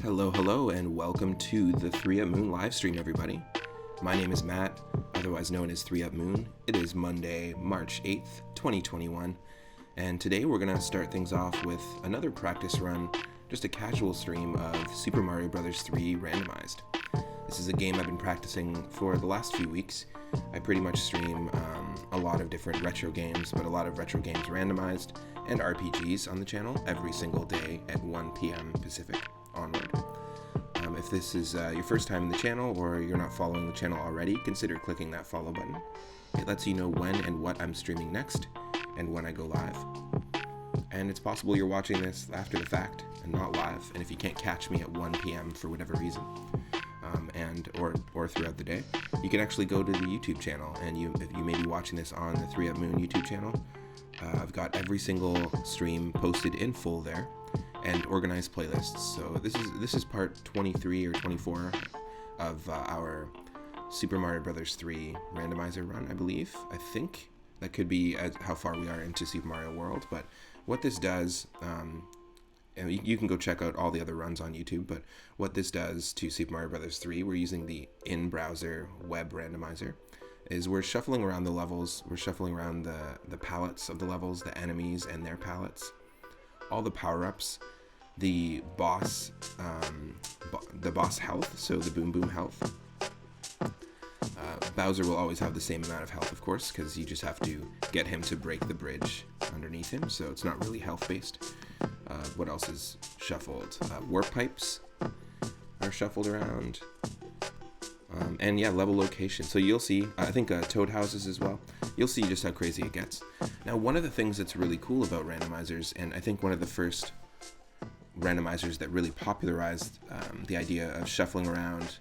Hello, and welcome to the 3 Up Moon live stream, everybody. My name is Matt, otherwise known as 3 Up Moon. It is Monday, March 8th, 2021, and today we're going to start things off with another practice run, just a casual stream of Super Mario Bros. 3 Randomized. This is a game I've been practicing for the last few weeks. I pretty much stream a lot of different retro games, but a lot of retro games randomized, and RPGs on the channel every single day at 1 p.m. Pacific onward. If this is your first time in the channel, or you're not following the channel already, consider clicking that follow button. It lets you know when and what I'm streaming next, and when I go live. And it's possible you're watching this after the fact, and not live, and if you can't catch me at 1 p.m. for whatever reason, or throughout the day, you can actually go to the YouTube channel, and if you may be watching this on the 3 Up Moon YouTube channel, I've got every single stream posted in full there, and organized playlists. So this is part 23 or 24 of our Super Mario Bros. 3 Randomizer run, I believe. I think that could be how far we are into Super Mario World, but what this does, and you can go check out all the other runs on YouTube, but what this does to Super Mario Bros. 3, we're using the in-browser web randomizer, is we're shuffling around the levels, we're shuffling around the palettes of the levels, the enemies and their palettes, all the power-ups, the boss health, so the Boom Boom health. Bowser will always have the same amount of health, of course, because you just have to get him to break the bridge underneath him, so it's not really health-based. What else is shuffled? Warp pipes are shuffled around. And yeah, level location. So you'll see, I think toad houses as well. You'll see just how crazy it gets. Now, one of the things that's really cool about randomizers, and I think one of the first randomizers that really popularized the idea of shuffling around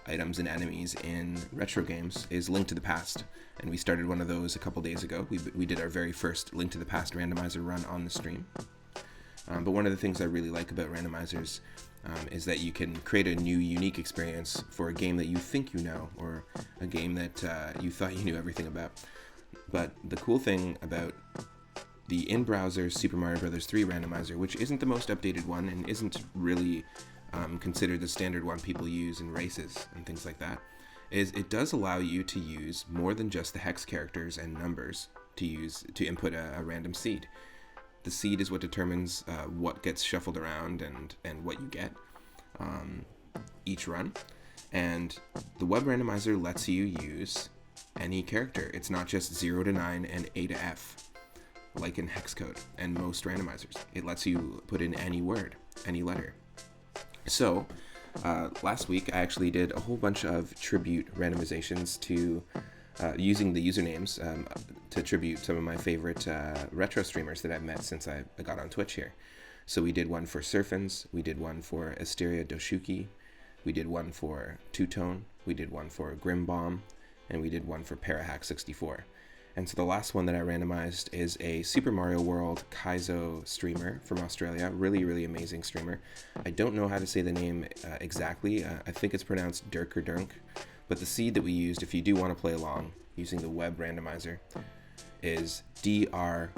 items and enemies in retro games, is Link to the Past. And we started one of those a couple days ago. We did our very first Link to the Past randomizer run on the stream. But one of the things I really like about randomizers is that you can create a new, unique experience for a game that you think you know, or a game that you thought you knew everything about. But the cool thing about the in-browser Super Mario Bros. 3 Randomizer, which isn't the most updated one and isn't really considered the standard one people use in races and things like that, is it does allow you to use more than just the hex characters and numbers to input a random seed. The seed is what determines what gets shuffled around and what you get each run. And the web randomizer lets you use any character. It's not just 0 to 9 and A to F, like in hex code and most randomizers. It lets you put in any word, any letter. So last week I actually did a whole bunch of tribute randomizations to using the usernames to tribute some of my favorite retro streamers that I've met since I got on Twitch here. So we did one for Surfins, we did one for Asteria Doshuki, we did one for Two-Tone, we did one for Grimbomb, and we did one for Parahack64. And so the last one that I randomized is a Super Mario World Kaizo streamer from Australia. Really, really amazing streamer. I don't know how to say the name exactly. I think it's pronounced Dirk or Dunk. But the seed that we used, if you do want to play along using the web randomizer, is DRNKRDNK.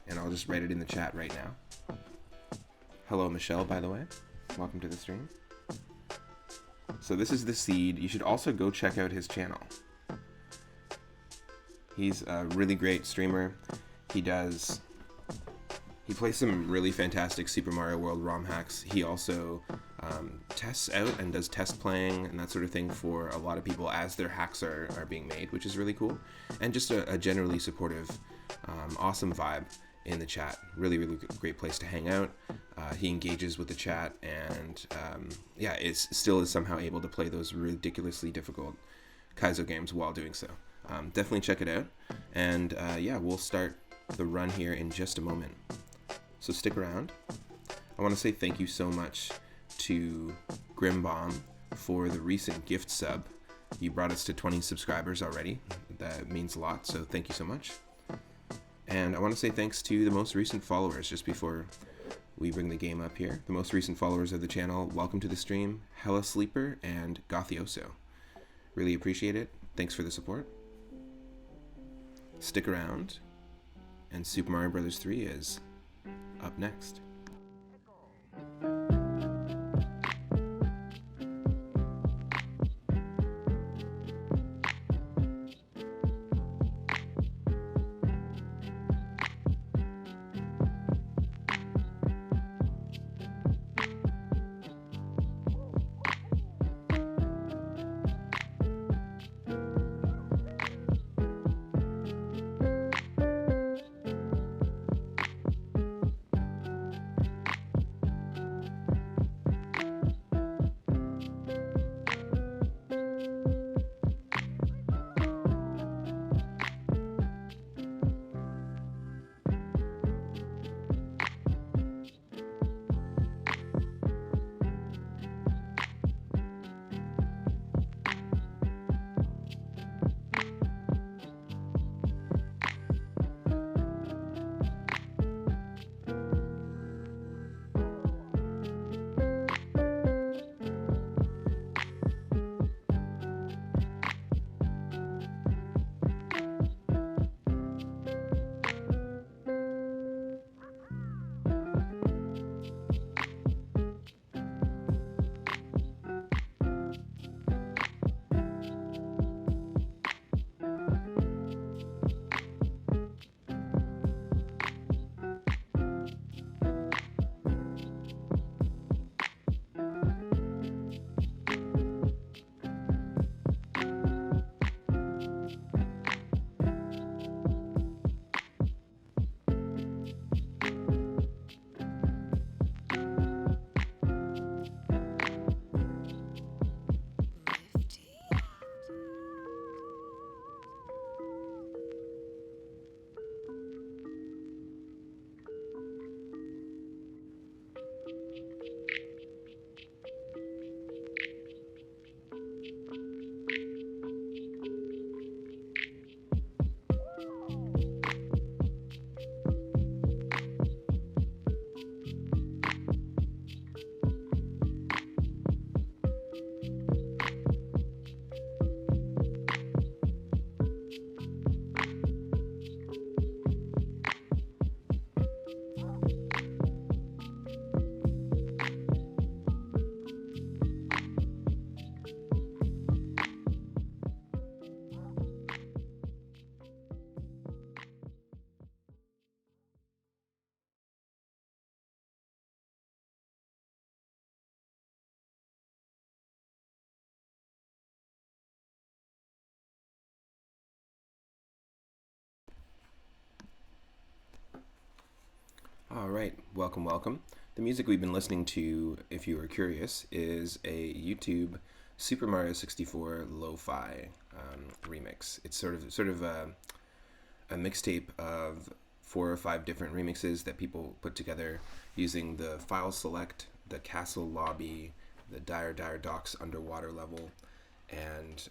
And I'll just write it in the chat right now. Hello, Michelle, by the way. Welcome to the stream. So this is the seed. You should also go check out his channel. He's a really great streamer. He plays some really fantastic Super Mario World ROM hacks. He also tests out and does test playing and that sort of thing for a lot of people as their hacks are being made, which is really cool. And just a generally supportive, awesome vibe in the chat. Really, really great place to hang out. He engages with the chat and still is somehow able to play those ridiculously difficult Kaizo games while doing so. Definitely check it out. And we'll start the run here in just a moment. So stick around. I want to say thank you so much to Grimbomb for the recent gift sub. You brought us to 20 subscribers already. That means a lot, so thank you so much. And I want to say thanks to the most recent followers just before we bring the game up here. The most recent followers of the channel, welcome to the stream, Hella Sleeper and Gothioso. Really appreciate it. Thanks for the support. Stick around. and Super Mario Bros. 3 is up next. Alright, welcome. The music we've been listening to, if you were curious, is a YouTube Super Mario 64 lo-fi remix. It's sort of a mixtape of 4 or 5 different remixes that people put together using the file select, the castle lobby, the Dire Docks underwater level, and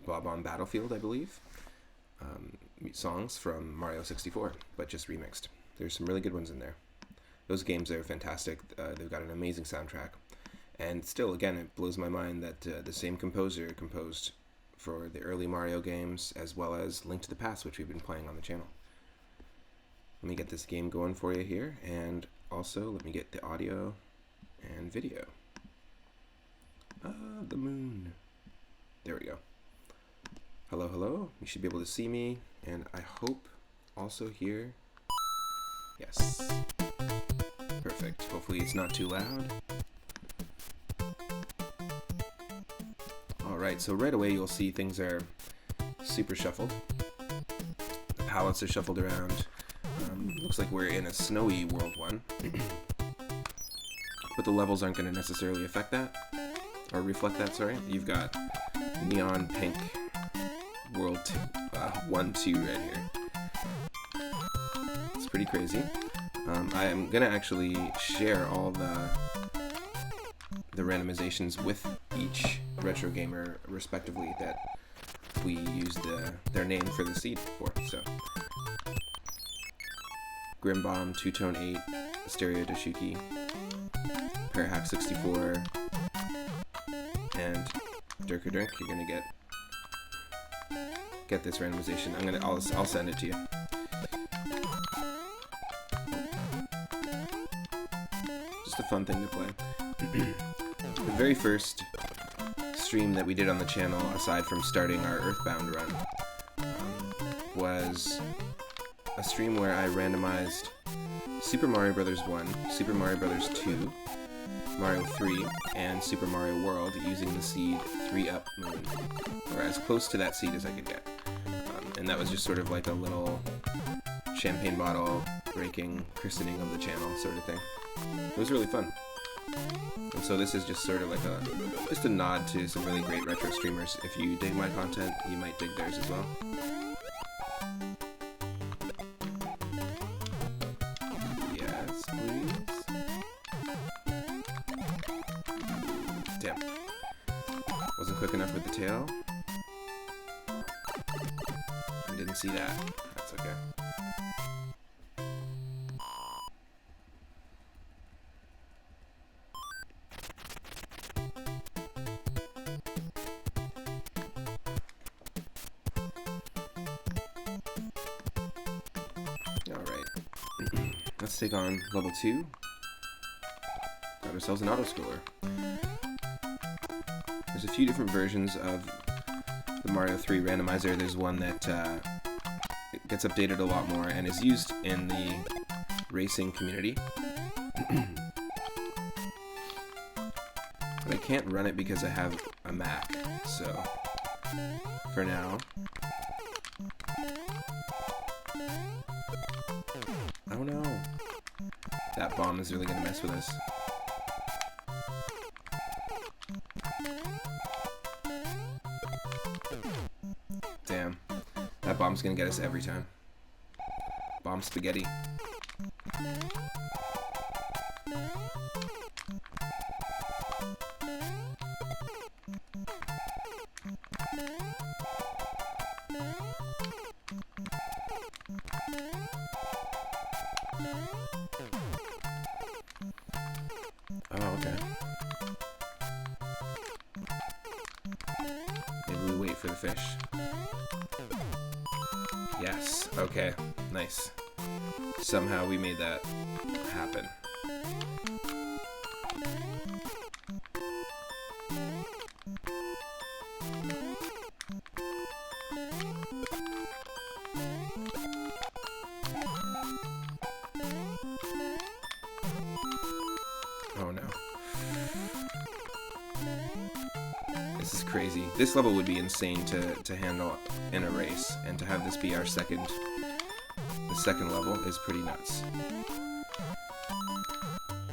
Bob on Battlefield, I believe. Songs from Mario 64, but just remixed. There's some really good ones in there. Those games are fantastic. They've got an amazing soundtrack. And still, again, it blows my mind that the same composer composed for the early Mario games as well as Link to the Past, which we've been playing on the channel. Let me get this game going for you here, and also let me get the audio and video. The moon. There we go. Hello. You should be able to see me, and I hope also hear. Yes. Perfect. Hopefully it's not too loud. Alright, so right away you'll see things are super shuffled. The palettes are shuffled around. Looks like we're in a snowy World 1. But the levels aren't going to necessarily affect that, or reflect that, sorry. You've got neon pink World 1, 2 right here. It's pretty crazy. I am going to actually share all the randomizations with each retro gamer, respectively, that we used their name for the seed for. So, Grimbomb, Two Tone 8, Stereo Dashuki, Parahack 64, and Durkadurk. You're gonna get get this randomization. I'll send it to you. Just a fun thing to play. The very first stream that we did on the channel, aside from starting our Earthbound run, was a stream where I randomized Super Mario Bros. 1, Super Mario Bros. 2, Mario 3, and Super Mario World using the seed 3-up moon, or as close to that seed as I could get. And that was just sort of like a little champagne bottle breaking christening of the channel sort of thing. It was really fun. And so this is just sort of like a nod to some really great retro streamers. If you dig my content, you might dig theirs as well. Yes, please. Damn. Wasn't quick enough with the tail. I didn't see that. That's okay. Let's take on level 2. Got ourselves an auto-scroller. There's a few different versions of the Mario 3 Randomizer. There's one that it gets updated a lot more and is used in the racing community. But I can't run it because I have a Mac, so for now. Oh no. That bomb is really gonna mess with us. Damn. That bomb's gonna get us every time. Bomb spaghetti. Oh, okay. Maybe we wait for the fish. Yes, okay, nice. Somehow we made that happen. Oh no. This is crazy. This level would be insane to handle in a race, and to have this be our second level is pretty nuts.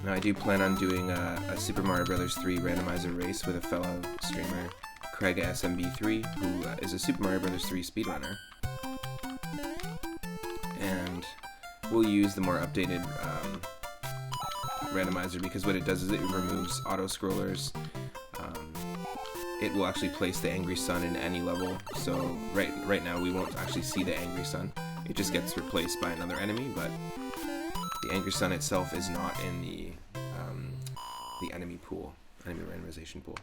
Now I do plan on doing a Super Mario Bros. 3 Randomizer Race with a fellow streamer, Craig SMB3, who is a Super Mario Bros. 3 speedrunner. And we'll use the more updated randomizer, because what it does is it removes auto-scrollers. It will actually place the Angry Sun in any level, so right now we won't actually see the Angry Sun. It just gets replaced by another enemy, but the Angry Sun itself is not in the enemy pool, enemy randomization pool.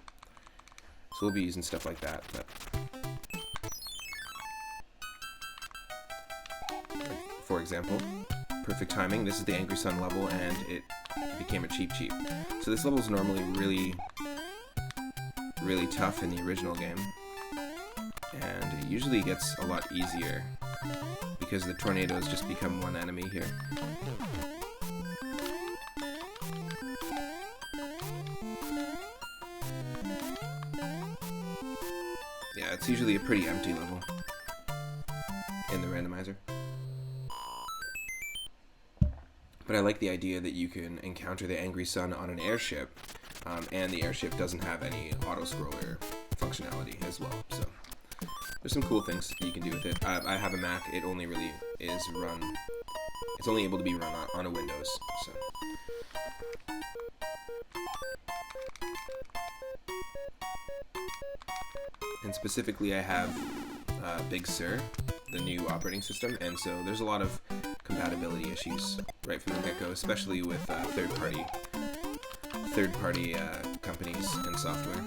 So we'll be using stuff like that. But for example, perfect timing. This is the Angry Sun level, and it became a cheap. So this level is normally really tough in the original game, and it usually gets a lot easier because the tornadoes just become one enemy here. Yeah, it's usually a pretty empty level in the randomizer. But I like the idea that you can encounter the Angry Sun on an airship, and the airship doesn't have any auto-scroller functionality as well. So there's some cool things you can do with it. I have a Mac. It only really is run. It's only able to be run on a Windows. So. And specifically, I have Big Sur, the new operating system, and so there's a lot of compatibility issues right from the get-go, especially with third-party companies and software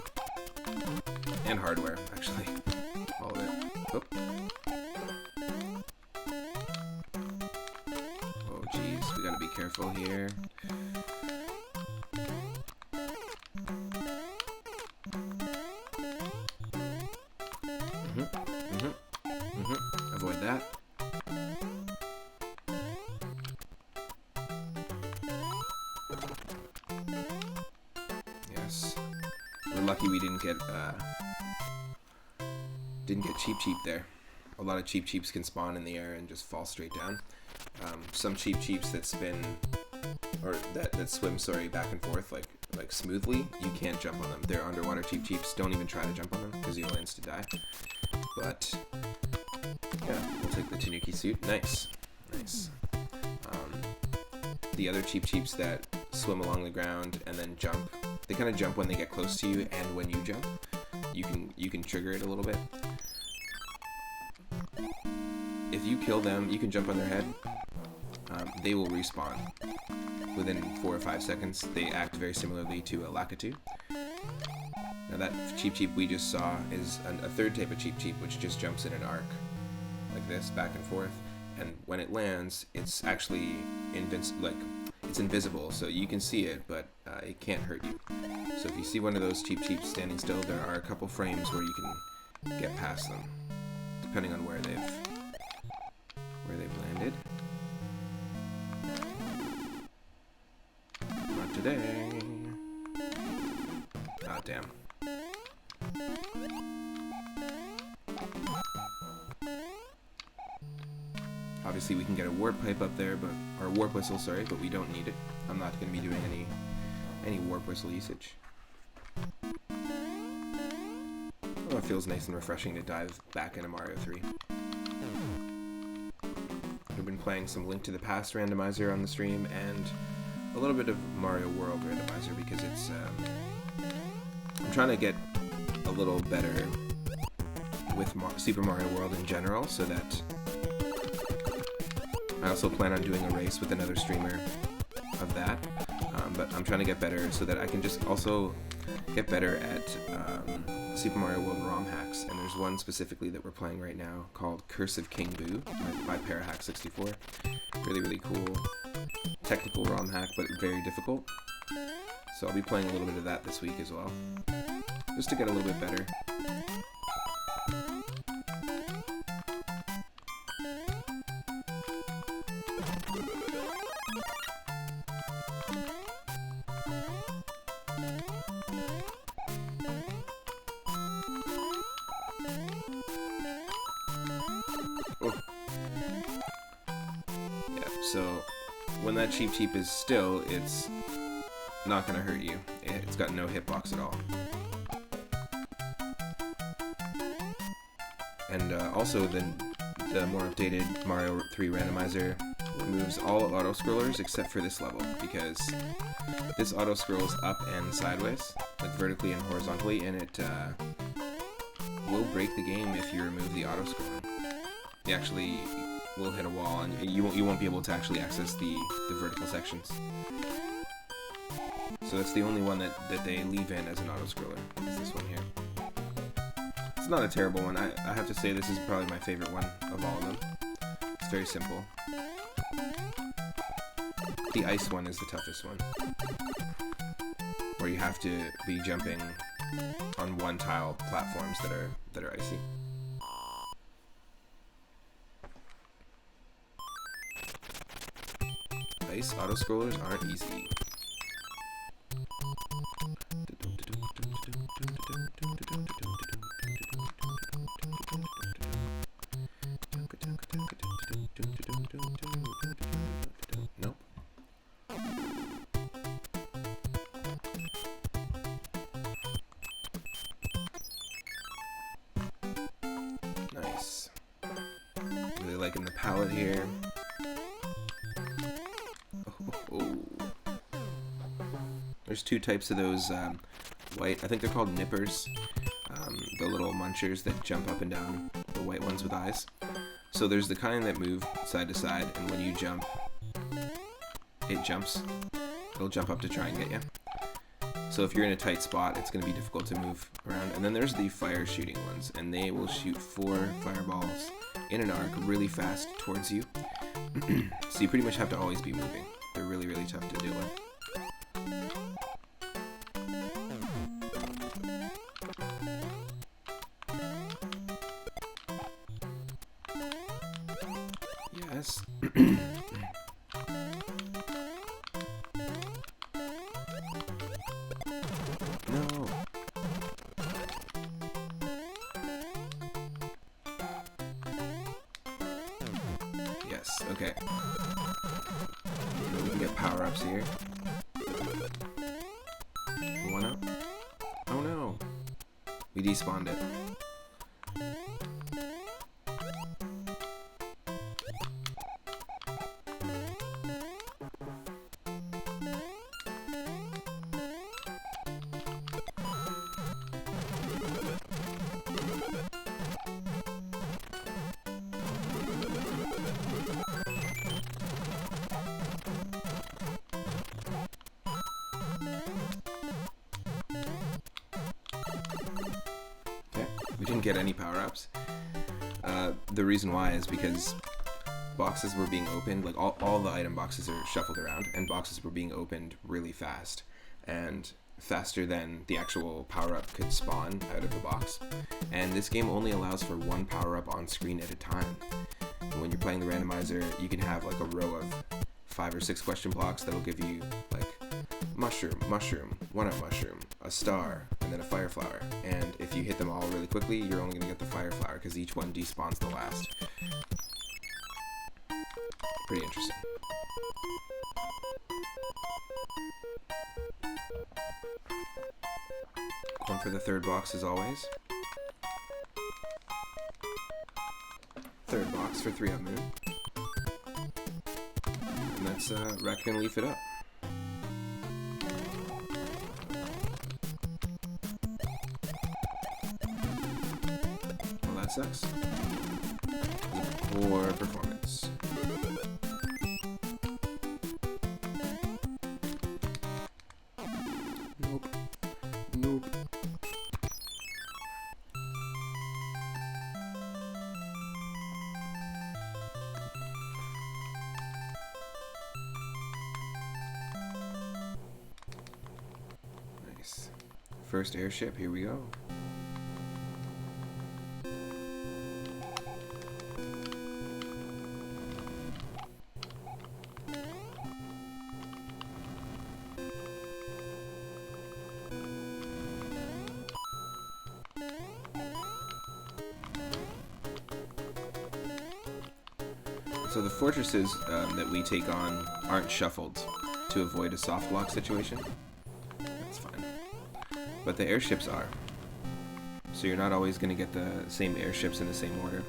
and hardware, actually, all of it. Oh. careful here. Avoid that. Yes. We're lucky we didn't get cheap there. A lot of cheaps can spawn in the air and just fall straight down. Some cheaps that spin, or that swim, sorry, back and forth like smoothly, you can't jump on them. They're underwater cheaps. Don't even try to jump on them because you'll insta die. But yeah, we'll take the Tanuki suit. Nice. The other cheaps that swim along the ground and then jump, they kind of jump when they get close to you and when you jump. You can trigger it a little bit. If you kill them, you can jump on their head. They will respawn within 4 or 5 seconds. They act very similarly to a Lakitu. Now that cheap we just saw is a third type of cheap, which just jumps in an arc like this, back and forth. And when it lands, it's actually invisible, so you can see it, but it can't hurt you. So if you see one of those cheaps standing still, there are a couple frames where you can get past them, depending on where they've landed. Not today. Ah, damn. Obviously we can get a warp pipe up there, or warp whistle, sorry, but we don't need it. I'm not going to be doing any warp whistle usage. Oh, it feels nice and refreshing to dive back into Mario 3. I've been playing some Link to the Past Randomizer on the stream, and a little bit of Mario World Randomizer, because it's, I'm trying to get a little better with Super Mario World in general, so that I also plan on doing a race with another streamer of that, but I'm trying to get better so that I can just also get better at Super Mario World ROM hacks, and there's one specifically that we're playing right now called Curse of King Boo by Parahack64. Really cool technical ROM hack, but very difficult. So I'll be playing a little bit of that this week as well, just to get a little bit better. So when that cheap is still, it's not going to hurt you. It's got no hitbox at all. And also the more updated Mario 3 Randomizer removes all auto-scrollers except for this level, because this auto-scrolls up and sideways, like vertically and horizontally, and it will break the game if you remove the auto-scrolling. You actually will hit a wall, and you won't be able to actually access the vertical sections. So that's the only one that they leave in as an auto-scroller, is this one here. It's not a terrible one. I have to say this is probably my favorite one of all of them. It's very simple. The ice one is the toughest one, where you have to be jumping on one-tile platforms that are icy. Ice auto-scrollers aren't easy. Nope. Nice. Really liking the palette here. There's two types of those white, I think they're called nippers, the little munchers that jump up and down, the white ones with eyes. So there's the kind that move side to side, and when you jump, it jumps. It'll jump up to try and get you. So if you're in a tight spot, it's going to be difficult to move around. And then there's the fire shooting ones, and they will shoot 4 fireballs in an arc really fast towards you. So you pretty much have to always be moving. They're really, really tough to deal with. Yes. No. Yes, okay. We can get power-ups here. One up. Oh no. We despawned it. We didn't get any power-ups. The reason why is because boxes were being opened, like all the item boxes are shuffled around, and boxes were being opened really fast, and faster than the actual power-up could spawn out of the box. And this game only allows for one power-up on screen at a time. And when you're playing the randomizer, you can have like a row of 5 or 6 question blocks that'll give you like mushroom, mushroom, 1-up mushroom, a star, and then a fire flower. And if you hit them all really quickly, you're only going to get the fire flower because each one despawns the last. Pretty interesting. Going for the third box as always. Third box for 3-up moon. And that's Raccoon Leaf it up. Well, that sucks. Poor performance. Nope. Nope. Nice. First airship, here we go. So the fortresses that we take on aren't shuffled to avoid a soft block situation. That's fine. But the airships are. So you're not always going to get the same airships in the same order.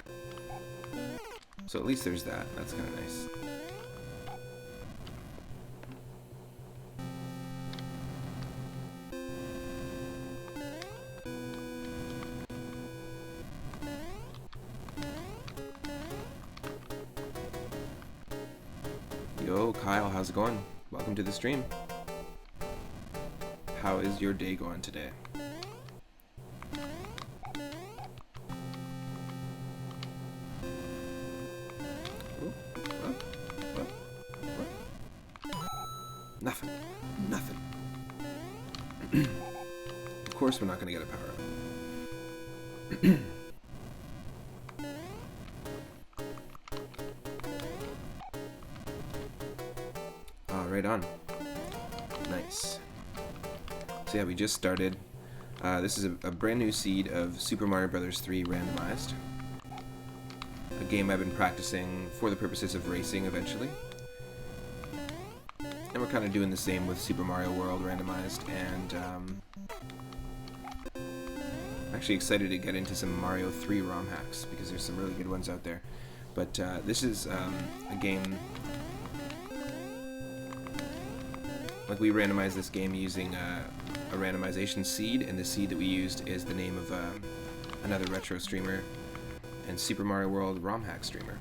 So at least there's that. That's kind of nice. Yo, Kyle, how's it going? Welcome to the stream. How is your day going today? Ooh, what? Nothing. Nothing. Of course we're not going to get a power-up. Right on. Nice. So yeah, we just started. This is a brand new seed of Super Mario Bros. 3 Randomized. A game I've been practicing for the purposes of racing eventually. And we're kind of doing the same with Super Mario World Randomized, and I'm actually excited to get into some Mario 3 ROM hacks because there's some really good ones out there. But this is a game. Like, we randomized this game using a randomization seed, and the seed that we used is the name of another retro streamer and Super Mario World ROM hack streamer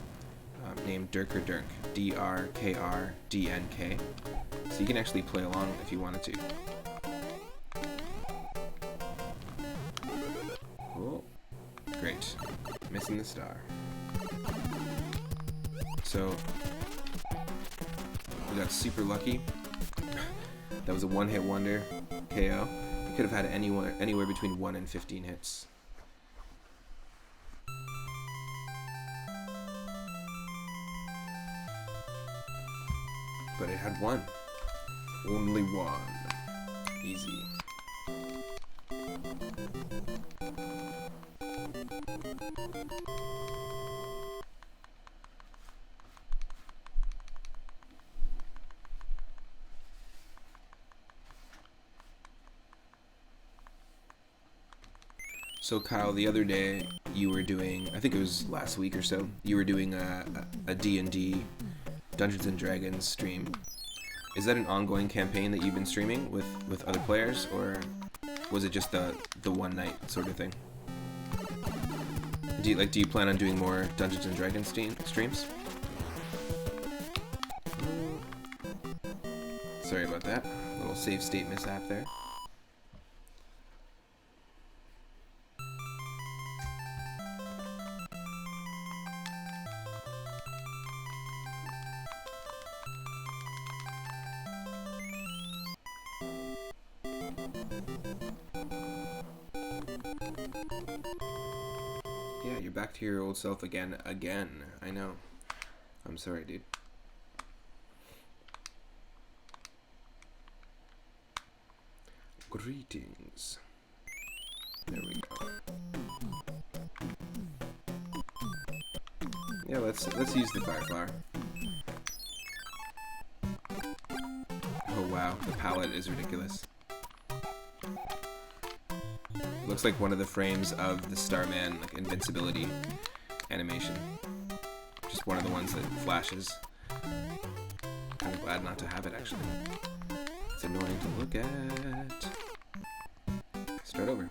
named Dirkrdnk, D-R-K-R-D-N-K. So you can actually play along if you wanted to. Cool. Great. Missing the star. So We got super lucky. That was a one-hit wonder KO. We could have had anywhere between 1 and 15 hits. But it had one. Only one. Easy. So Kyle, the other day you were doing, I think it was last week or so, you were doing a D&D Dungeons and Dragons stream. Is that an ongoing campaign that you've been streaming with other players, or was it just the one night sort of thing? Do you plan on doing more Dungeons and Dragons streams? Sorry about that. Little save state mishap there. Yeah, you're back to your old self again. I know. I'm sorry, dude. Greetings. There we go. Yeah, let's use the Fireflower. Oh wow, the palette is ridiculous. Looks like one of the frames of the Starman like invincibility animation. Just one of the ones that flashes. Kind of glad not to have it actually. It's annoying to look at. Start over.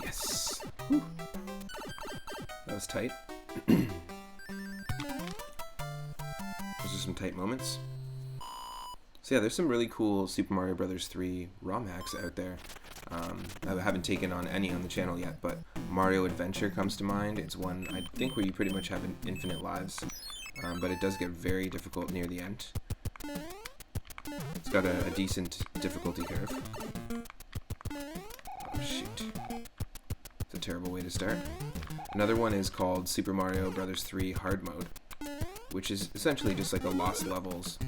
Yes. Whew. That was tight. Those are some tight moments. So yeah, there's some really cool Super Mario Bros. 3 ROM hacks out there. I haven't taken on any on the channel yet, but Mario Adventure comes to mind. It's one, I think, where you pretty much have infinite lives, but it does get very difficult near the end. It's got a decent difficulty curve. Oh shoot. It's a terrible way to start. Another one is called Super Mario Bros. 3 Hard Mode, which is essentially just like a Lost Levels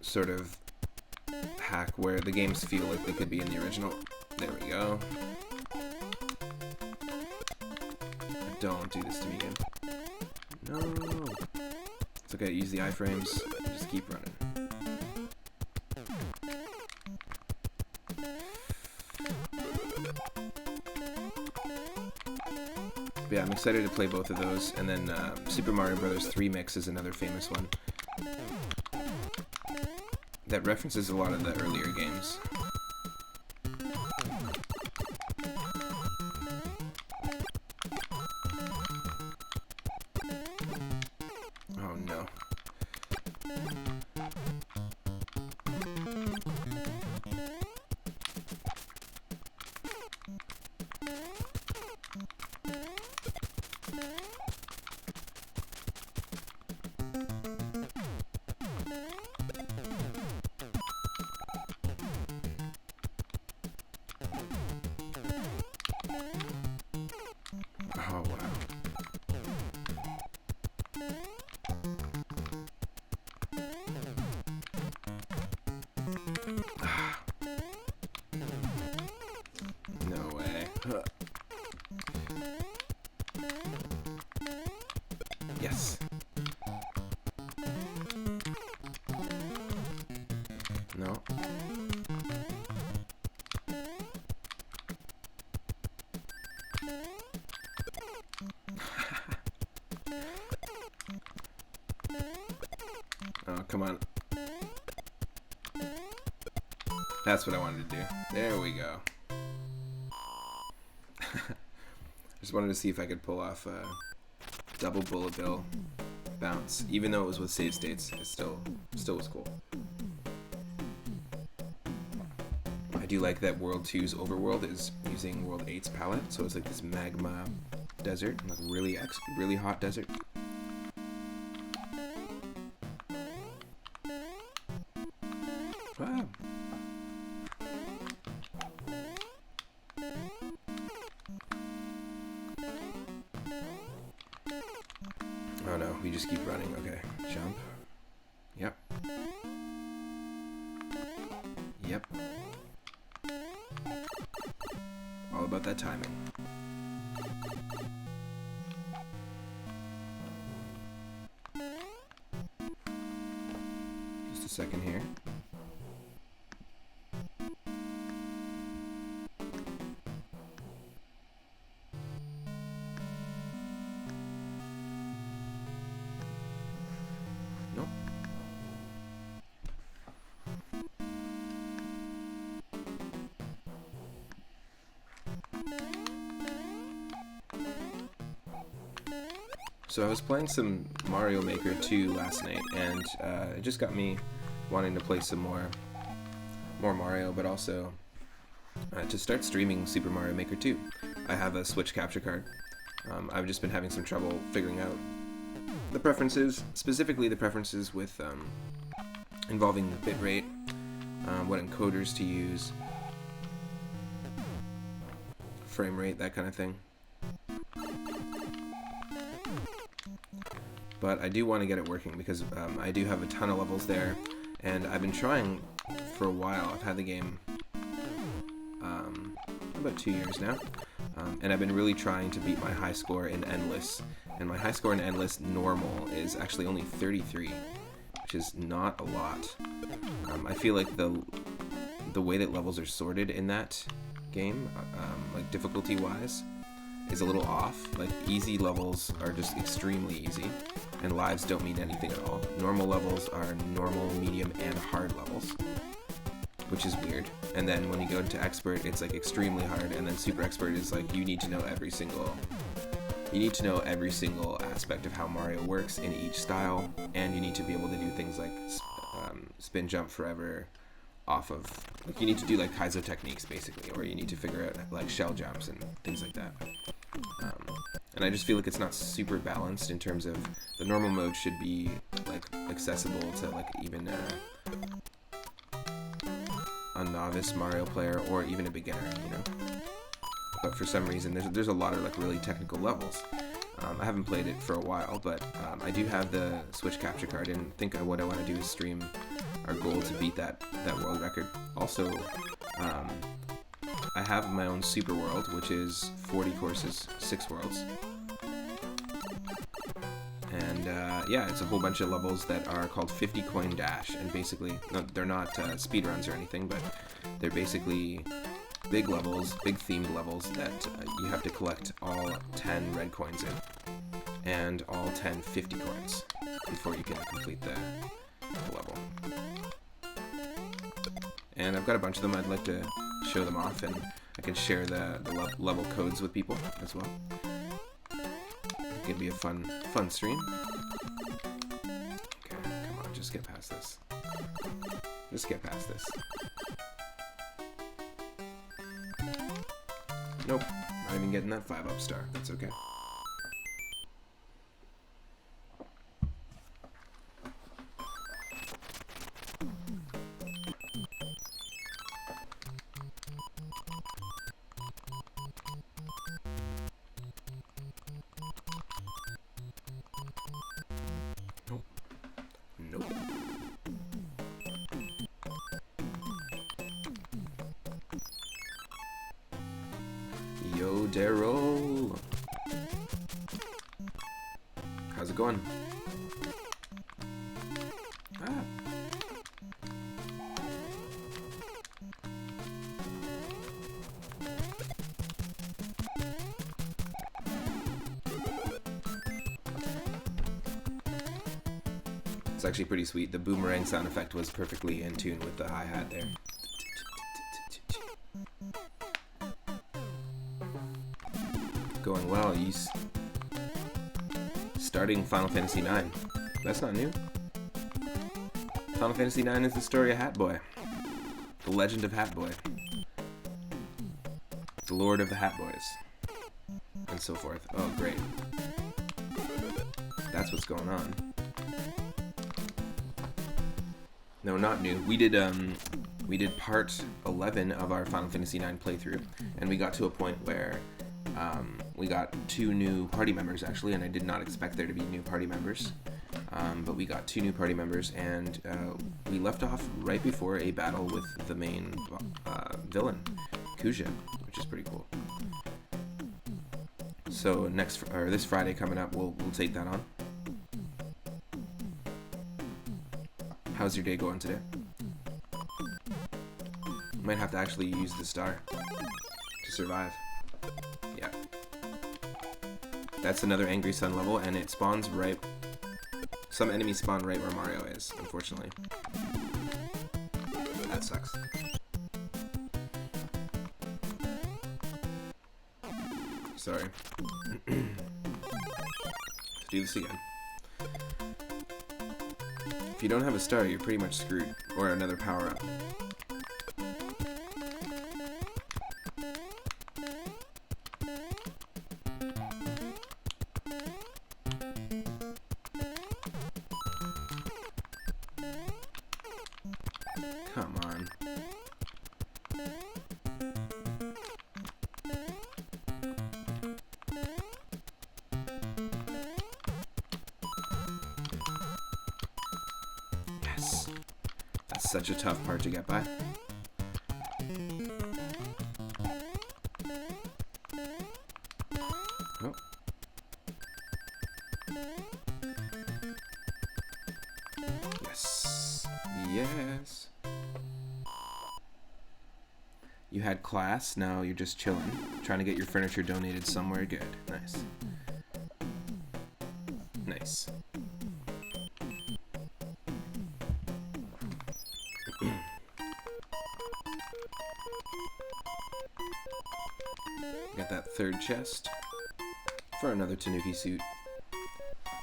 sort of hack where the games feel like they could be in the original. There we go. Don't do this to me again. No. It's okay, use the iframes. Just keep running. But yeah, I'm excited to play both of those. And then Super Mario Bros. 3 Mix is another famous one that references a lot of the earlier games. Oh no. Oh, wow. No way. Huh. Yes. No. come on. That's what I wanted to do. There we go. Just wanted to see if I could pull off a double bullet bill bounce. Even though it was with save states, it still was cool. I do like that World 2's overworld is using World 8's palette, so it's like this magma desert, like really hot desert. Wow. Oh no, we just keep running. Okay, jump. Yep. Yep. All about that timing. Just a second here. Nope. So I was playing some Mario Maker 2 last night, and it just got me wanting to play some more Mario, but also to start streaming Super Mario Maker 2. I have a Switch capture card. I've just been having some trouble figuring out the preferences, specifically the preferences with involving the bitrate, what encoders to use, frame rate, that kind of thing. But I do want to get it working because I do have a ton of levels there, and I've been trying for a while. I've had the game about 2 years now, and I've been really trying to beat my high score in Endless, and my high score in Endless normal is actually only 33, which is not a lot. I feel like the way that levels are sorted in that game, like difficulty-wise, is a little off. Like, easy levels are just extremely easy, and lives don't mean anything at all. Normal levels are normal, medium, and hard levels, which is weird. And then when you go into expert, it's like extremely hard, and then super expert is like you need to know every single aspect of how Mario works in each style, and you need to be able to do things like spin jump forever off of, like, you need to do like Kaizo techniques basically, or you need to figure out like shell jumps and things like that. And I just feel like it's not super balanced in terms of the normal mode should be like accessible to like even a novice Mario player or even a beginner, you know. But for some reason, there's a lot of like really technical levels. I haven't played it for a while, but I do have the Switch capture card, and think what I want to do is stream our goal to beat that world record. Also, I have my own super world, which is 40 courses, 6 worlds. And yeah, it's a whole bunch of levels that are called 50 coin dash, and basically, they're not speedruns or anything, but they're basically big levels, big themed levels that you have to collect all 10 red coins in, and all 10 50 coins before you can complete the level. And I've got a bunch of them. I'd like to show them off, and I can share the level codes with people as well. It could be a fun stream. Okay, come on, just get past this. Just get past this. Nope, not even getting that 5-up star. That's okay. Nope. Nope. Yo, Daryl. How's it going? Ah. It's actually pretty sweet. The boomerang sound effect was perfectly in tune with the hi-hat there. Going well. Starting Final Fantasy IX. That's not new. Final Fantasy IX is the story of Hat Boy. The legend of Hat Boy. The Lord of the Hat Boys. And so forth. Oh, great. That's what's going on. No, not new. We did part 11 of our Final Fantasy IX playthrough, and we got to a point where we got 2 new party members, actually, and I did not expect there to be new party members. But we got 2 new party members, and we left off right before a battle with the main villain, Kuja, which is pretty cool. So this Friday coming up, we'll take that on. How's your day going today? Might have to actually use the star to survive. Yeah. That's another Angry Sun level, and it spawns right... Some enemies spawn right where Mario is, unfortunately. That sucks. Sorry. Let's do this again. If you don't have a star, you're pretty much screwed. Or another power-up. Come on. Yes. That's such a tough part to get by. Oh. Yes. Yes. You had class, now you're just chilling, trying to get your furniture donated somewhere good. Nice. Nice. Got that 3rd chest for another Tanuki suit.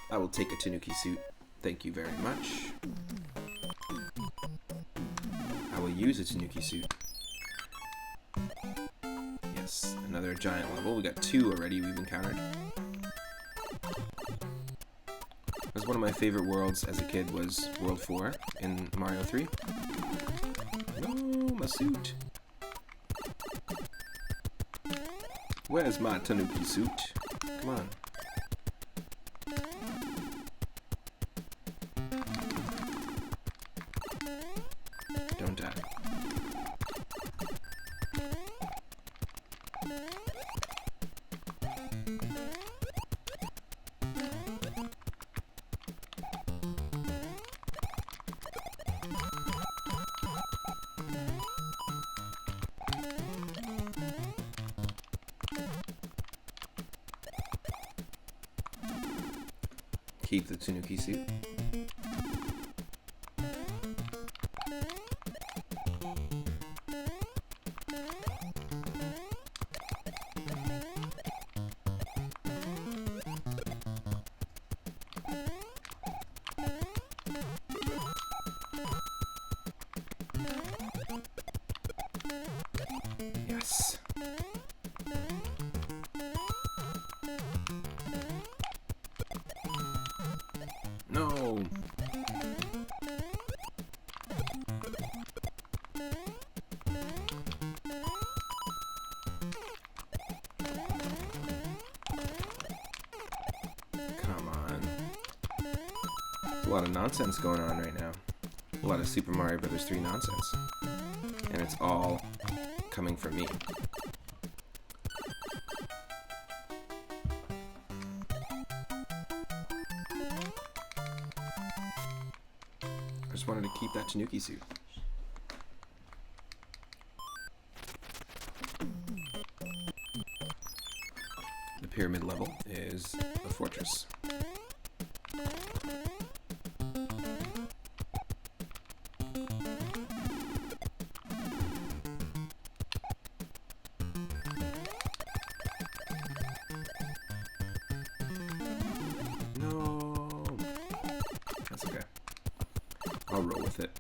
I will take a Tanuki suit. Thank you very much. I will use a Tanuki suit. Yes, another giant level. We got 2 already we've encountered. It was one of my favorite worlds as a kid was World 4 in Mario 3. No, my suit. Where's my Tanuki suit? Come on. Don't die. Keep the Tanuki suit. Yes. No. Come on. There's a lot of nonsense going on right now. A lot of Super Mario Bros. 3 nonsense. And it's all coming from me. I just wanted to keep that Tanuki suit. The pyramid level is a fortress. I'll roll with it.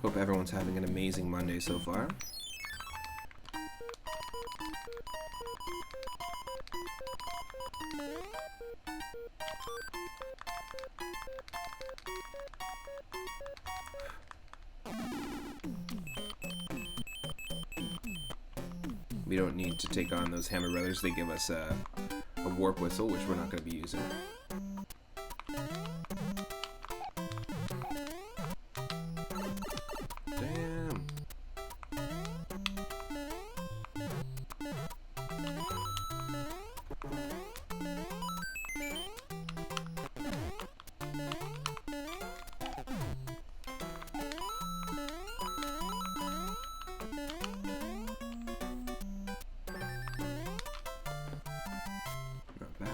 Hope everyone's having an amazing Monday so far. We don't need to take on those Hammer Brothers. They give us a warp whistle, which we're not going to be using. Damn. Not bad.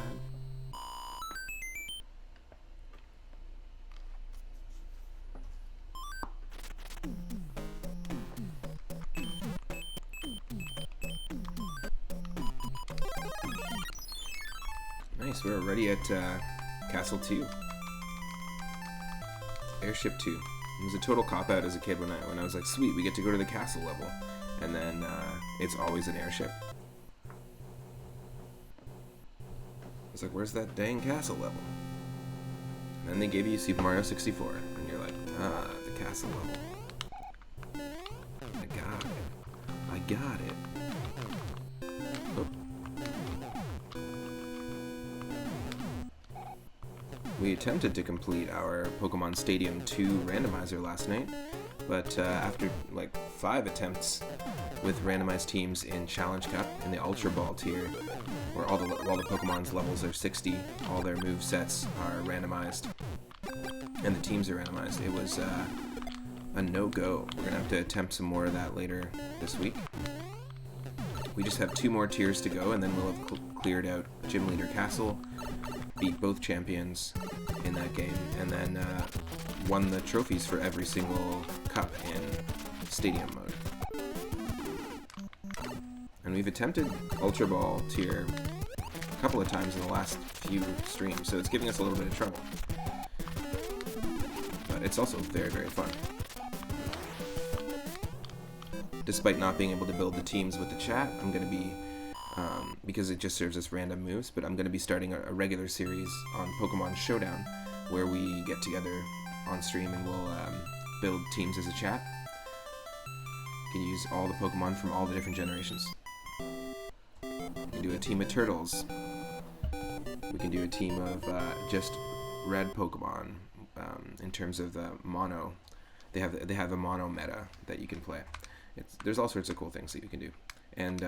Nice, we're already at Castle 2. Airship 2. It was a total cop-out as a kid when I was like, sweet, we get to go to the castle level. And then it's always an airship. It's like, where's that dang castle level? And then they gave you Super Mario 64, and you're like, ah, the castle level. I got it. I got it. Oh. We attempted to complete our Pokemon Stadium 2 randomizer last night, but after like 5 attempts with randomized teams in Challenge Cup in the Ultra Ball tier, where all the Pokemon's levels are 60, all their move sets are randomized, and the teams are randomized, it was a no-go. We're gonna have to attempt some more of that later this week. We just have 2 more tiers to go, and then we'll have cleared out Gym Leader Castle, beat both champions in that game, and then won the trophies for every single cup in Stadium mode. And we've attempted Ultra Ball tier a couple of times in the last few streams, so it's giving us a little bit of trouble. But it's also very, very fun. Despite not being able to build the teams with the chat, I'm going to be, because it just serves as random moves, but I'm going to be starting a regular series on Pokemon Showdown, where we get together on stream and we'll build teams as a chat. You can use all the Pokemon from all the different generations. We can do a team of turtles. We can do a team of just red Pokemon. In terms of the mono, they have a mono meta that you can play. There's all sorts of cool things that you can do, and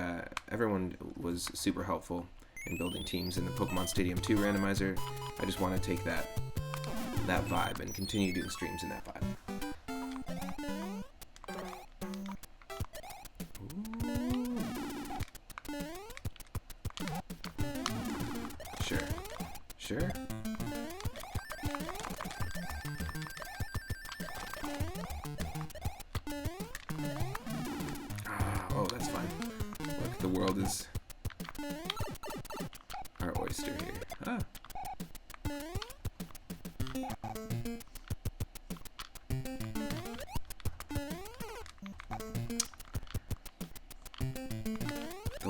everyone was super helpful in building teams in the Pokemon Stadium 2 randomizer. I just want to take that vibe and continue doing streams in that vibe. Sure. Oh, that's fine. Look, the world is our oyster here. Ah. The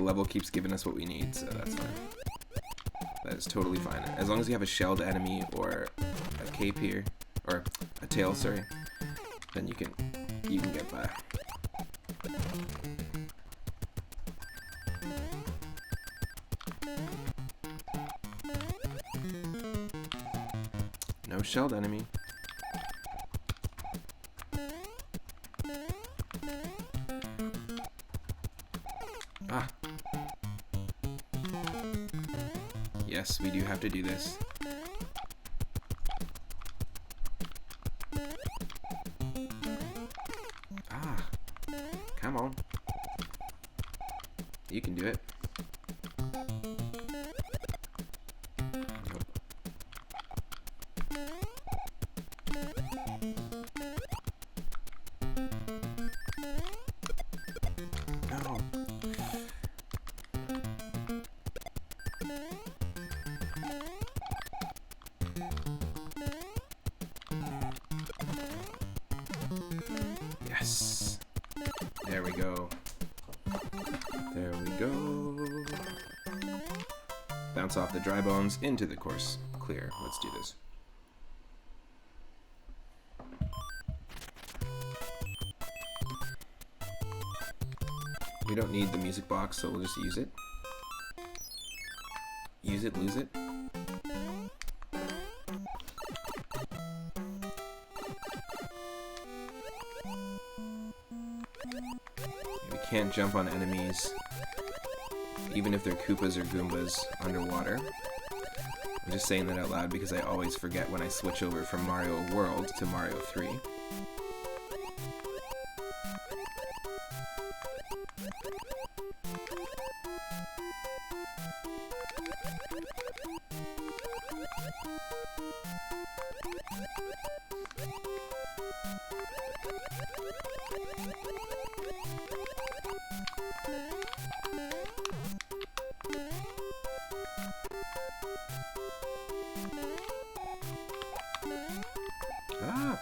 level keeps giving us what we need, so that's fine. That is totally fine. As long as you have a shelled enemy or a cape here, or a tail, sorry, then you can get by. No shelled enemy. Ah. Yes, we do have to do this. Come on. You can do it. Nope. No. Yes. There we go. There we go. Bounce off the dry bones into the course. Clear. Let's do this. We don't need the music box, so we'll just use it. Use it, lose it. We can't jump on enemies, even if they're Koopas or Goombas underwater. I'm just saying that out loud because I always forget when I switch over from Mario World to Mario 3. Ah!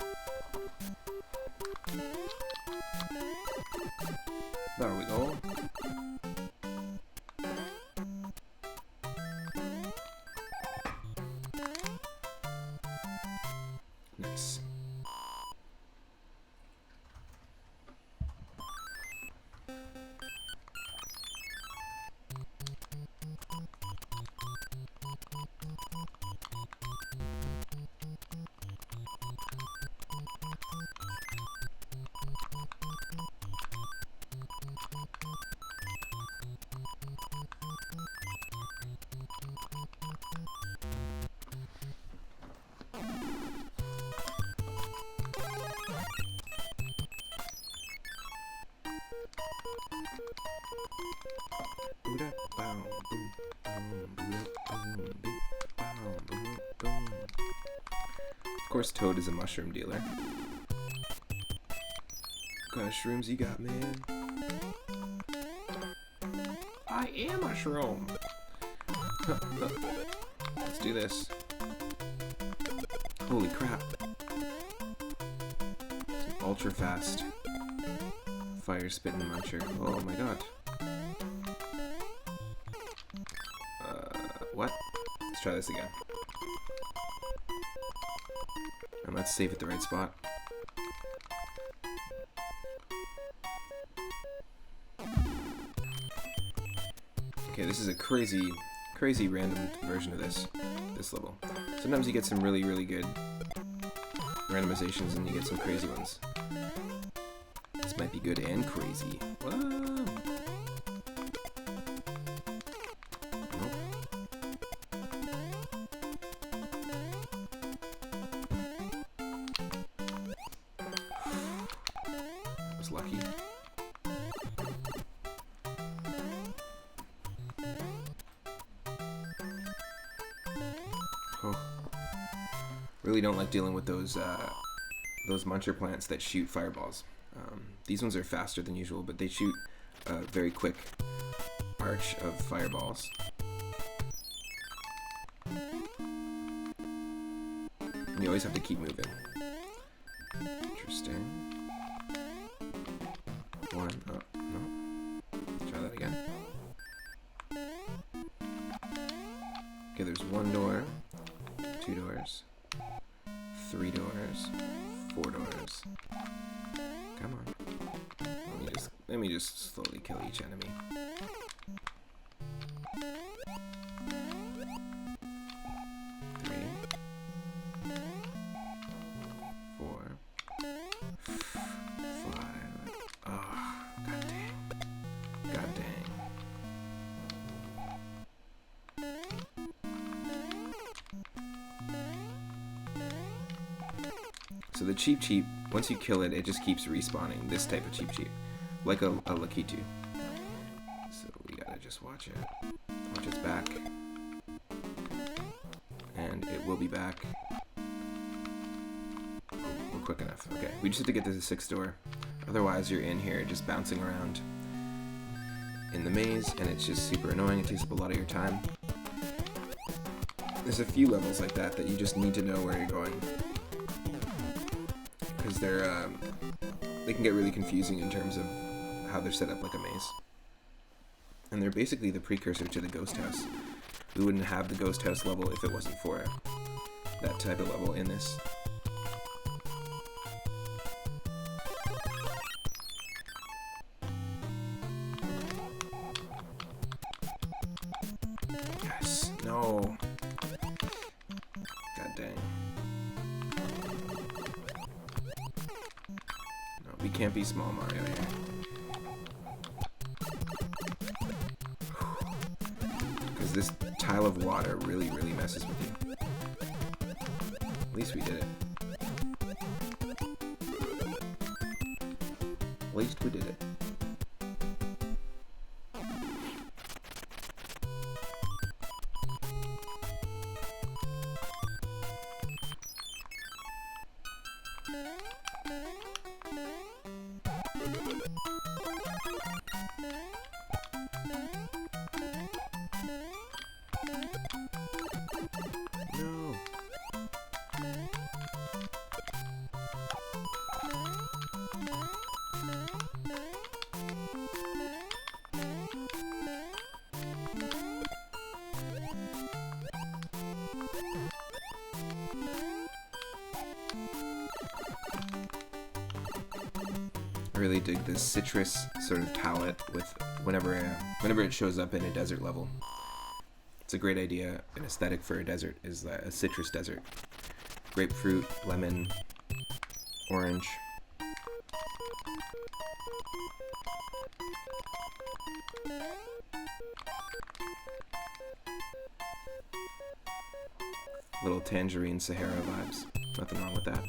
There we go. Nice. Of course, Toad is a mushroom dealer. What kind of shrooms you got, man? I am a shroom! Let's do this. Holy crap. It's an ultra fast fire spitting muncher. Oh my god. What? Let's try this again. And let's save at the right spot. Okay, this is a crazy random version of this level. Sometimes you get some really good randomizations and you get some crazy ones. This might be good and crazy. Whoa. Lucky. Oh. Really don't like dealing with those muncher plants that shoot fireballs. These ones are faster than usual, but they shoot a very quick arch of fireballs. And you always have to keep moving. Interesting. One, oh, no. Try that again. Okay, there's one door, 2 doors, 3 doors, 4 doors. Come on. Let me just slowly kill each enemy. So the Cheep Cheep, once you kill it, it just keeps respawning. This type of Cheep Cheep. like a Lakitu. So we gotta just watch it. Watch its back. And it will be back. We're quick enough. Okay, we just have to get to the 6th door. Otherwise, you're in here just bouncing around in the maze, and it's just super annoying. It takes up a lot of your time. There's a few levels like that that you just need to know where you're going, because they can get really confusing in terms of how they're set up like a maze. And they're basically the precursor to the ghost house. We wouldn't have the ghost house level if it wasn't for that type of level in this. Yes. No. God dang. No, we can't be small Mario here. Because this tile of water really, really messes with you. At least we did it. At least we did it. No. I really dig this citrus sort of palette with whenever it shows up in a desert level. It's a great idea. An aesthetic for a desert is a citrus desert. Grapefruit, lemon, orange. Little tangerine Sahara vibes. Nothing wrong with that.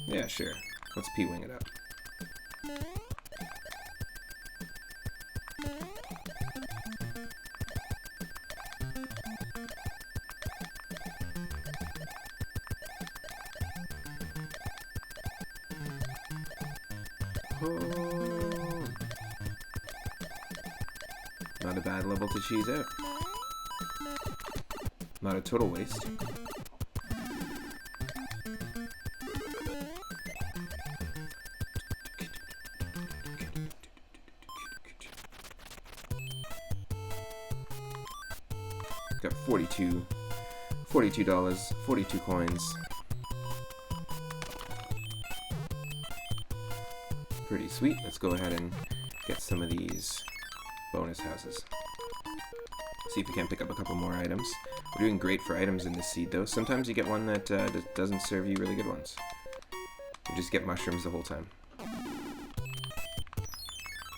Yeah, sure. Let's P-wing it up. Oh. Not a bad level to cheese out. Not a total waste. Got $42, 42 coins. Pretty sweet. Let's go ahead and get some of these bonus houses. See if we can't pick up a couple more items. We're doing great for items in this seed though. Sometimes you get one that doesn't serve you really good ones. You just get mushrooms the whole time.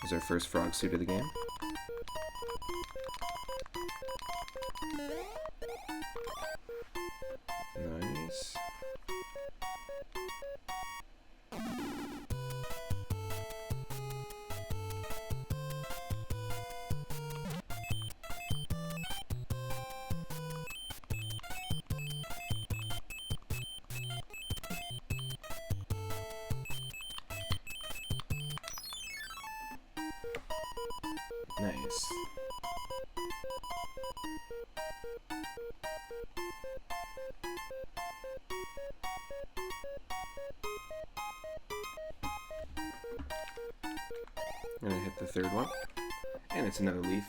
Here's our first frog suit of the game. Nice. Nice. I'm gonna hit the third one, and it's another leaf.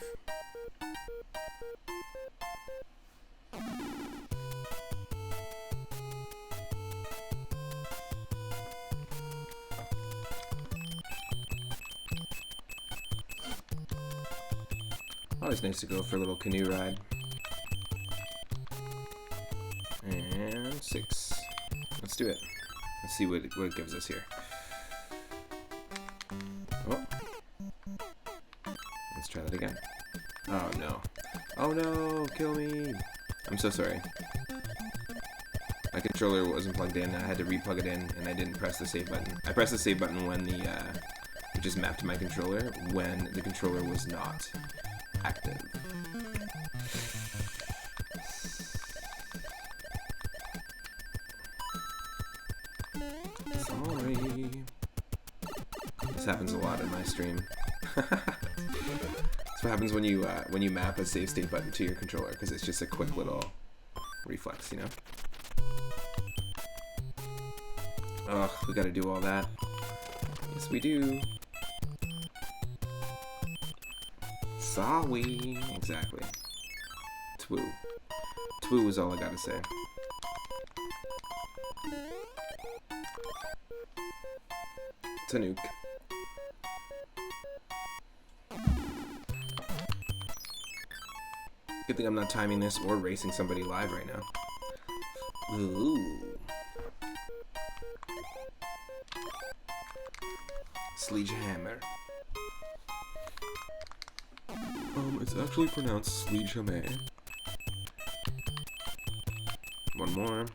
Always nice to go for a little canoe ride. And 6. Let's do it. Let's see what it gives us here. Oh. Let's try that again. Oh no. Oh no, kill me. I'm so sorry. controller wasn't plugged in. I had to re-plug it in, and I didn't press the save button. I pressed the save button when the it just mapped to my controller when the controller was not active. Sorry. This happens a lot in my stream. That's what happens when you map a save state button to your controller, because it's just a quick little reflex, you know? Ugh, we gotta do all that. Yes, we do. Sorry. Exactly. Twoo. Twoo is all I gotta say. It's a nuke. Good thing I'm not timing this or racing somebody live right now. Ooh. Sledgehammer. It's actually pronounced Sledgehammer. One more.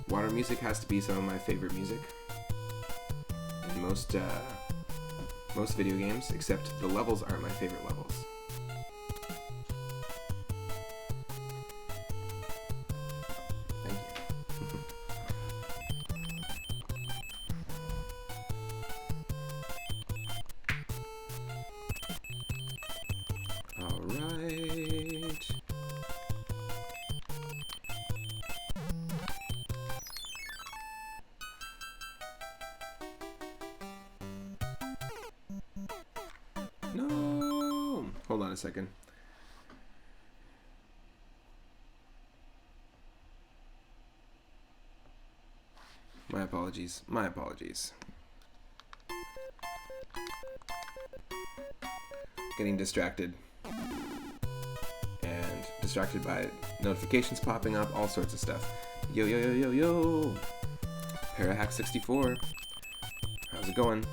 Water music has to be some of my favorite music in most video games, except the levels aren't my favorite levels. Thank you. All right. No! Hold on a second. My apologies. My apologies. Getting distracted. And distracted by notifications popping up, all sorts of stuff. Yo, yo, yo, yo, yo! Parahack64. How's it going?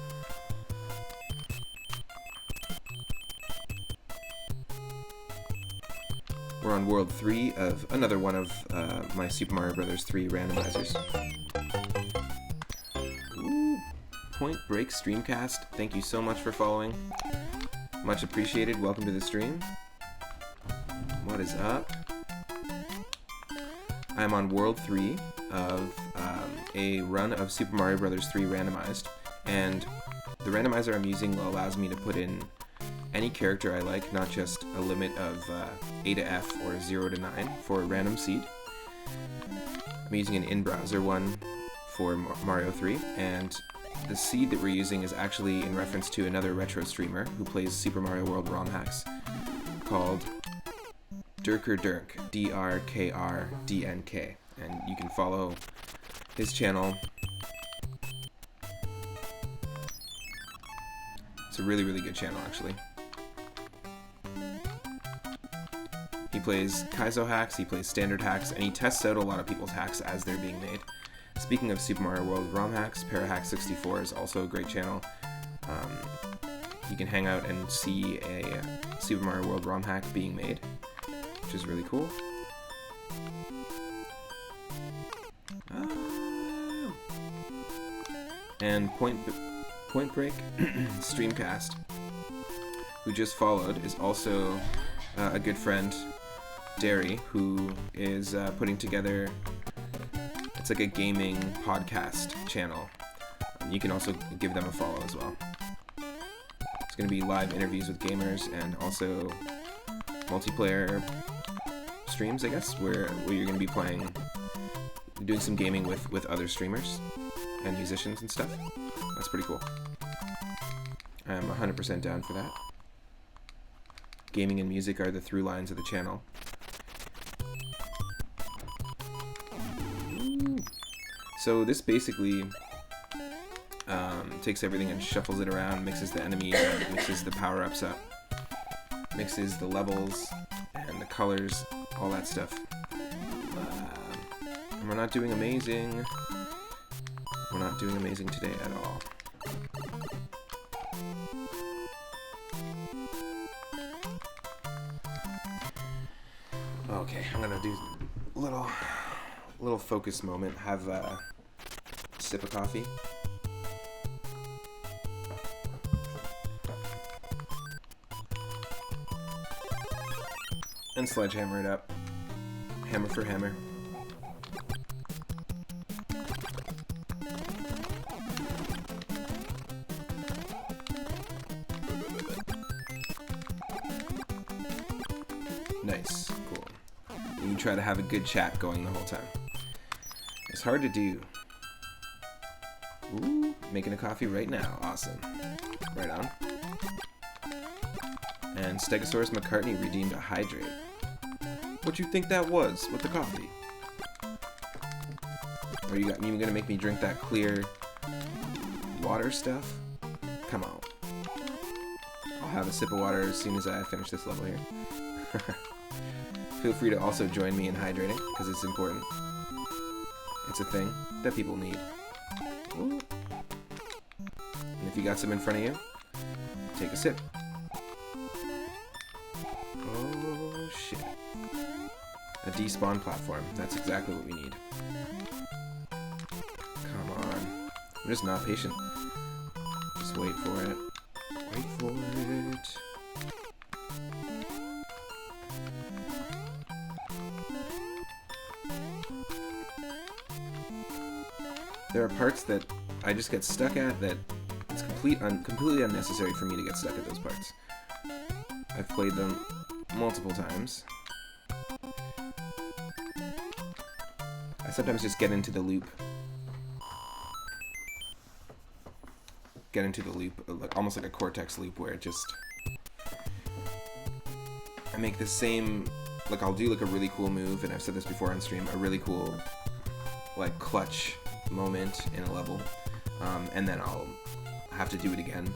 We're on World 3 of another one of my Super Mario Bros. 3 randomizers. Ooh, Point Break Streamcast, thank you so much for following. Much appreciated. Welcome to the stream. What is up? I'm on World 3 of a run of Super Mario Bros. 3 Randomized, and the randomizer I'm using allows me to put in any character I like, not just a limit of A to F or 0 to 9 for a random seed. I'm using an in-browser one for Mario 3, and the seed that we're using is actually in reference to another retro streamer who plays Super Mario World ROM hacks called Dirkrdnk, DRKRDNK, and you can follow his channel. It's a really, really good channel, actually. He plays Kaizo hacks, he plays standard hacks, and he tests out a lot of people's hacks as they're being made. Speaking of Super Mario World ROM hacks, Parahack64 is also a great channel. You can hang out and see a Super Mario World ROM hack being made, which is really cool. And Point Break Streamcast, who just followed, is also a good friend, Derry, who is putting together, it's like a gaming podcast channel. You can also give them a follow as well. It's going to be live interviews with gamers and also multiplayer streams, I guess, where you're going to be doing some gaming with other streamers and musicians and stuff. That's pretty cool. I'm 100% down for that. Gaming and music are the through lines of the channel. So this basically takes everything and shuffles it around, mixes the enemies, mixes the power-ups up, mixes the levels and the colors, all that stuff. And we're not doing amazing. We're not doing amazing today at all. Okay, I'm gonna do a little focus moment. Have a sip of coffee. And sledgehammer it up. Hammer for hammer. Nice. Cool. And you try to have a good chat going the whole time. It's hard to do. Ooh, making a coffee right now. Awesome. Right on. And Stegosaurus McCartney redeemed a hydrate. What you think that was with the coffee? Are you even gonna make me drink that clear water stuff? Come on. I'll have a sip of water as soon as I finish this level here. Feel free to also join me in hydrating, because it's important. It's a thing that people need. Ooh. And if you got some in front of you, take a sip. Oh shit. A despawn platform. That's exactly what we need. Come on. I'm just not patient. Just wait for it. Wait for it. There are parts that I just get stuck at that it's completely unnecessary for me to get stuck at those parts. I've played them multiple times. I sometimes just get into the loop. Almost like a Cortex loop where it just... I make the same... Like, I'll do like a really cool move, and I've said this before on stream, a really cool, like, clutch moment in a level, and then I'll have to do it again,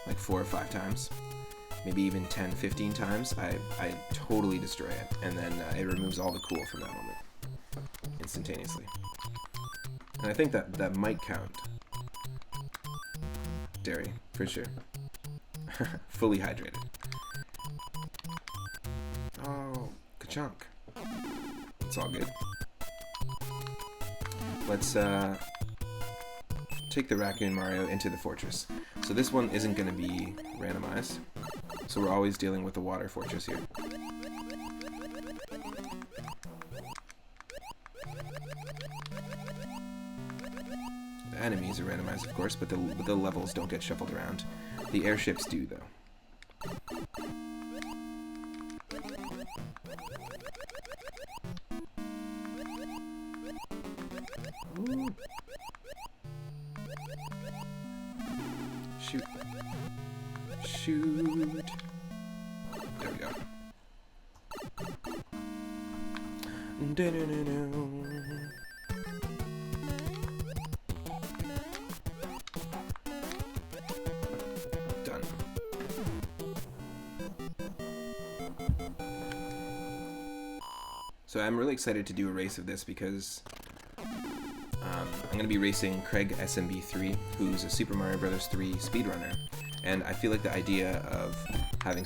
like 4 or 5 times. Maybe even 10, 15 times. I totally destroy it, and then it removes all the cool from that moment. Instantaneously. And I think that might count. Dairy, for sure. Fully hydrated. Oh, ka-chunk. It's all good. Let's take the Raccoon Mario into the fortress. So this one isn't going to be randomized. So we're always dealing with the water fortress here. The enemies are randomized, of course, but the levels don't get shuffled around. The airships do, though. Ooh. Shoot. Shoot. There we go. Done. So I'm really excited to do a race of this because I'm going to be racing Craig SMB3, who's a Super Mario Bros. 3 speedrunner. And I feel like the idea of having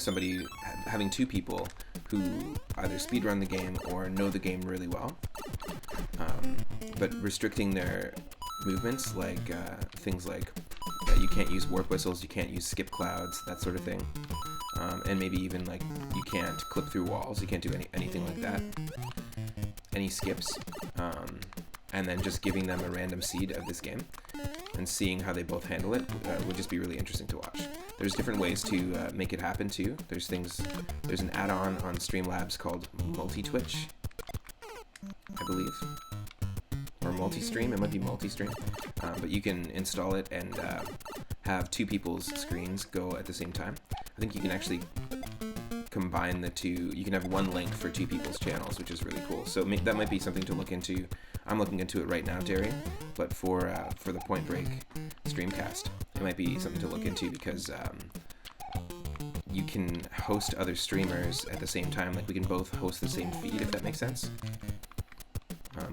having 2 people who either speedrun the game or know the game really well, but restricting their movements, like things like you can't use warp whistles, you can't use skip clouds, that sort of thing, and maybe even like you can't clip through walls, you can't do anything like that, any skips, and then just giving them a random seed of this game and seeing how they both handle it would just be really interesting to watch. There's different ways to make it happen too. There's an add-on on Streamlabs called Multi-Twitch, I believe, or multi-stream. It might be multi-stream, but you can install it and have 2 people's screens go at the same time. I think you can actually combine the 2. You can have one link for 2 people's channels, which is really cool. So that might be something to look into. I'm looking into it right now, Derry, but for the Point Break streamcast, it might be something to look into, because you can host other streamers at the same time. Like, we can both host the same feed, if that makes sense.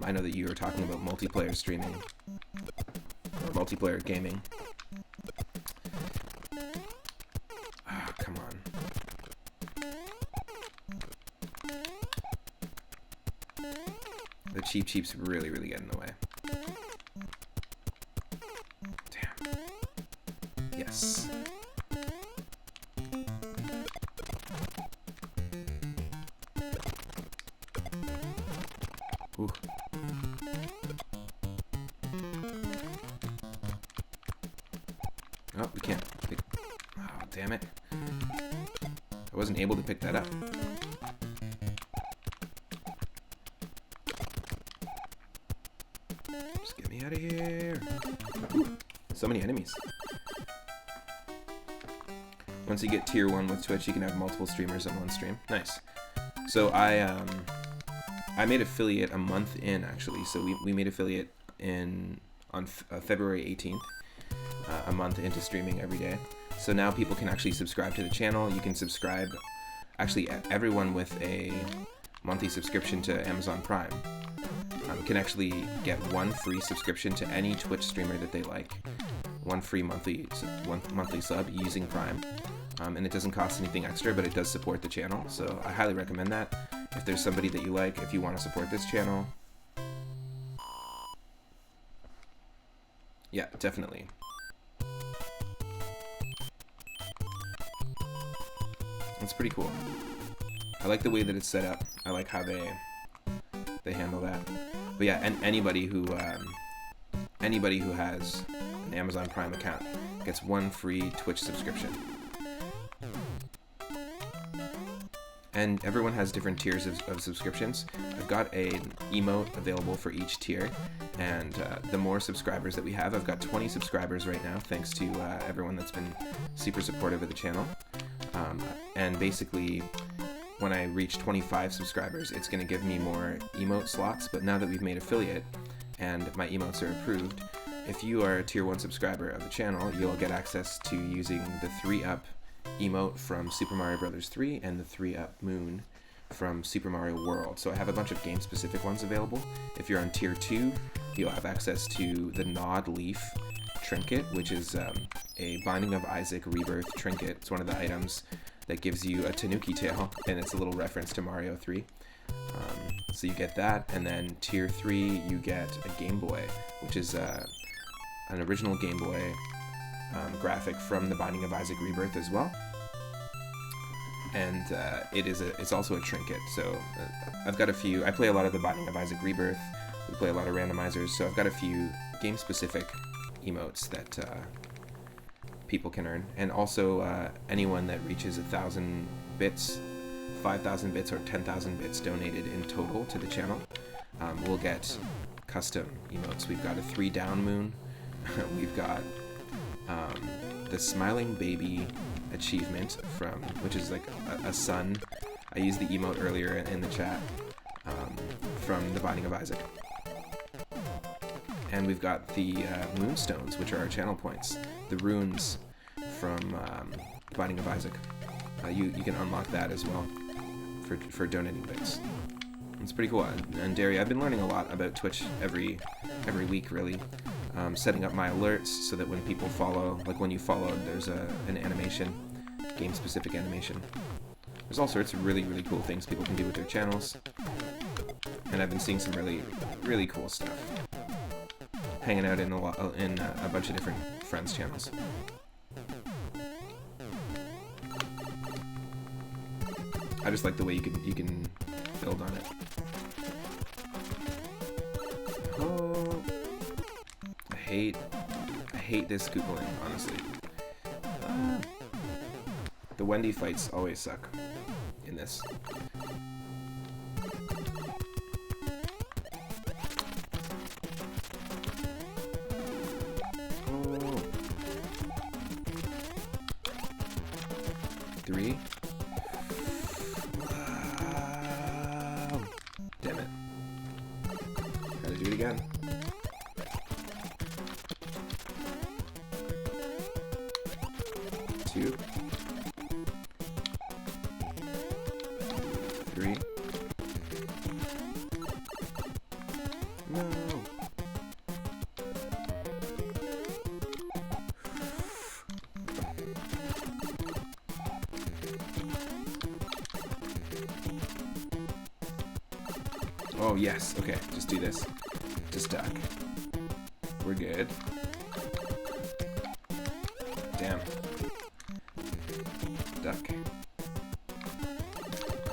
I know that you were talking about multiplayer streaming, or multiplayer gaming. Oh, come on. The cheeps really get in the way. Damn. Yes. Ooh. Oh, we can't pick. Oh, damn it. I wasn't able to pick that up. Just get me out of here. Ooh, so many enemies. Once you get tier 1 with Twitch, you can have multiple streamers on one stream. Nice. So I made affiliate a month in, actually. So we made affiliate on February 18th, a month into streaming every day. So now people can actually subscribe to the channel. You can subscribe, actually everyone with a monthly subscription to Amazon Prime can actually get one free subscription to any Twitch streamer that they like. One free monthly sub using Prime. And it doesn't cost anything extra, but it does support the channel. So I highly recommend that. If there's somebody that you like, if you want to support this channel, yeah, definitely. It's pretty cool. I like the way that it's set up. I like how they handle that. But yeah, and anybody who has an Amazon Prime account gets one free Twitch subscription. And everyone has different tiers of subscriptions. I've got an emote available for each tier, and the more subscribers that we have, I've got 20 subscribers right now, thanks to everyone that's been super supportive of the channel. And basically, when I reach 25 subscribers, it's going to give me more emote slots. But now that we've made affiliate and my emotes are approved, if you are a tier 1 subscriber of the channel, you'll get access to using the 3-up emote from Super Mario Bros. 3 and the 3-up moon from Super Mario World. So I have a bunch of game-specific ones available. If you're on tier 2, you'll have access to the Nod Leaf trinket, which is a Binding of Isaac Rebirth trinket. It's one of the items that gives you a Tanuki tail, and it's a little reference to Mario 3. So you get that, and then tier 3, you get a Game Boy, which is an original Game Boy graphic from the Binding of Isaac Rebirth as well. And it's also a trinket. So I've got a few. I play a lot of the Binding of Isaac Rebirth. We play a lot of randomizers. So I've got a few game-specific emotes that people can earn. And also anyone that reaches 1,000 bits, 5,000 bits, or 10,000 bits donated in total to the channel will get custom emotes. We've got a 3-down moon. We've got the Smiling Baby achievement which is like a sun. I used the emote earlier in the chat from the Binding of Isaac. And we've got the moonstones, which are our channel points. The runes from the Binding of Isaac. You can unlock that as well for donating bits. It's pretty cool. And Derry, I've been learning a lot about Twitch every week, really. Setting up my alerts so that when people follow, like when you follow, there's an animation, game-specific animation. There's all sorts of really cool things people can do with their channels. And I've been seeing some really cool stuff. Hanging out in a bunch of different friends' channels. I just like the way you can build on it. Oh, I hate this Koopaling, honestly. The Wendy fights always suck in this. Oh. 3. Wow. Damn it. Gotta do it again. 2, 3. No. Oh, yes. Okay, just do this. Just duck. We're good. Damn. Duck.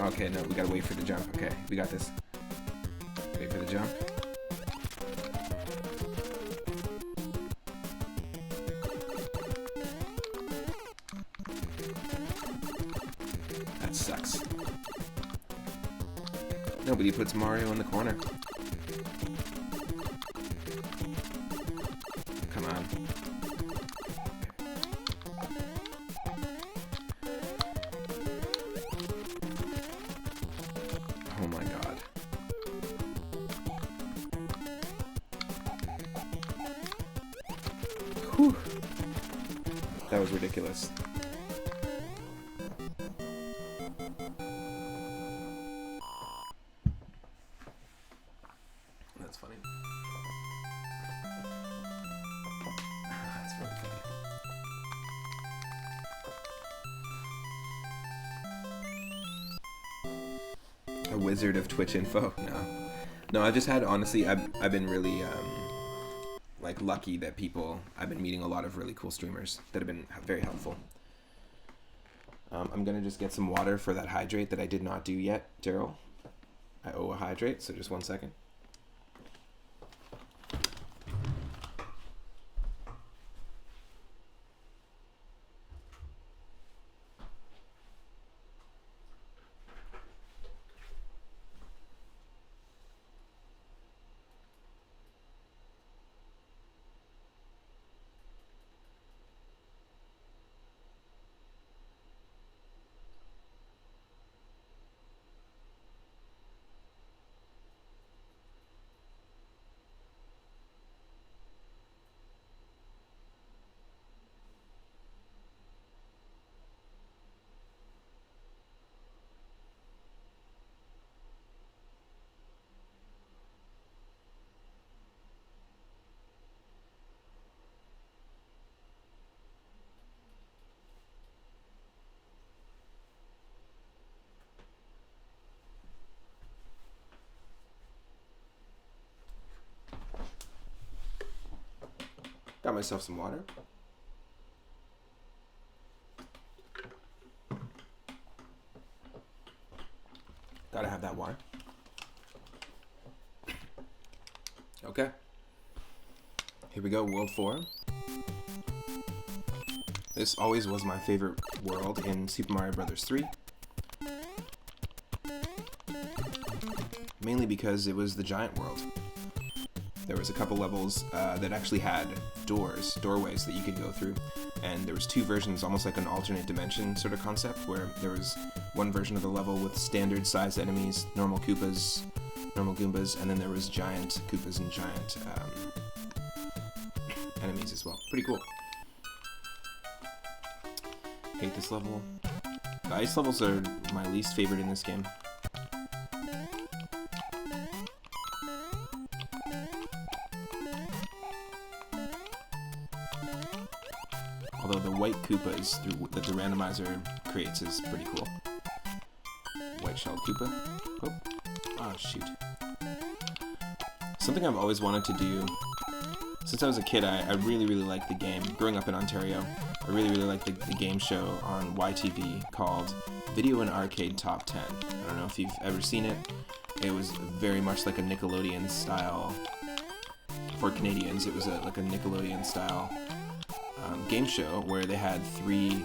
Okay, no, we gotta wait for the jump. Okay, we got this. Wait for the jump. That sucks. Nobody puts Mario in the corner. Come on. Oh my god. Whew. That was ridiculous. That's funny. That's really funny. A wizard of Twitch info? No. I've just had, honestly, I've been really like lucky that I've been meeting a lot of really cool streamers that have been very helpful. I'm gonna just get some water for that hydrate that I did not do yet, Daryl. I owe a hydrate, so just 1 second. Got myself some water. Gotta have that water. Okay. Here we go, World 4. This always was my favorite world in Super Mario Bros. 3. Mainly because it was the giant world. There was a couple levels that actually had doorways that you could go through, and there was two versions, almost like an alternate dimension sort of concept, where there was one version of the level with standard sized enemies, normal Koopas, normal Goombas, and then there was giant Koopas and giant enemies as well. Pretty cool. Hate this level. The ice levels are my least favorite in this game. Although the white Koopas that the randomizer creates is pretty cool. White-shelled Koopa. Oh, shoot. Something I've always wanted to do. Since I was a kid, I really liked the game. Growing up in Ontario, I really liked the game show on YTV called Video and Arcade Top 10. I don't know if you've ever seen it. It was very much like a Nickelodeon style. For Canadians, it was like a Nickelodeon style game show where they had 3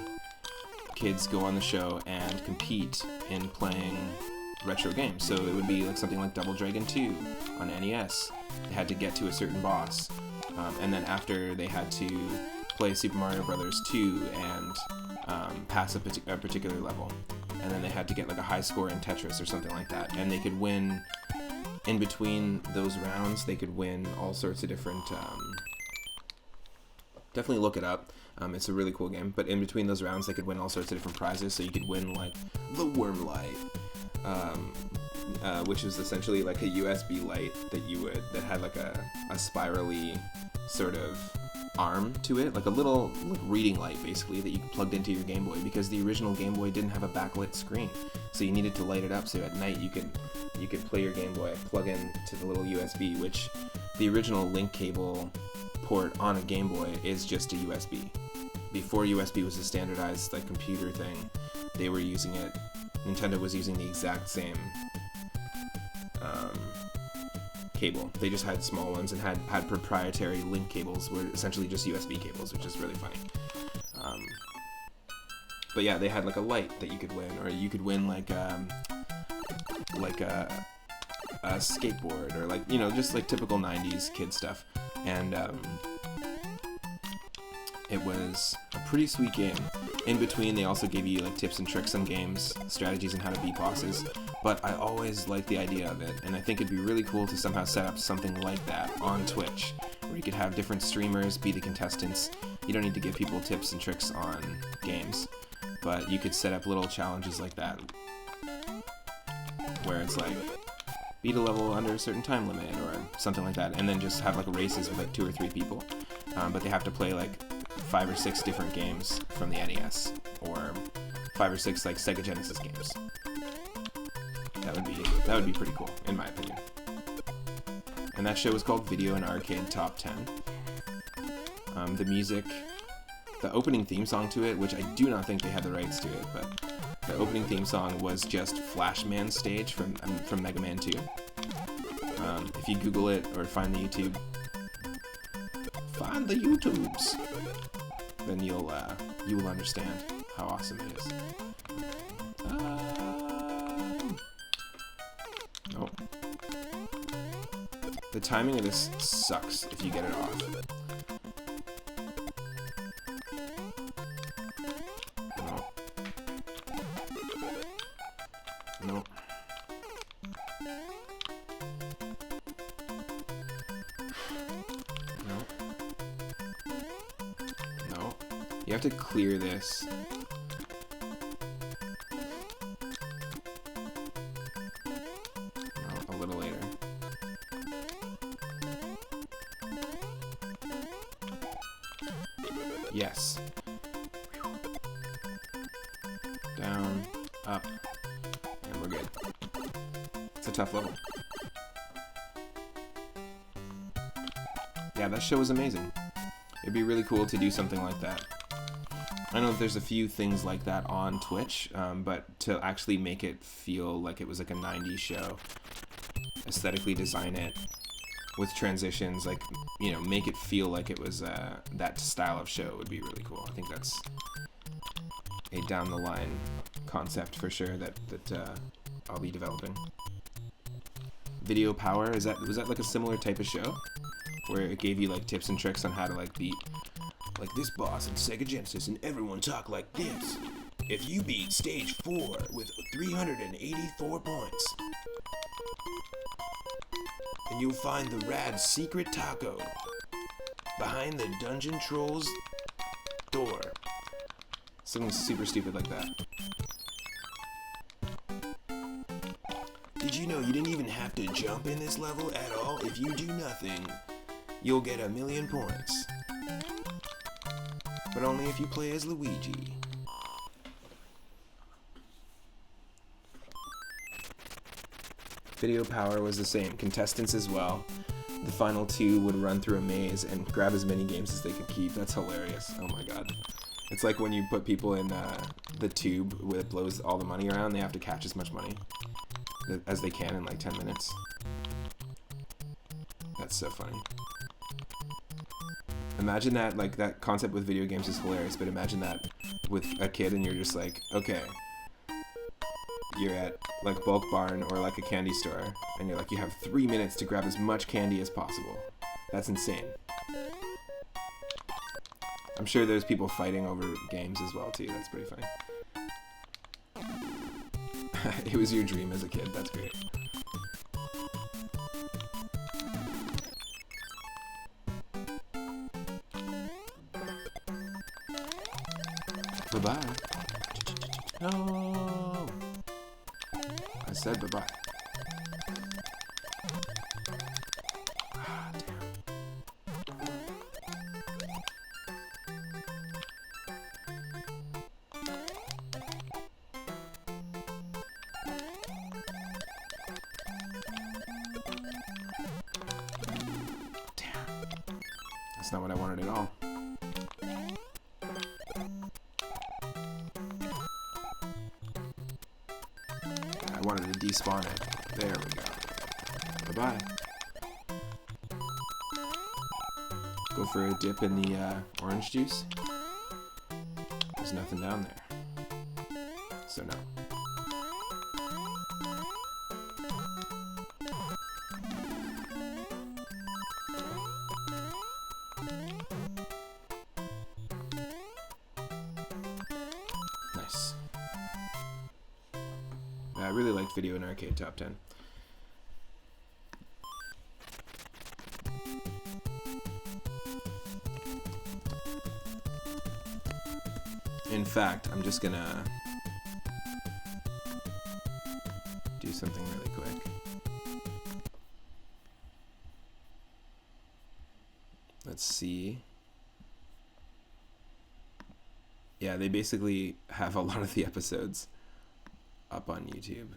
kids go on the show and compete in playing retro games. So it would be like something like Double Dragon 2 on NES. They had to get to a certain boss, and then after they had to play Super Mario Bros. 2 and pass a particular level, and then they had to get like a high score in Tetris or something like that, and they could win in between those rounds. They could win all sorts of different Definitely look it up. It's a really cool game. But in between those rounds, they could win all sorts of different prizes. So you could win like the worm light, which is essentially like a USB light that had like a spirally sort of arm to it, like a little reading light basically that you plugged into your Game Boy, because the original Game Boy didn't have a backlit screen, so you needed to light it up so at night you could play your Game Boy, plug in to the little USB, which the original link cable port on a Game Boy is just a USB. Before USB was a standardized like computer thing, they were using it. Nintendo was using the exact same cable. They just had small ones and had proprietary link cables, were essentially just USB cables, which is really funny. But yeah, they had like a light that you could win, or you could win like a skateboard, or like, you know, just like typical 90s kid stuff. And it was a pretty sweet game. In between, they also gave you like tips and tricks on games, strategies on how to beat bosses. But I always liked the idea of it, and I think it'd be really cool to somehow set up something like that on Twitch, where you could have different streamers be the contestants. You don't need to give people tips and tricks on games, but you could set up little challenges like that, where it's like, beat a level under a certain time limit, or something like that, and then just have like races with like 2 or 3 people. But they have to play like 5 or 6 different games from the NES, or 5 or 6 like Sega Genesis games. That would be pretty cool, in my opinion. And that show was called Video and Arcade Top 10. The music, the opening theme song to it, which I do not think they had the rights to it, but the opening theme song was just Flashman's stage from Mega Man 2. If you Google it or find the YouTubes, then you will understand how awesome it is. Oh. The timing of this sucks if you get it off. No. No. No. No. You have to clear this. No, a little later. Yes. Down, up, and we're good. It's a tough level. Yeah, that show was amazing. It'd be really cool to do something like that. I know that there's a few things like that on Twitch, but to actually make it feel like it was like a 90s show, aesthetically design it with transitions, like, you know, make it feel like it was that style of show would be really cool. I think that's a down the line concept for sure that I'll be developing. Video Power, was that like a similar type of show where it gave you like tips and tricks on how to like beat like this boss in Sega Genesis, and everyone talk like this? If you beat stage 4 with 384 points, and you'll find the rad secret taco behind the dungeon troll's door. Something super stupid like that. Did you know you didn't even have to jump in this level at all? If you do nothing, you'll get 1,000,000 points. But only if you play as Luigi. Video Power was the same. Contestants as well. The final 2 would run through a maze and grab as many games as they could keep. That's hilarious. Oh my god. It's like when you put people in the tube where it blows all the money around, they have to catch as much money as they can in like 10 minutes. That's so funny. Imagine that, like, that concept with video games is hilarious, but imagine that with a kid and you're just like, okay, you're at like Bulk Barn or like a candy store, and you're like, you have 3 minutes to grab as much candy as possible. That's insane. I'm sure there's people fighting over games as well too. That's pretty funny. It was your dream as a kid. That's great. Bye-bye. No. I said bye-bye. Ah, damn. That's not what I wanted at all. I wanted to despawn it. There we go. Bye-bye. Go for a dip in the orange juice. There's nothing down there. So no. Nice. I really liked Video and Arcade Top 10. In fact, I'm just gonna do something really quick. Let's see. Yeah, they basically have a lot of the episodes up on YouTube.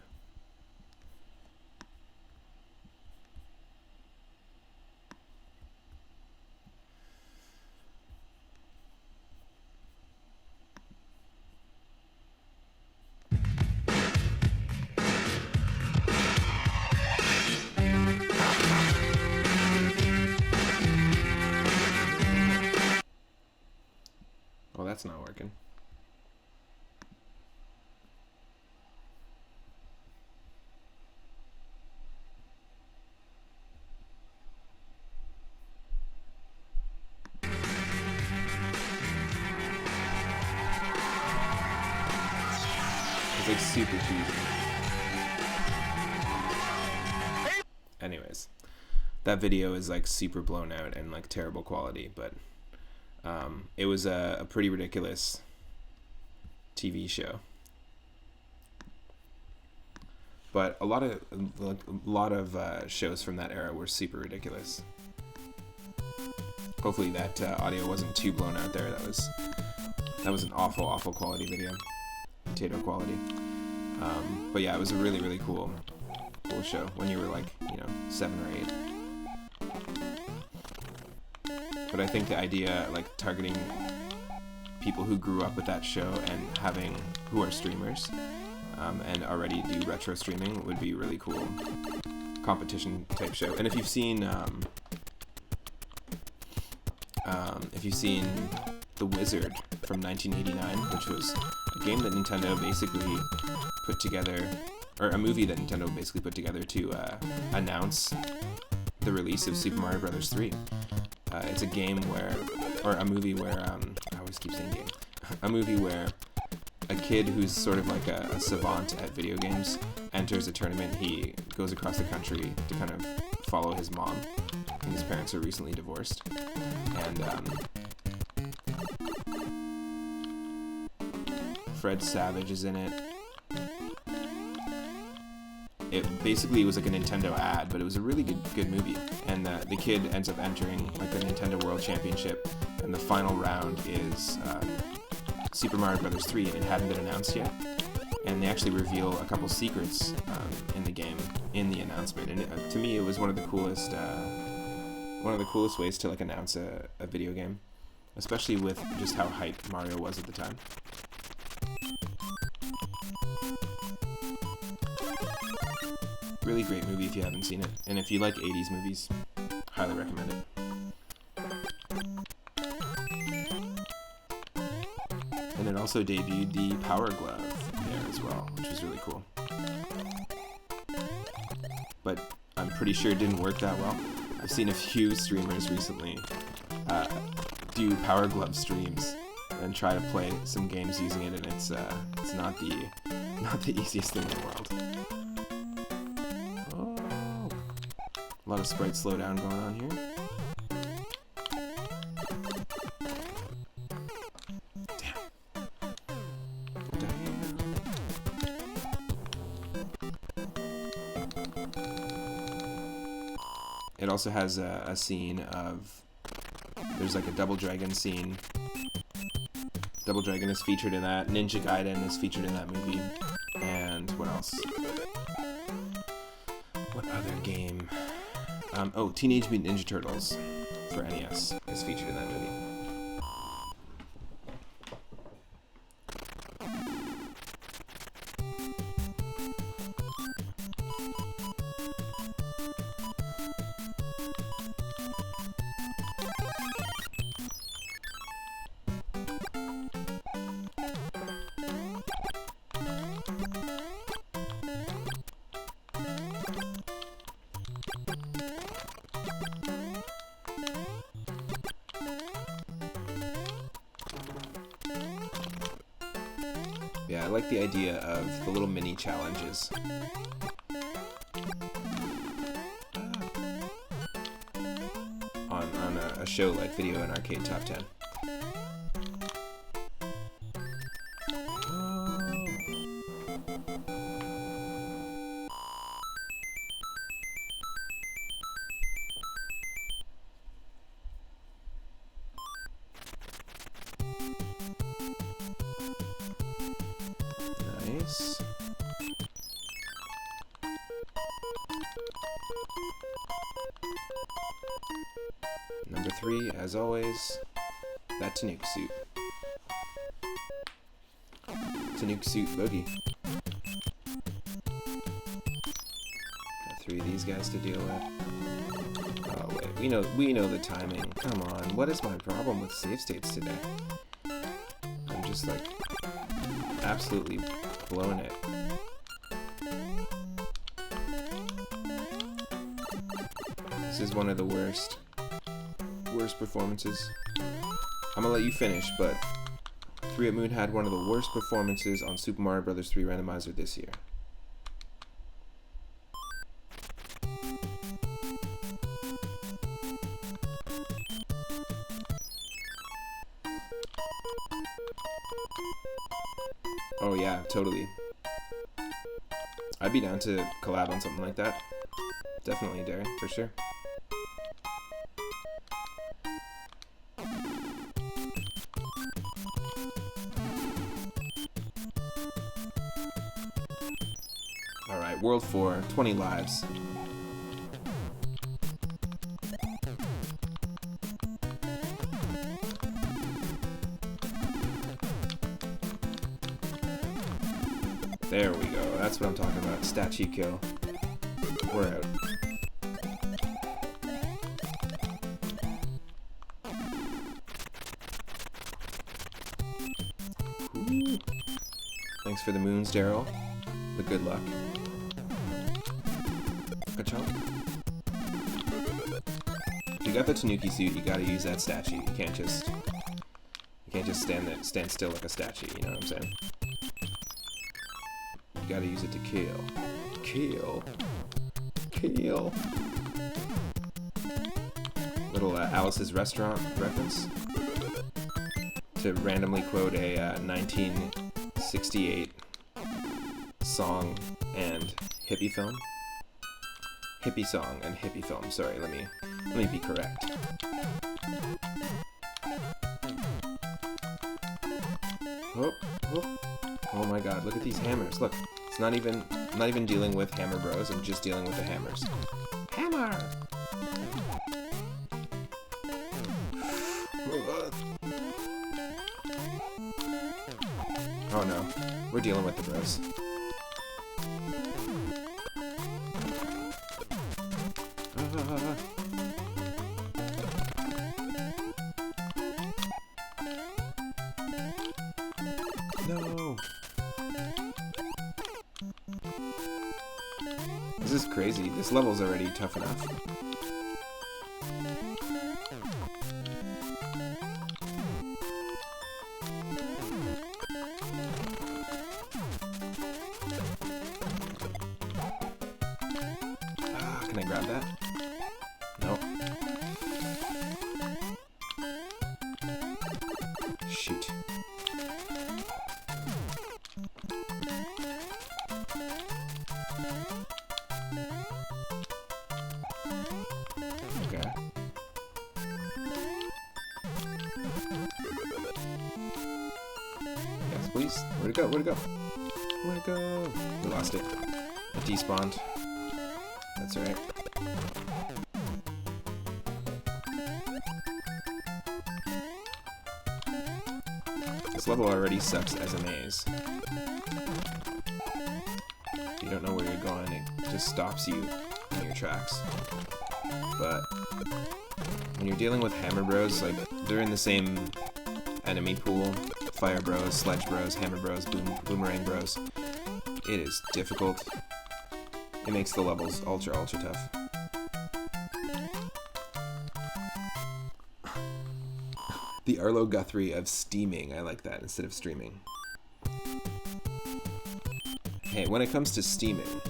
Well, that's not working. It's like super cheesy. Anyways, that video is like super blown out and like terrible quality, but it was a pretty ridiculous TV show. But a lot of shows from that era were super ridiculous. Hopefully that audio wasn't too blown out there. That was an awful quality video, potato quality. But yeah, it was a really cool show when you were like 7 or 8. But I think the idea, like targeting people who grew up with that show and who are streamers and already do retro streaming would be really cool competition type show. And if you've seen The Wizard from 1989, which was a game that Nintendo basically put together, or a movie that Nintendo basically put together to announce the release of Super Mario Bros. 3. It's a game or a movie where, I always keep saying game, a movie where a kid who's sort of like a savant at video games enters a tournament. He goes across the country to kind of follow his mom. I think his parents are recently divorced. And Fred Savage is in it. It basically was like a Nintendo ad, but it was a really good movie. And the kid ends up entering like the Nintendo World Championship, and the final round is Super Mario Bros. 3, and it hadn't been announced yet. And they actually reveal a couple secrets in the game in the announcement. And to me, it was one of the coolest ways to like announce a video game, especially with just how hyped Mario was at the time. Really great movie if you haven't seen it, and if you like 80s movies, highly recommend it. And it also debuted the Power Glove there as well, which was really cool. But I'm pretty sure it didn't work that well. I've seen a few streamers recently do Power Glove streams and try to play some games using it, and it's not the easiest thing in the world. A lot of sprite slowdown going on here. Damn. It also has a scene of, there's like a Double Dragon scene. Double Dragon is featured in that. Ninja Gaiden is featured in that movie. And what else? What other game? Oh, Teenage Mutant Ninja Turtles for NES is featured in that movie. Yeah, I like the idea of the little mini challenges. On a show like Video and Arcade Top 10. Nice. Number 3, as always, that Tanuki suit. Tanuki suit boogie. Got 3 of these guys to deal with. Oh wait, we know the timing. Come on, what is my problem with save states today? I'm just like absolutely blowing it. This is one of the worst performances. I'm gonna let you finish, but 3 Up Moon had one of the worst performances on Super Mario Bros. 3 Randomizer this year. Oh yeah, totally. I'd be down to collab on something like that. Definitely, Darren, for sure. Alright, World 4, 20 lives. There we go, that's what I'm talking about. Statue kill. We're out. Ooh. Thanks for the moons, Daryl. The good luck. Ka-chunk. If you got the Tanuki suit, you gotta use that statue. You can't just stand still like a statue, you know what I'm saying? You gotta use it to kill. Kill. Kill. Little Alice's Restaurant reference. To randomly quote a 1968 song and hippie film. Hippie song and hippie film. Sorry, let me be correct. Oh, oh. Oh my god, look at these hammers. Look, it's not even dealing with Hammer Bros, I'm just dealing with the hammers. Hammer! Oh no, we're dealing with the bros. No! This is crazy. This level's already tough enough. Can I grab that? Nope. Shoot. Yes, please. Where'd it go? Where'd it go? Where'd it go? We lost it. It despawned. That's alright. This level already sucks as a maze. If you don't know where you're going, it just stops you in your tracks. But when you're dealing with Hammer Bros, like, they're in the same enemy pool. Fire Bros, Sledge Bros, Hammer Bros, Boomerang Bros. It is difficult. It makes the levels ultra tough. The Arlo Guthrie of steaming. I like that instead of streaming. Hey, when it comes to steaming,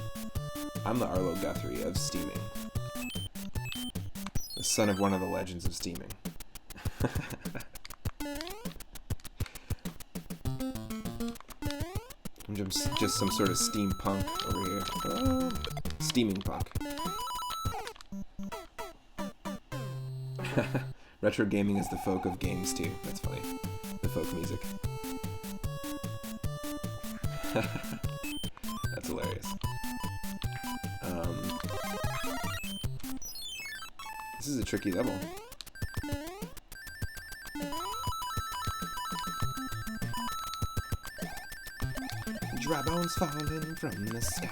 I'm the Arlo Guthrie of steaming. The son of one of the legends of steaming. I'm just some sort of steampunk over here. Oh, steaming punk. Retro gaming is the folk of games too. That's funny. The folk music. That's hilarious. This is a tricky level. Dry bones falling from the sky.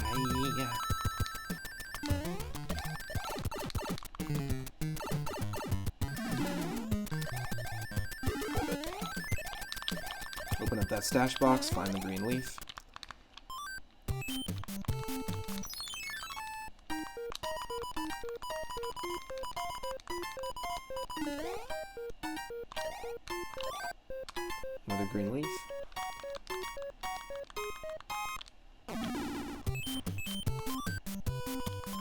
Open up that stash box, find the green leaf. Another green leaf.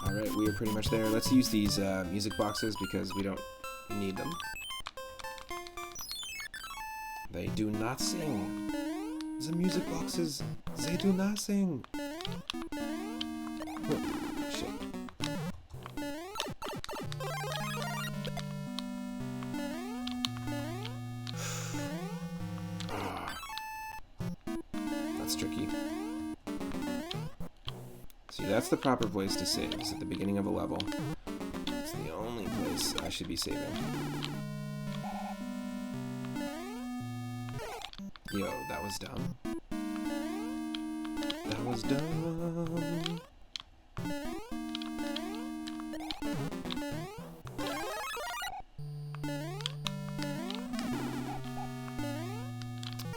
Alright, we are pretty much there. Let's use these music boxes because we don't need them. They do not sing. The music boxes, they do not sing. Oh, shit. That's tricky. See, that's the proper place to save, is at the beginning of a level. It's the only place I should be saving. Yo, that was dumb. That was dumb.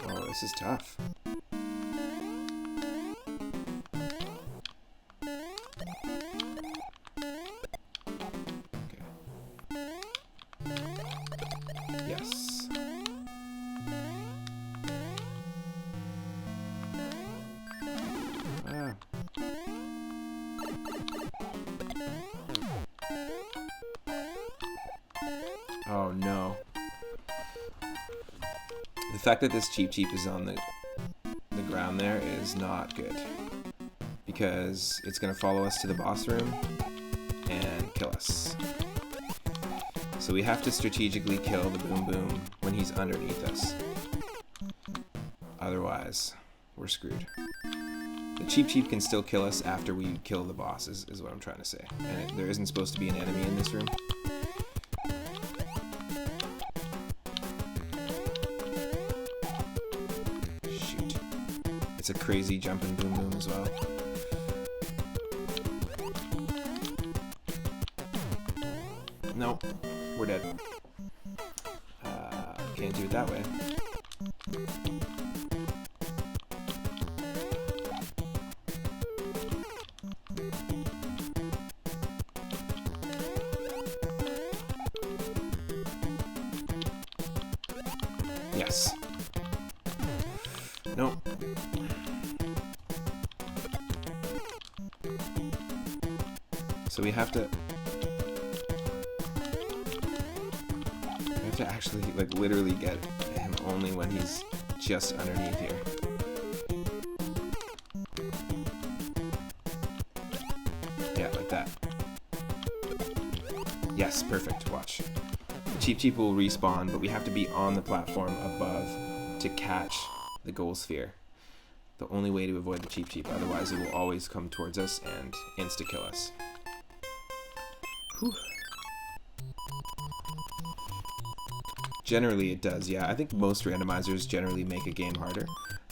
Oh, this is tough. Okay. Yes. Ah. Oh no. The fact that this Cheep Cheep is on the ground there is not good. Because it's going to follow us to the boss room and kill us. So we have to strategically kill the Boom Boom when he's underneath us. Otherwise, we're screwed. The Cheep Cheep can still kill us after we kill the boss, is what I'm trying to say. And there isn't supposed to be an enemy in this room. Shoot. It's a crazy jumping Boom Boom as well. Nope, we're dead. Can't do it that way. Yes. Nope. So we have to actually, like, literally get him only when he's just underneath here. Yeah, like that. Yes, perfect. Watch. The Cheep Cheep will respawn, but we have to be on the platform above to catch the goal sphere. The only way to avoid the Cheep Cheep, otherwise it will always come towards us and insta-kill us. Whew. Generally it does, yeah. I think most randomizers generally make a game harder.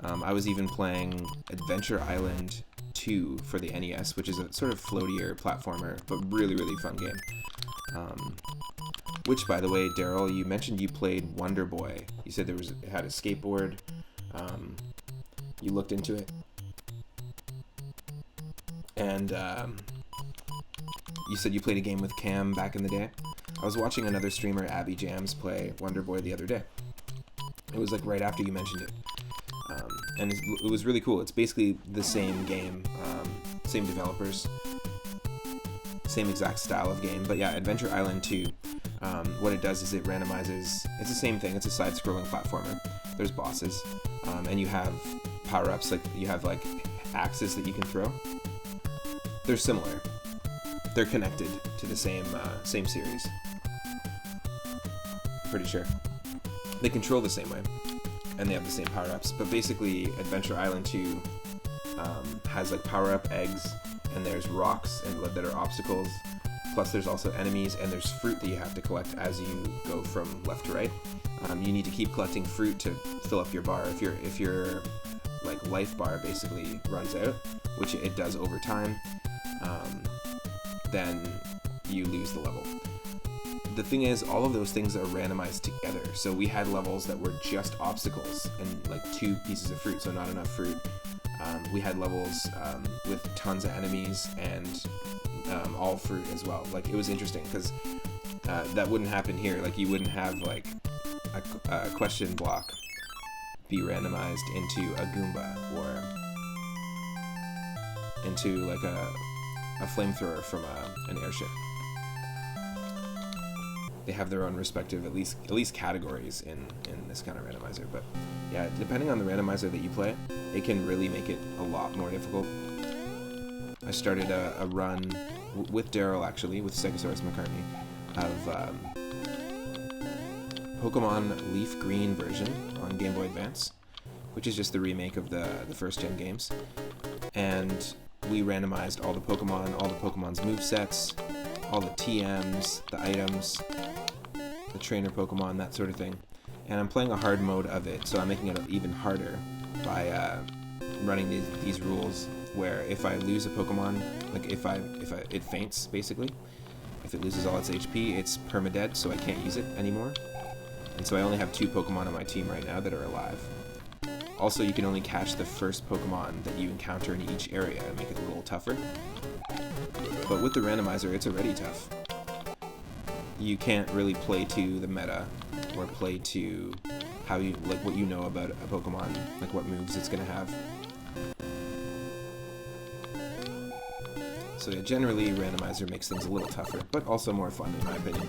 I was even playing Adventure Island 2 for the NES, which is a sort of floatier platformer, but really, really fun game. Which, by the way, Daryl, you mentioned you played Wonder Boy. You said it had a skateboard. You looked into it. And you said you played a game with Cam back in the day. I was watching another streamer, Abby Jams, play Wonder Boy the other day. It was like right after you mentioned it. And it was really cool. It's basically the same game, same developers, same exact style of game. But yeah, Adventure Island 2, what it does is it randomizes, it's the same thing, it's a side-scrolling platformer. There's bosses, and you have power-ups, like you have like axes that you can throw. They're similar. They're connected to the same series. Pretty sure. They control the same way, and they have the same power-ups. But basically, Adventure Island 2 has like power-up eggs, and there's rocks that are obstacles. Plus, there's also enemies, and there's fruit that you have to collect as you go from left to right. You need to keep collecting fruit to fill up your bar. If your like life bar basically runs out, which it does over time, then you lose the level. The thing is, all of those things are randomized together. So we had levels that were just obstacles and like 2 pieces of fruit, so not enough fruit. We had levels with tons of enemies and all fruit as well. Like, it was interesting because that wouldn't happen here. Like, you wouldn't have like a question block be randomized into a Goomba or into like a flamethrower from an airship. They have their own respective at least categories in this kind of randomizer. But yeah, depending on the randomizer that you play, it can really make it a lot more difficult. I started a run with Daryl, actually, with Stegosaurus McCartney, of Pokemon Leaf Green version on Game Boy Advance, which is just the remake of the first-gen games. And we randomized all the Pokemon's movesets, all the TMs, the items, the trainer Pokemon, that sort of thing. And I'm playing a hard mode of it, so I'm making it even harder by running these rules where if I lose a Pokemon, like if it faints, basically. If it loses all its HP, it's permadead, so I can't use it anymore. And so I only have 2 Pokemon on my team right now that are alive. Also, you can only catch the first Pokemon that you encounter in each area and make it a little tougher. But with the randomizer, it's already tough. You can't really play to the meta or play to how you like what you know about a Pokemon, like what moves it's gonna have. So yeah, generally randomizer makes things a little tougher, but also more fun in my opinion.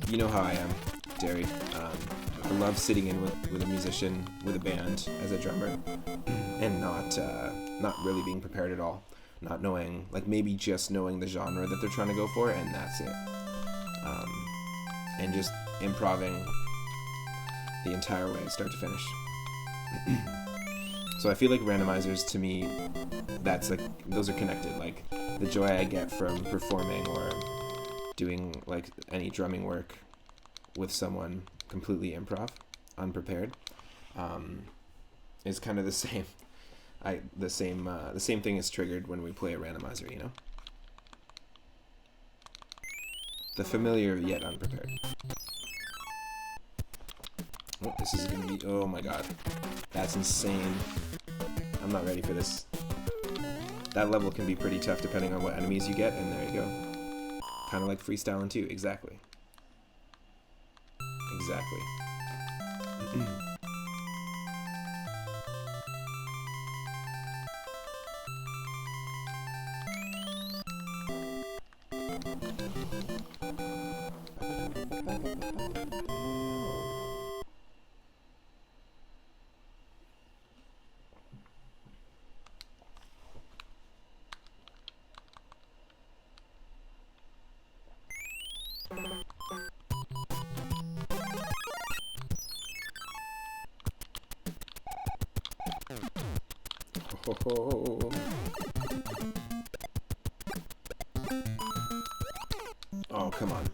You know how I am, Derry. I love sitting in with a musician, with a band, as a drummer, and not really being prepared at all. Not knowing, like maybe just knowing the genre that they're trying to go for, and that's it. And just improvising the entire way, start to finish. So I feel like randomizers, to me, that's like, those are connected. Like, the joy I get from performing or doing like any drumming work with someone completely improv, unprepared, is kind of the same. The same thing is triggered when we play a randomizer, you know? The familiar yet unprepared. Oh, this is gonna be, oh my god. That's insane. I'm not ready for this. That level can be pretty tough depending on what enemies you get, and there you go. Kind of like freestyling too, exactly. Exactly. Ho, ho. Oh, come on.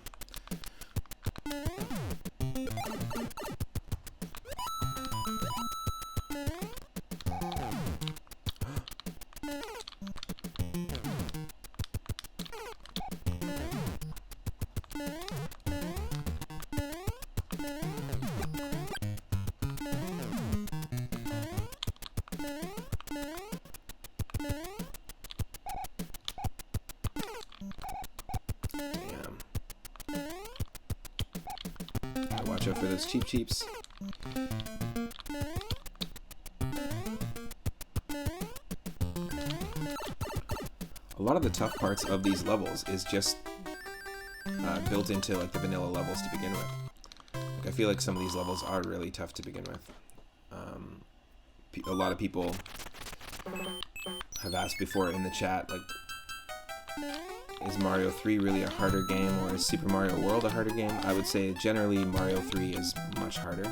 Watch out for those cheeps. A lot of the tough parts of these levels is just built into like the vanilla levels to begin with. Like, I feel like some of these levels are really tough to begin with. A lot of people have asked before in the chat, like, is Mario 3 really a harder game, or is Super Mario World a harder game? I would say generally Mario 3 is much harder.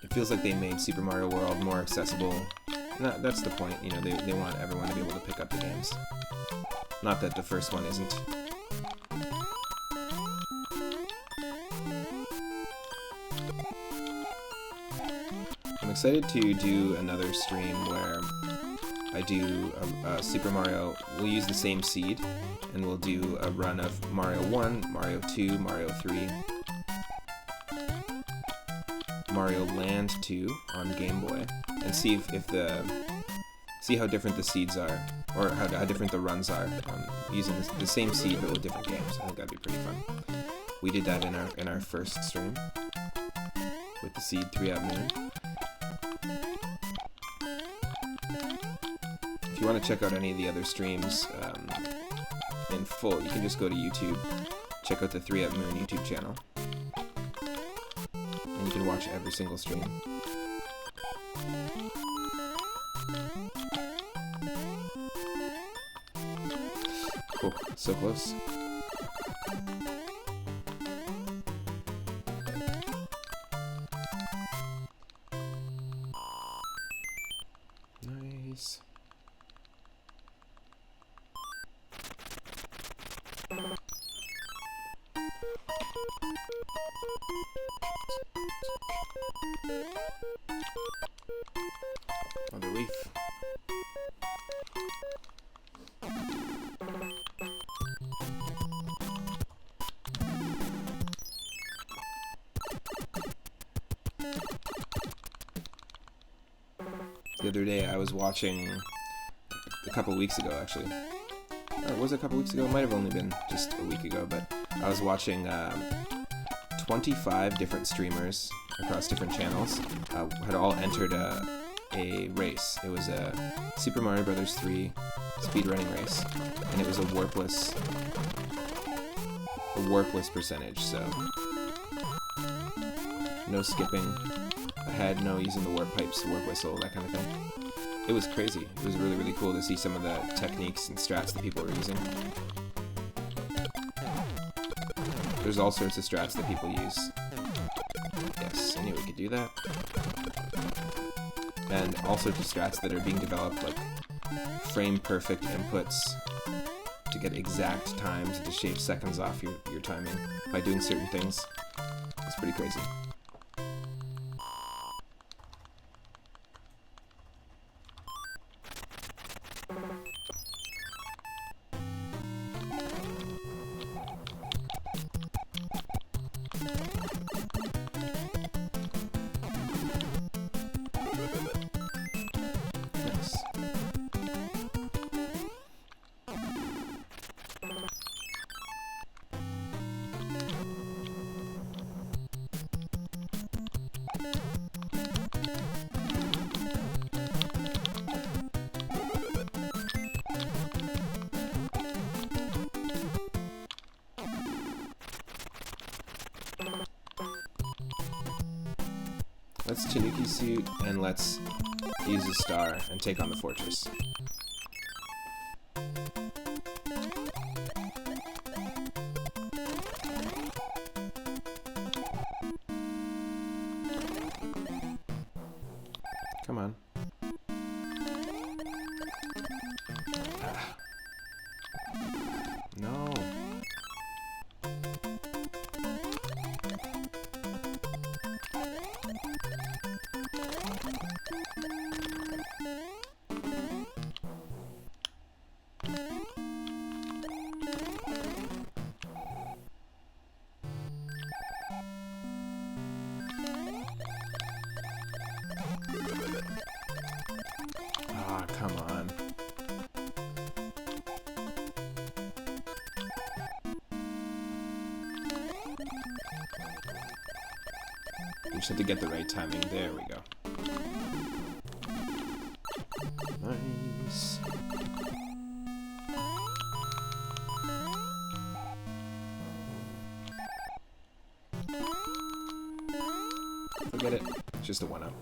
It feels like they made Super Mario World more accessible. That's the point, you know, they want everyone to be able to pick up the games. Not that the first one isn't. I'm excited to do another stream where I do Super Mario. We'll use the same seed, and we'll do a run of Mario 1, Mario 2, Mario 3, Mario Land 2 on Game Boy, and see how different the seeds are, or how different the runs are, using the same seed but with different games. I think that'd be pretty fun. We did that in our first stream with the seed 3 Up Moon. If you want to check out any of the other streams in full, you can just go to YouTube, check out the 3 Up Moon YouTube channel, and you can watch every single stream. Cool, so close. Nice. Another leaf. The other day I was watching, a couple weeks ago actually, or was it a couple weeks ago? It might have only been just a week ago, but I was watching 25 different streamers across different channels had all entered a race. It was a Super Mario Bros. 3 speedrunning race, and it was a warpless percentage, so no skipping ahead, no using the warp pipes, warp whistle, that kind of thing. It was crazy. It was really, really cool to see some of the techniques and strats that people were using. There's all sorts of strats that people use. Yes, I knew we could do that. And all sorts of strats that are being developed, like frame-perfect inputs to get exact times and to shave seconds off your timing by doing certain things. It's pretty crazy. Let's Tanuki suit, and let's use a star and take on the fortress. Come on. You just have to get the right timing. There we go. Nice. Forget it. It's just a 1-up.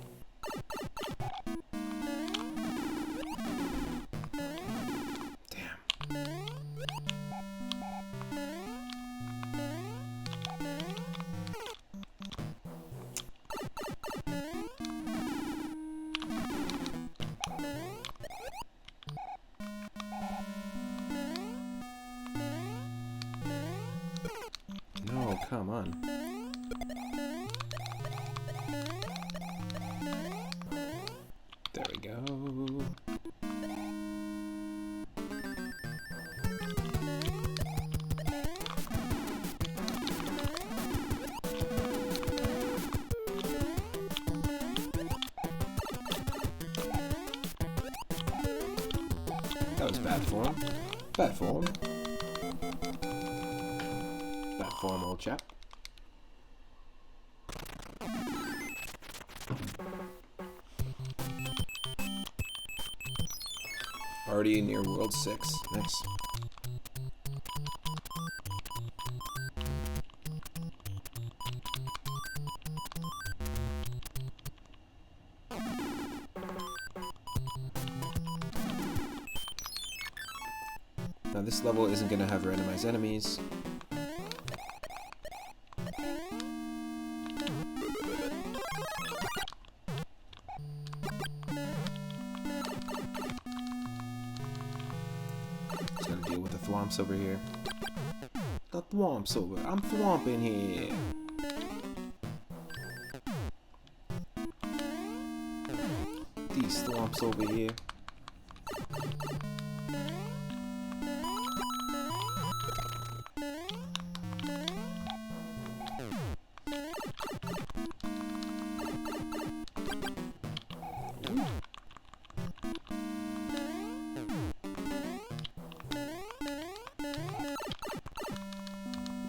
No, come on. There we go. That was bad form. Bad form. Bad form, old chap. Already near World 6. Nice. Now this level isn't going to have randomized enemies. Just gotta deal with the thwomps over here. The thwomps over. I'm thwomping here. These thwomps over here.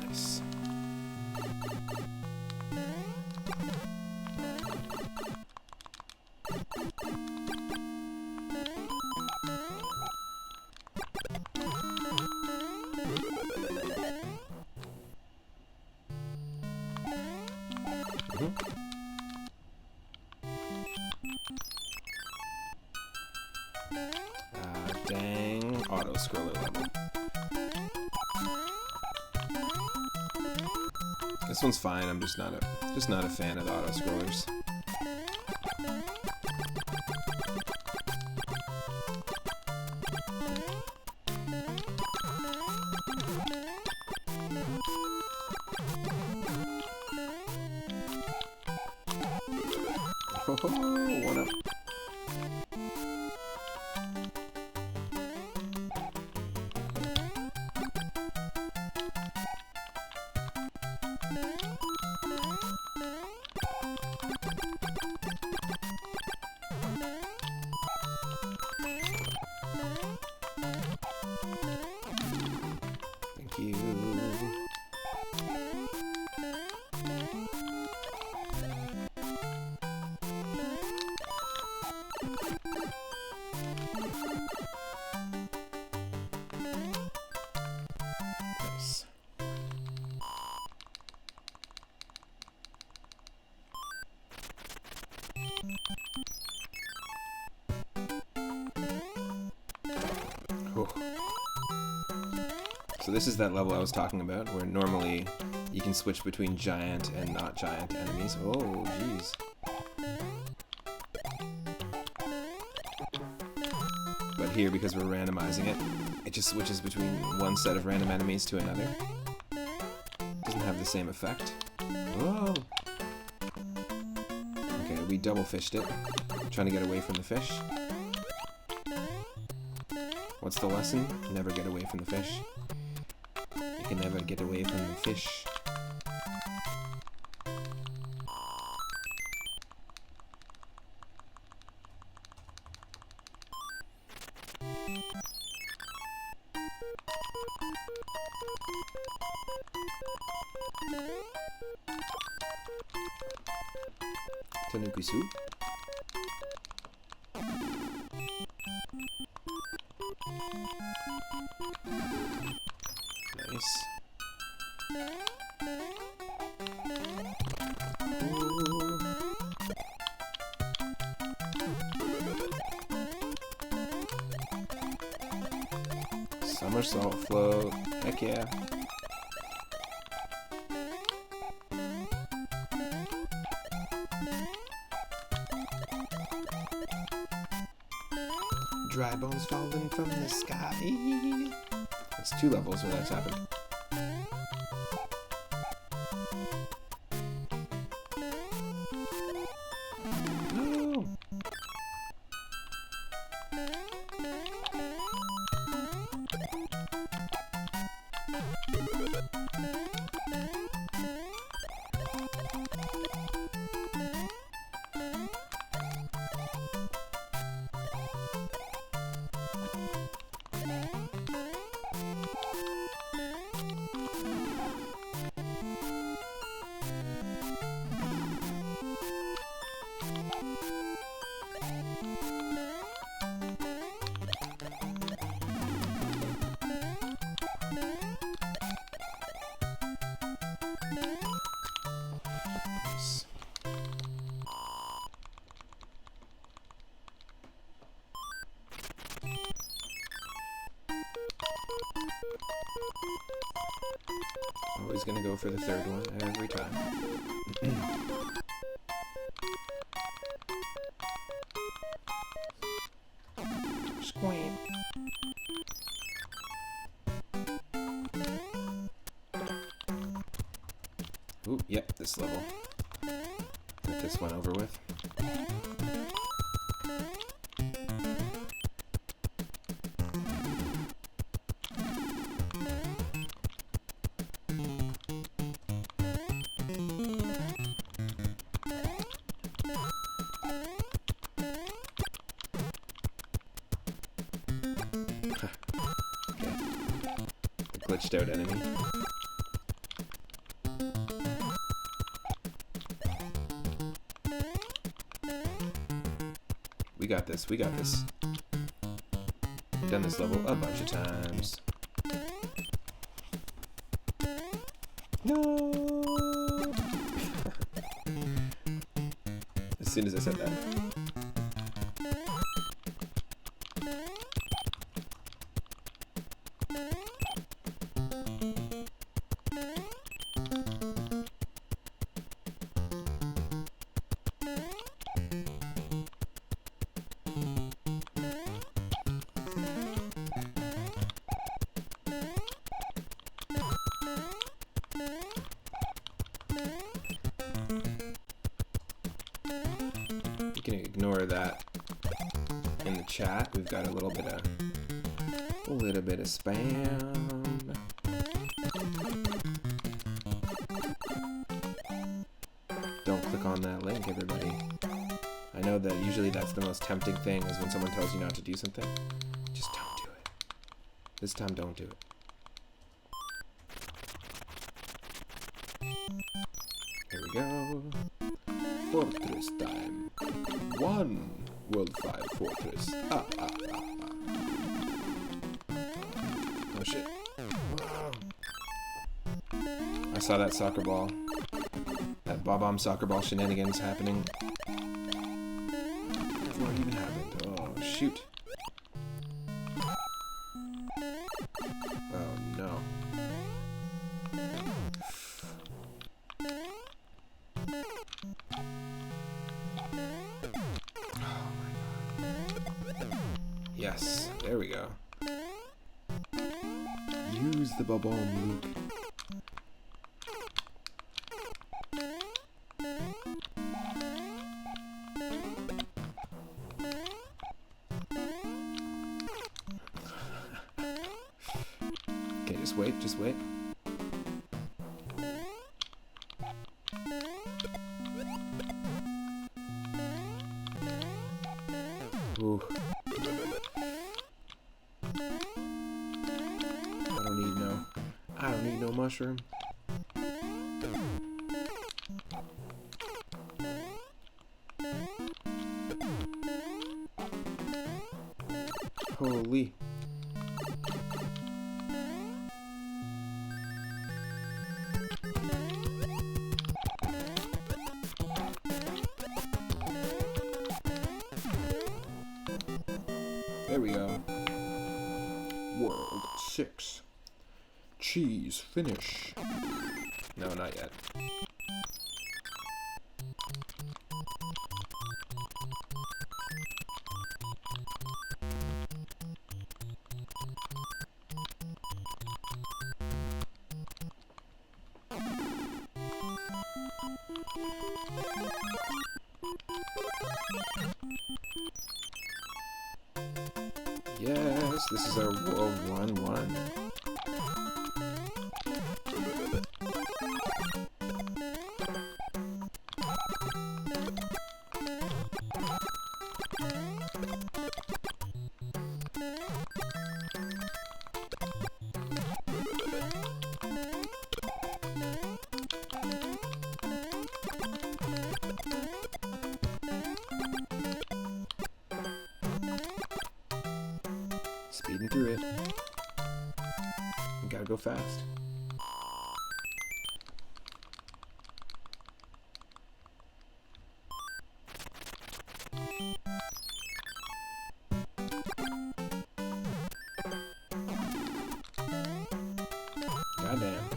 Nice. Dang, auto scroller level. This one's fine. I'm just not a fan of the auto scrollers. Oh, 1-up. Thank you. Nice. Oh. So this is that level I was talking about, where normally you can switch between giant and not giant enemies. Oh, jeez. But here, because we're randomizing it, it just switches between one set of random enemies to another. Doesn't have the same effect. Whoa! Okay, we double fished it, trying to get away from the fish. What's the lesson? Never get away from the fish. You can never get away from the fish. Tanukisu. Nice. Ooh. Somersault float. Heck yeah. Dry bones falling from the sky. That's 2 levels where that's happened. No. Always gonna go for the 3rd one every time. Squeak. Ooh, yep, this level. Get this one over with. Glitched out enemy. We got this, we got this. We've done this level a bunch of times. No! As soon as I said that. You can ignore that in the chat. We've got a little bit of spam. Don't click on that link, everybody. I know that usually that's the most tempting thing, is when someone tells you not to do something. Just don't do it. This time, don't do it. Here we go. Fortress time. 1 World 5 Fortress. Oh shit. Whoa. I saw that soccer ball. That bomb soccer ball shenanigans happening. Before it even happened. Oh shoot. Oh no. Yes, there we go. Use the bomb, Luke. Okay, just wait, just wait. Ooh. I don't need no mushroom. Holy. There we go. World 6. Cheese finish. No, not yet. Yes, this is our World 1-1. Speeding through it. You gotta go fast. Goddamn.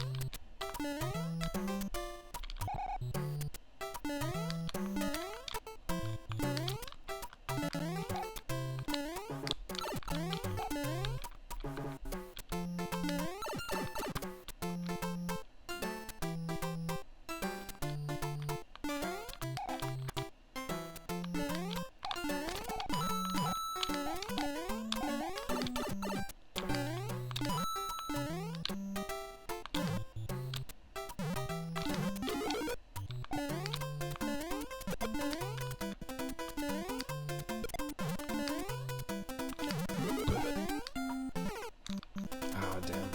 Oh, damn.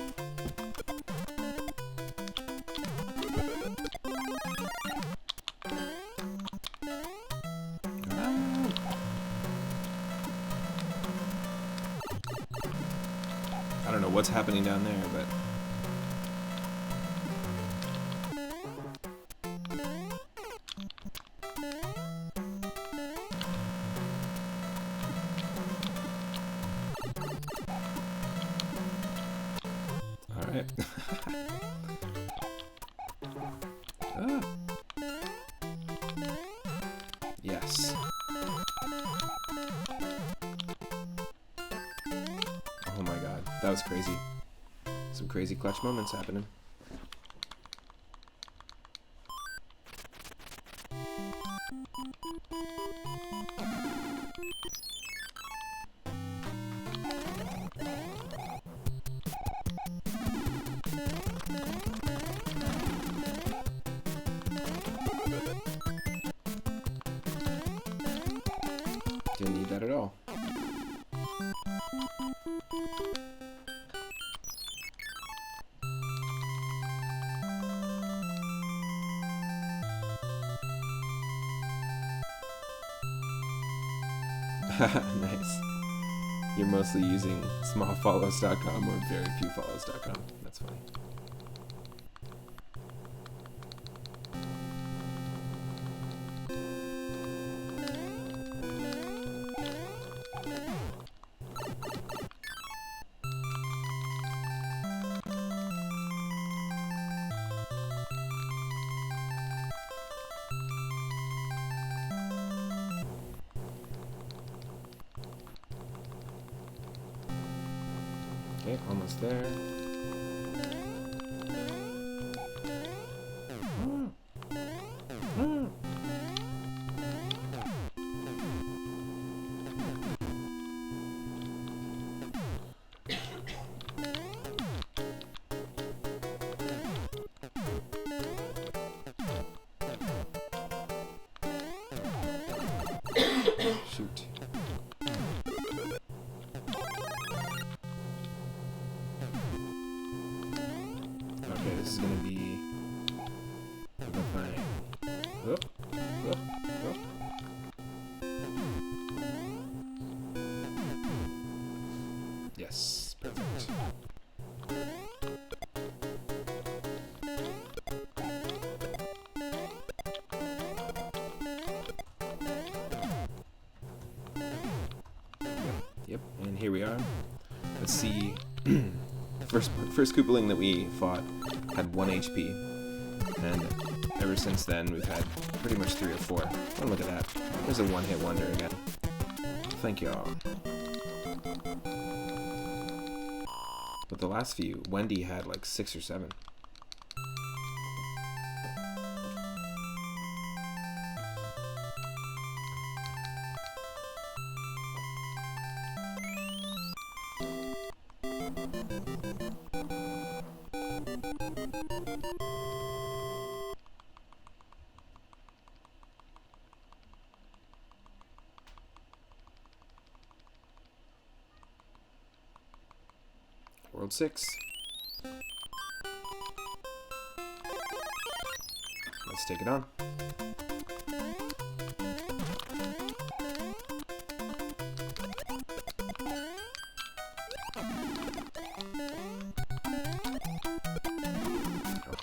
I don't know what's happening down there, but... Alright. Ah. Yes. Oh my god, that was crazy. Some crazy clutch moments happening. Didn't need that at all. Nice. You're mostly using smallfollows.com or very few follows.com. That's funny. Okay, almost there. Shoot. Okay, this is gonna be the thing. Whoop, whoop, whoop. here we are. Let's see. first Koopaling that we fought had 1 HP, and ever since then we've had pretty much 3 or 4. Oh, look at that. There's a one-hit wonder again. Thank y'all. But the last few, Wendy had like 6 or 7. World 6. Let's take it on.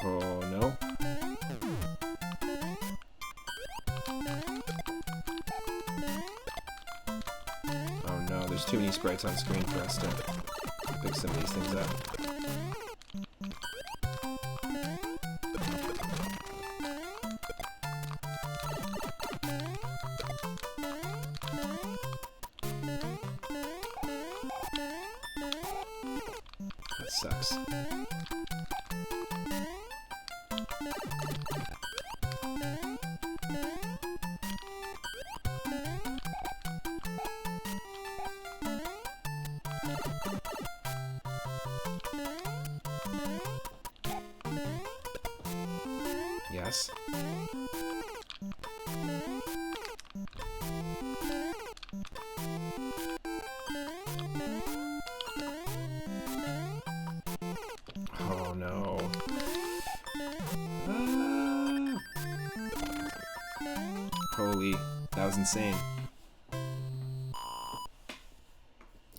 Oh no. Oh no, there's too many sprites on screen for us to pick some of these things up. That sucks. Yes. Oh no. Ah. Holy, that was insane.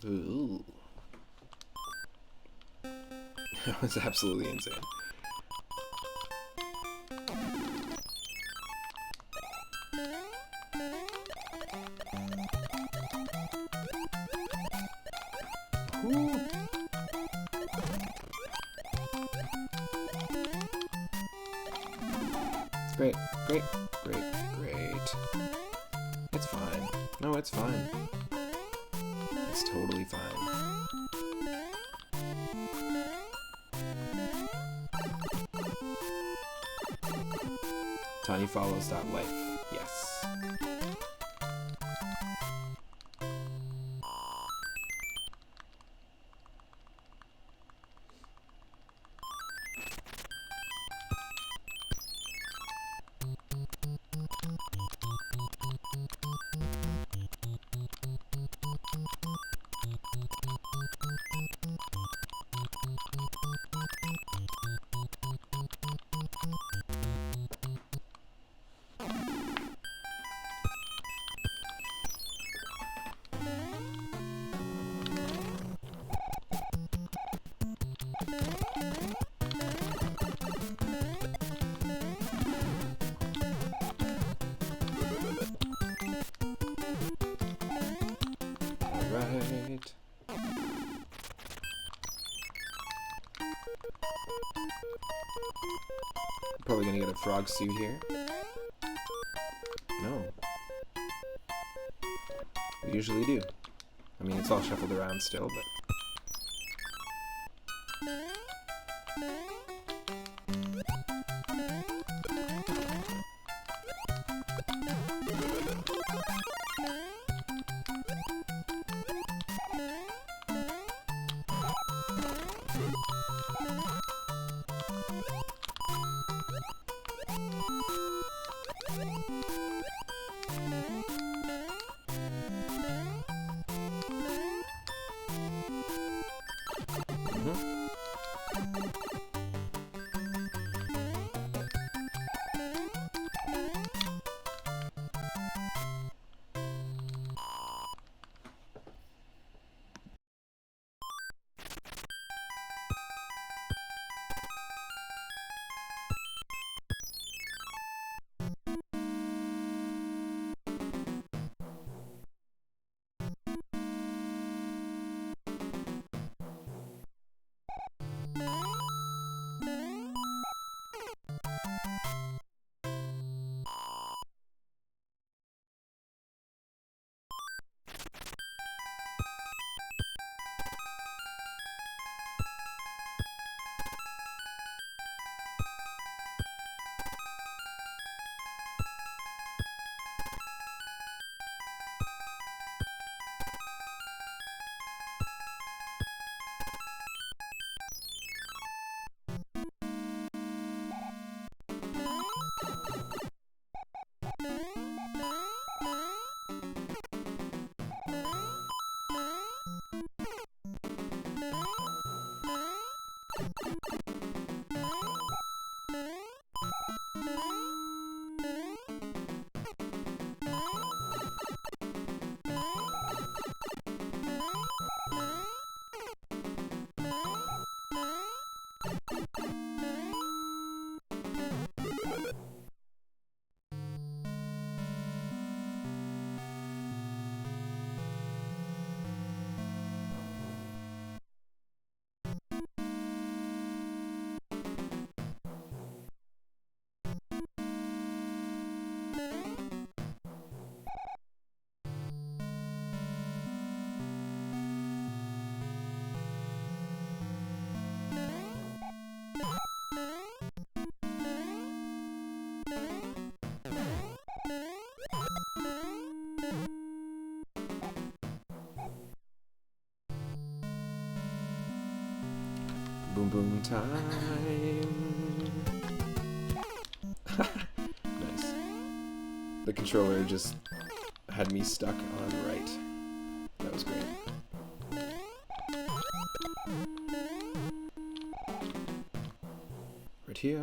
Ooh. That was absolutely insane. Ooh. Great, great, great, great. It's fine. No, it's fine. It's totally fine. Tiny follows that life. Yes. Alright. Probably gonna get a frog suit here. No. We usually do. I mean, it's all shuffled around still, but... Boom boom time. Nice. The controller just had me stuck on right. That was great. Right here.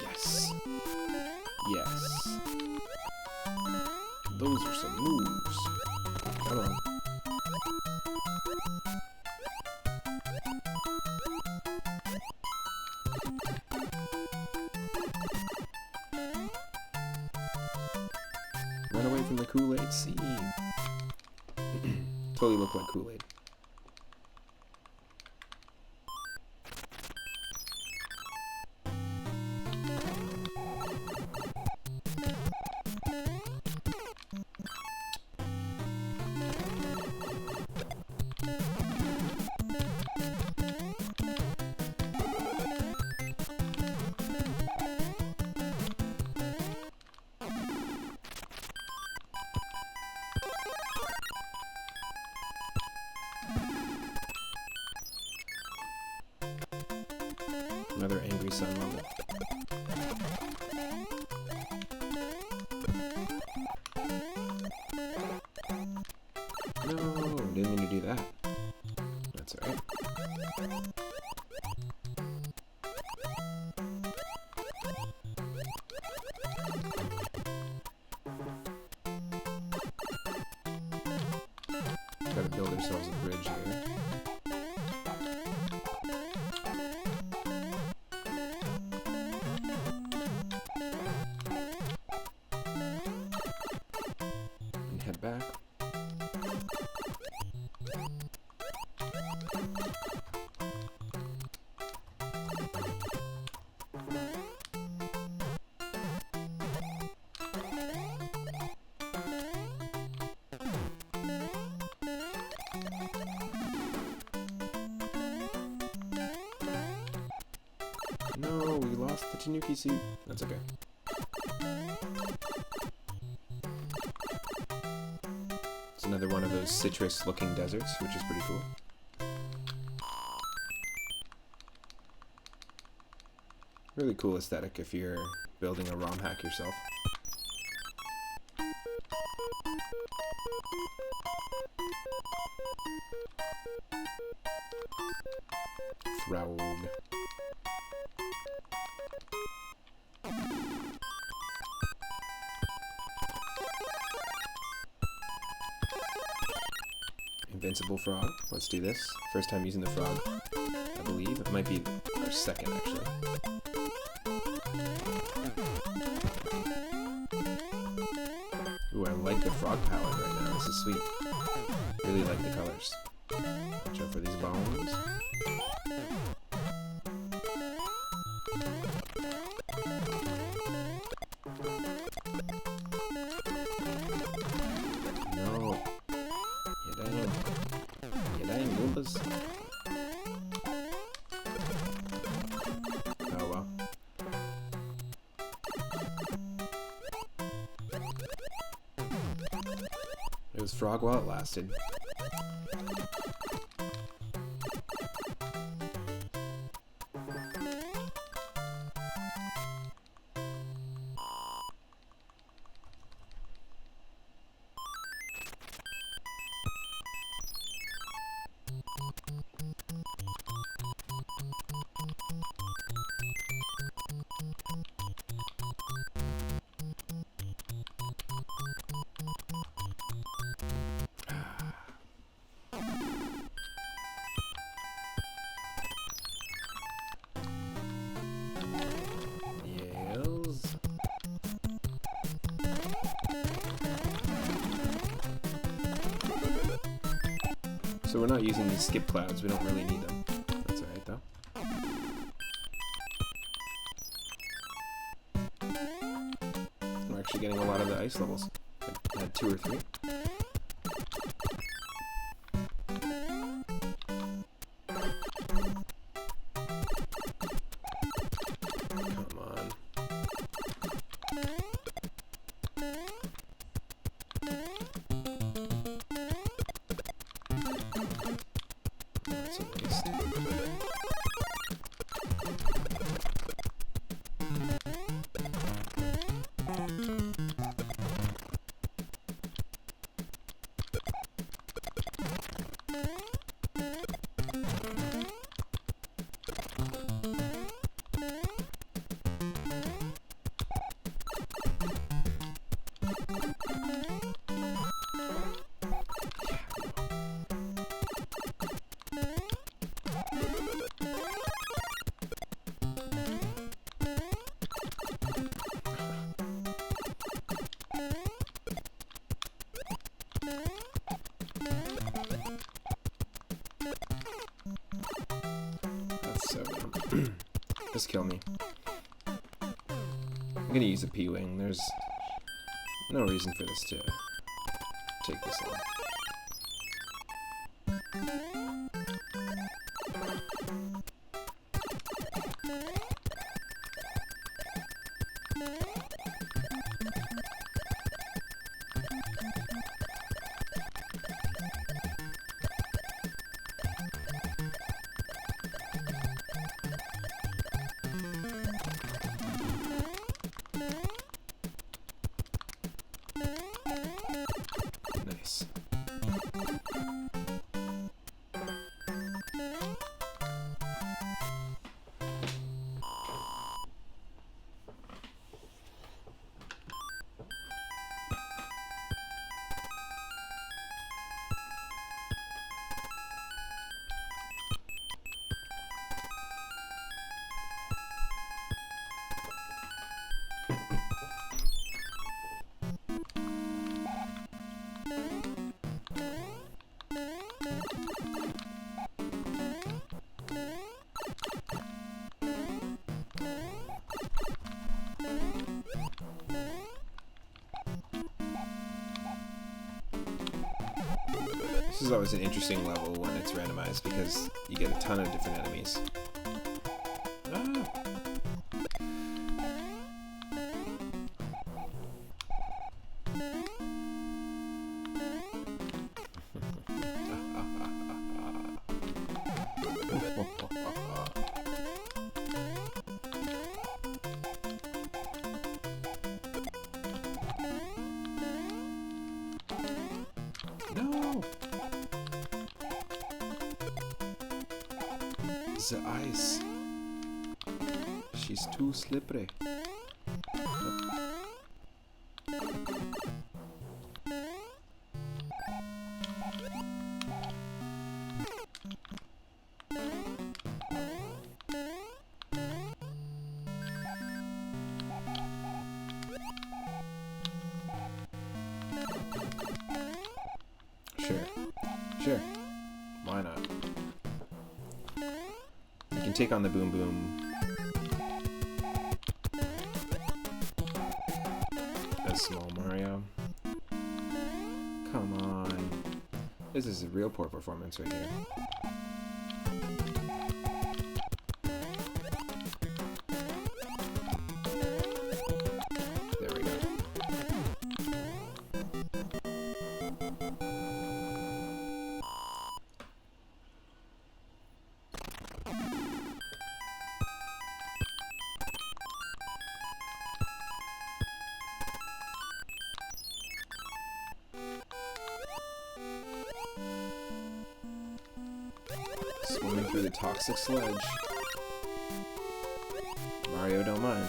Yes. Yes. Those are some moves. Come on. Run away from the Kool-Aid Sea. Totally look like Kool-Aid. Another angry sun level. No, didn't mean to do that. That's alright. Gotta build ourselves a bridge here. Head back. No, we lost the Tanuki suit. That's okay. Another one of those citrus-looking deserts, which is pretty cool. Really cool aesthetic if you're building a ROM hack yourself. Frog. Invincible frog. Let's do this. First time using the frog, I believe. It might be our second, actually. Ooh, I like the frog palette right now. This is sweet. Really like the colors. Watch out for these bones. No. You dang Goombas. Oh well. It was frog while it lasted. So we're not using these skip clouds, we don't really need them. That's alright though. We're actually getting a lot of the ice levels. I had 2 or 3. Come on. That's a waste. That's so dumb. Just kill me. I'm gonna use a P-Wing. There's no reason for this to take this long. Nice. This is always an interesting level when it's randomized because you get a ton of different enemies. Ah. the ice. She's too slippery. Sure. Why not? You can take on the Boom Boom as Small Mario. Come on. This is a real poor performance right here. There we go. Swimming through the toxic sludge. Mario don't mind.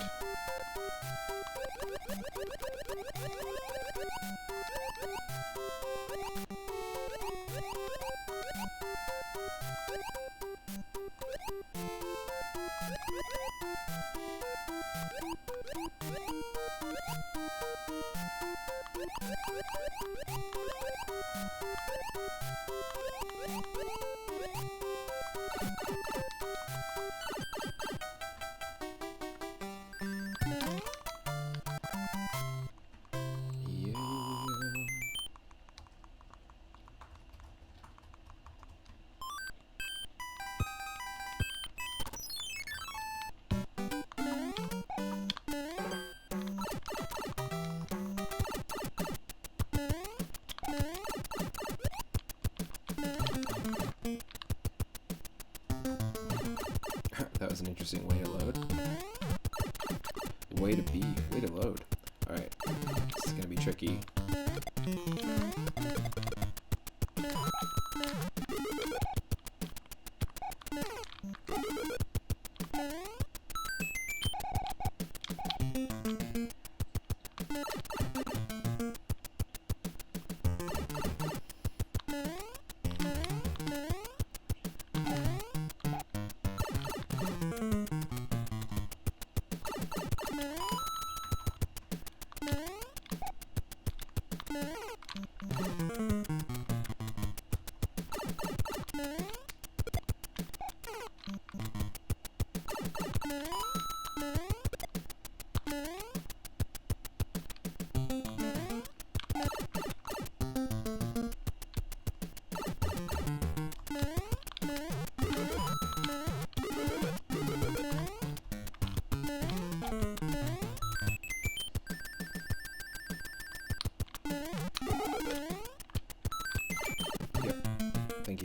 That was an interesting way to load. Way to load. Alright, this is gonna be tricky.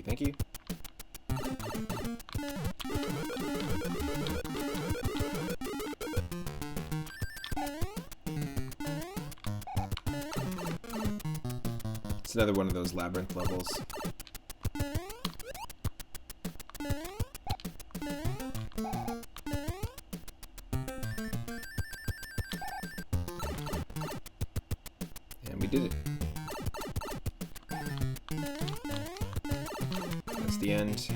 Thank you. It's another one of those labyrinth levels. And we did it. That's the end.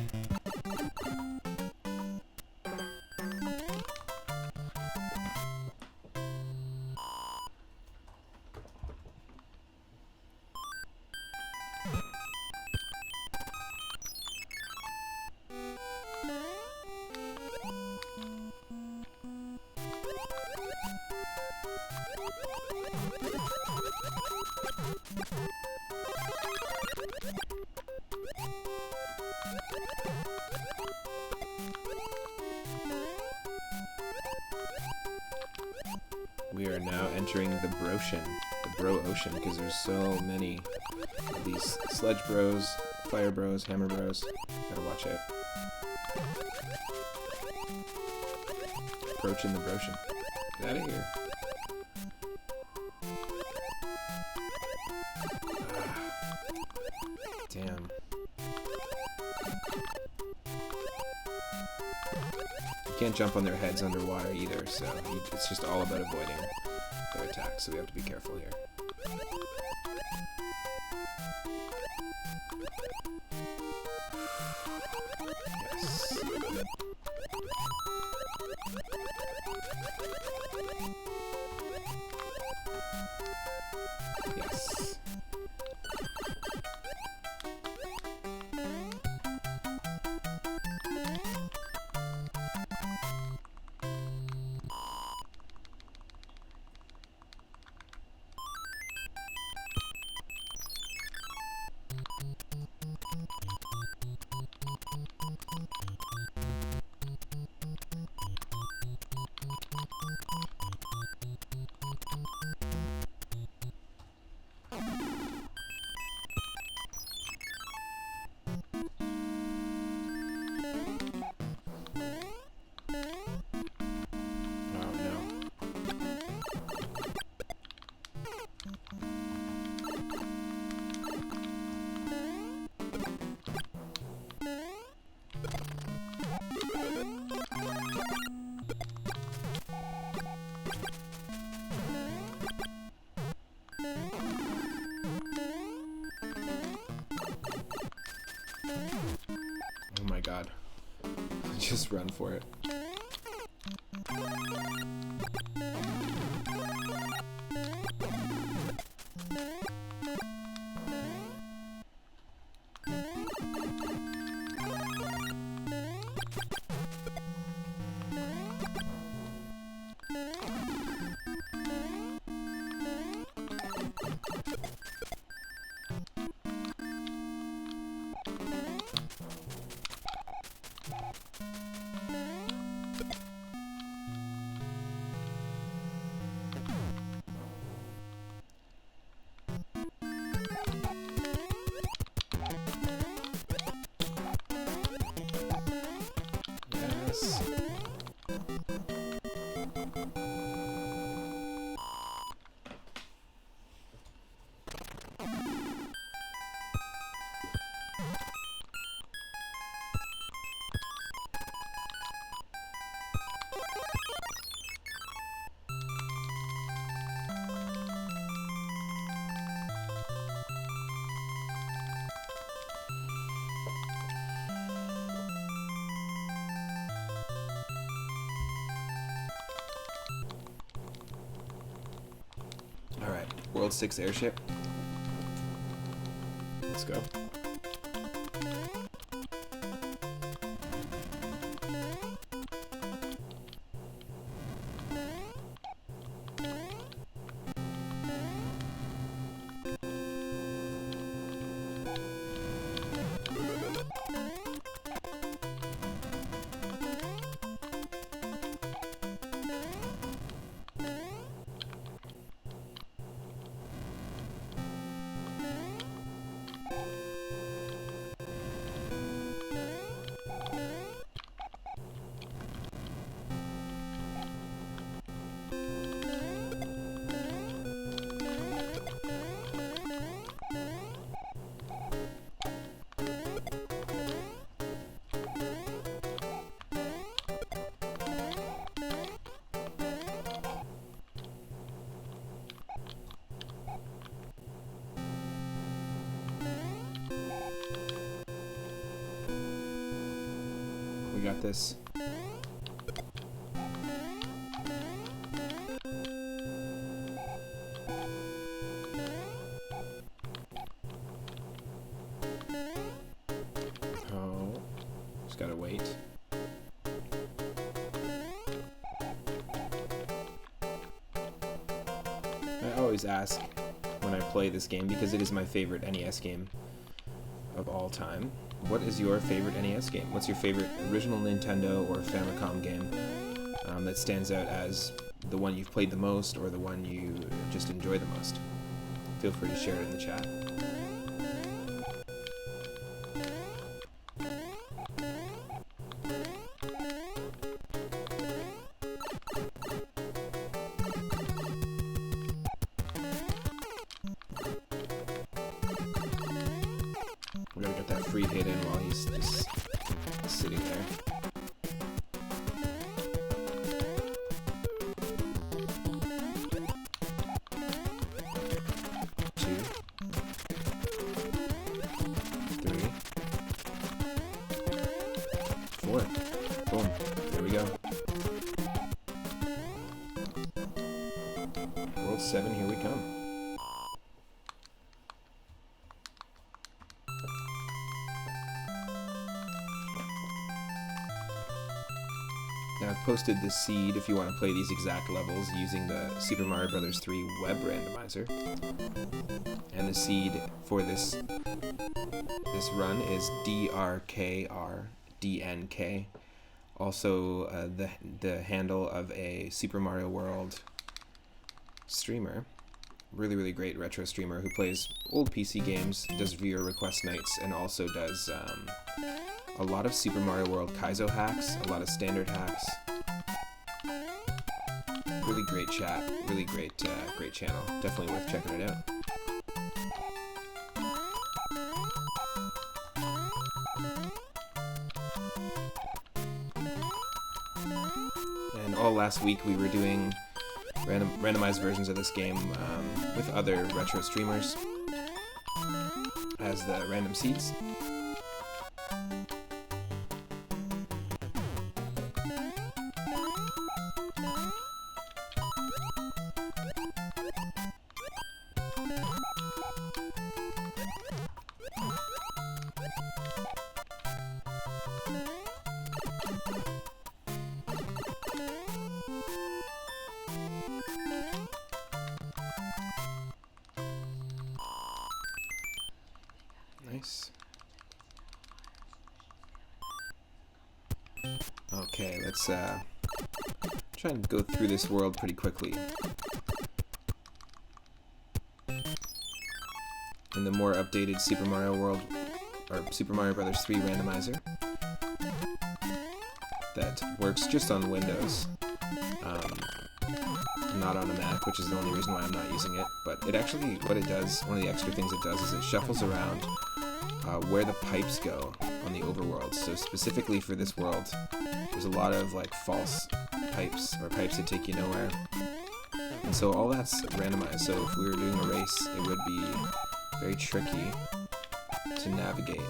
We are now entering the Brocean, the Bro Ocean, because there's so many of these Sledge Bros, Fire Bros, Hammer Bros. Gotta watch out. Approaching the Brocean. Get out of here. Damn. can't jump on their heads underwater either, so it's just all about avoiding their attacks, so we have to be careful here. Yes. Yes. Oh my god. Just run for it. Alright, World 6 Airship. Let's go. We got this. Oh, just gotta wait. I always ask when I play this game, because it is my favorite NES game of all time. What is your favorite NES game? What's your favorite original Nintendo or Famicom game that stands out as the one you've played the most or the one you just enjoy the most? Feel free to share it in the chat. We gotta get that free hit in while he's just sitting there. World 7, here we come. Now I've posted the seed if you want to play these exact levels using the Super Mario Bros. 3 web randomizer. And the seed for this run is DRKRDNK. Also the handle of a Super Mario World streamer. Really great retro streamer who plays old PC games, does viewer request nights, and also does a lot of Super Mario World Kaizo hacks, a lot of standard hacks. Really great chat, really great channel. Definitely worth checking it out. And all last week we were doing randomized versions of this game with other retro streamers as the random seeds. Nice. Okay, let's try and go through this world pretty quickly. In the more updated Super Mario World, or Super Mario Bros. 3 Randomizer, that works just on Windows, not on a Mac, which is the only reason why I'm not using it. But it actually, what it does, one of the extra things it does is it shuffles around where the pipes go on the overworld. So specifically for this world, there's a lot of like false pipes, or pipes that take you nowhere. And so all that's randomized. So if we were doing a race, it would be very tricky to navigate,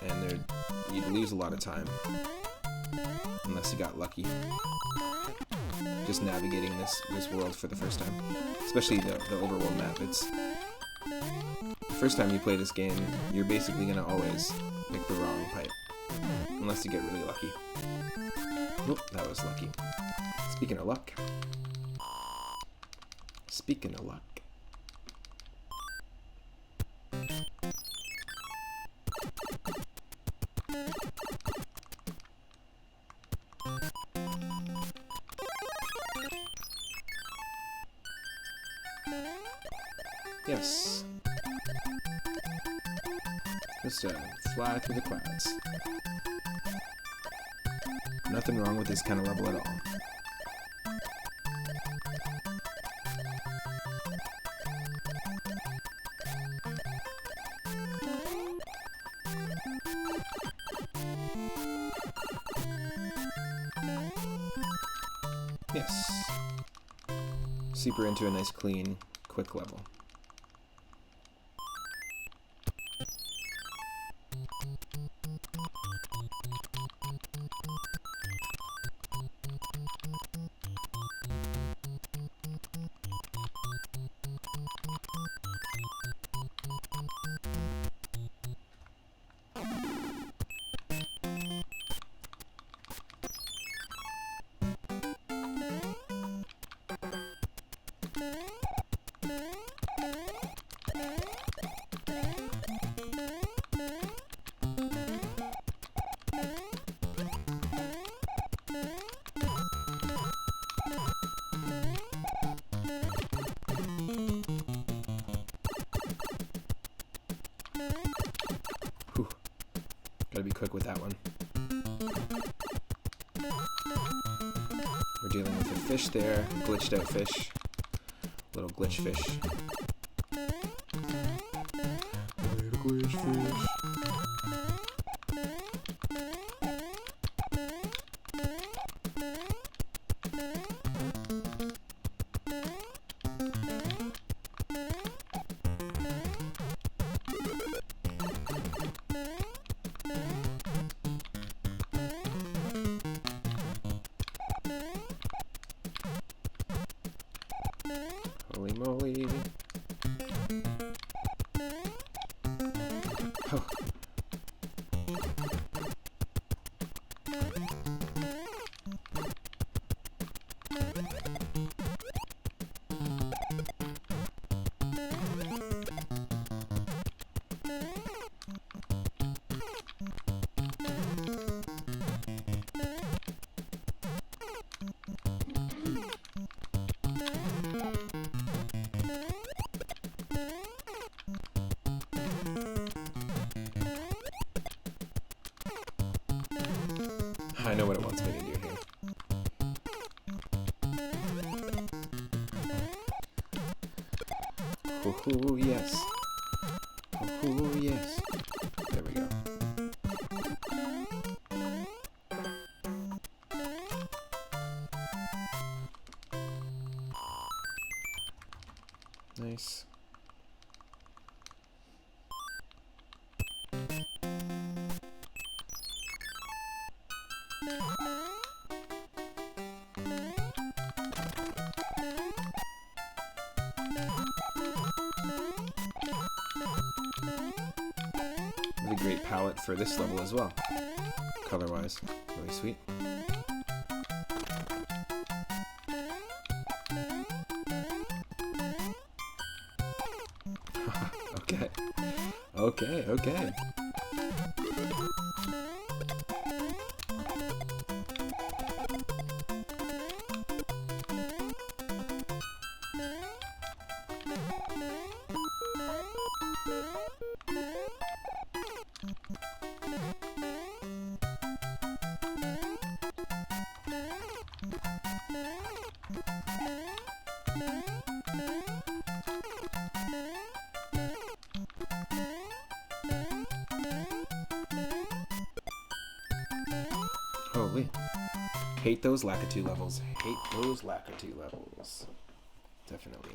and you'd lose a lot of time unless you got lucky just navigating this world for the first time, especially the overworld map. It's the first time you play this game, you're basically gonna always pick the wrong pipe unless you get really lucky. Oop, that was lucky. Speaking of luck, yes. Just fly through the clouds. Nothing wrong with this kind of level at all. Yes. Super into a nice, clean, quick level. Gotta be quick with that one. We're dealing with a fish there, glitched out fish. Little glitch fish. Little glitch fish. Holy moly. Oh. I know what it wants me to do here. Oh, yes. Oh, yes. There we go. Nice. Really great palette for this level as well, color-wise. Really sweet. Okay. Okay, okay. Holy. Hate those Lakitu levels. Hate those Lakitu levels. Definitely.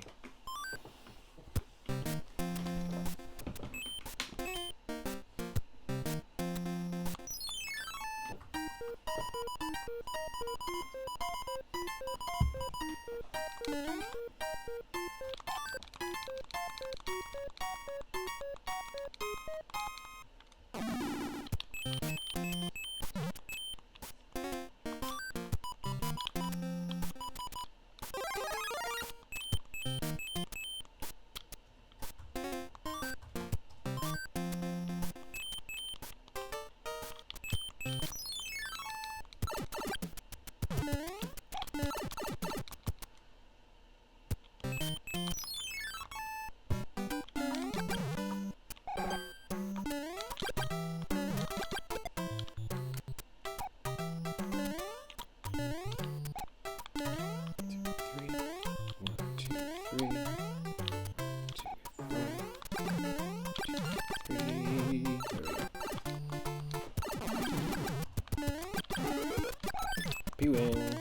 Pewing.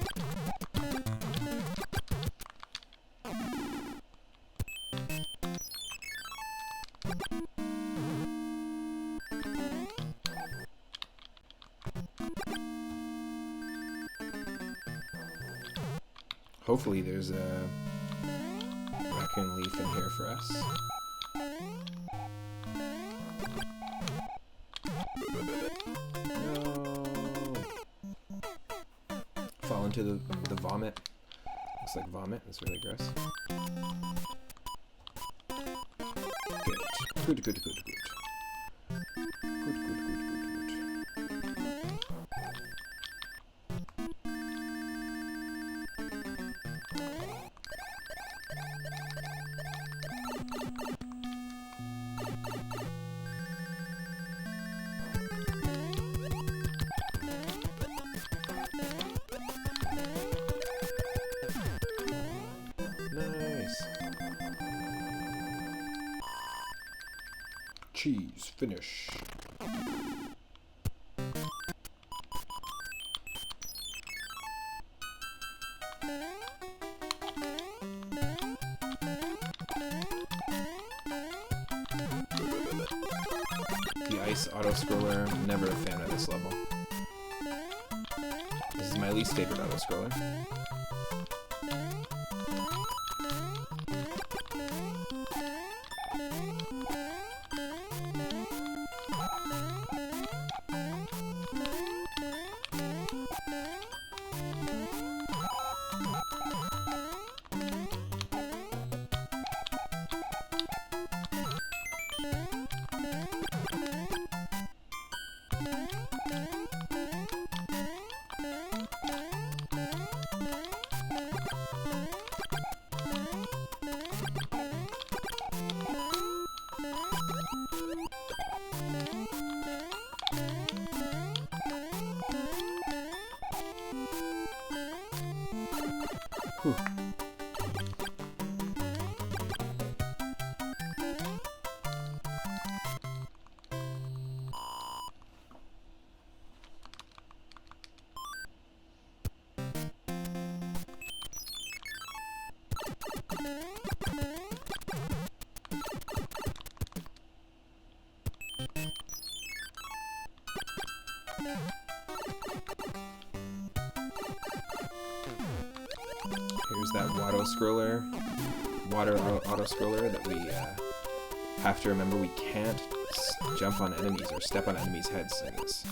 Hopefully there's a raccoon leaf in here for us. Fall into the vomit. Looks like vomit. It's really gross. Good. Good, good, good, good. Good, good, good, good, good. Nice. Cheese, finish. The ice auto-scroller, I'm never a fan of this level. This is my least favorite auto-scroller. Whew. Here's that water auto-scroller that we have to remember we can't jump on enemies or step on enemies' heads in this.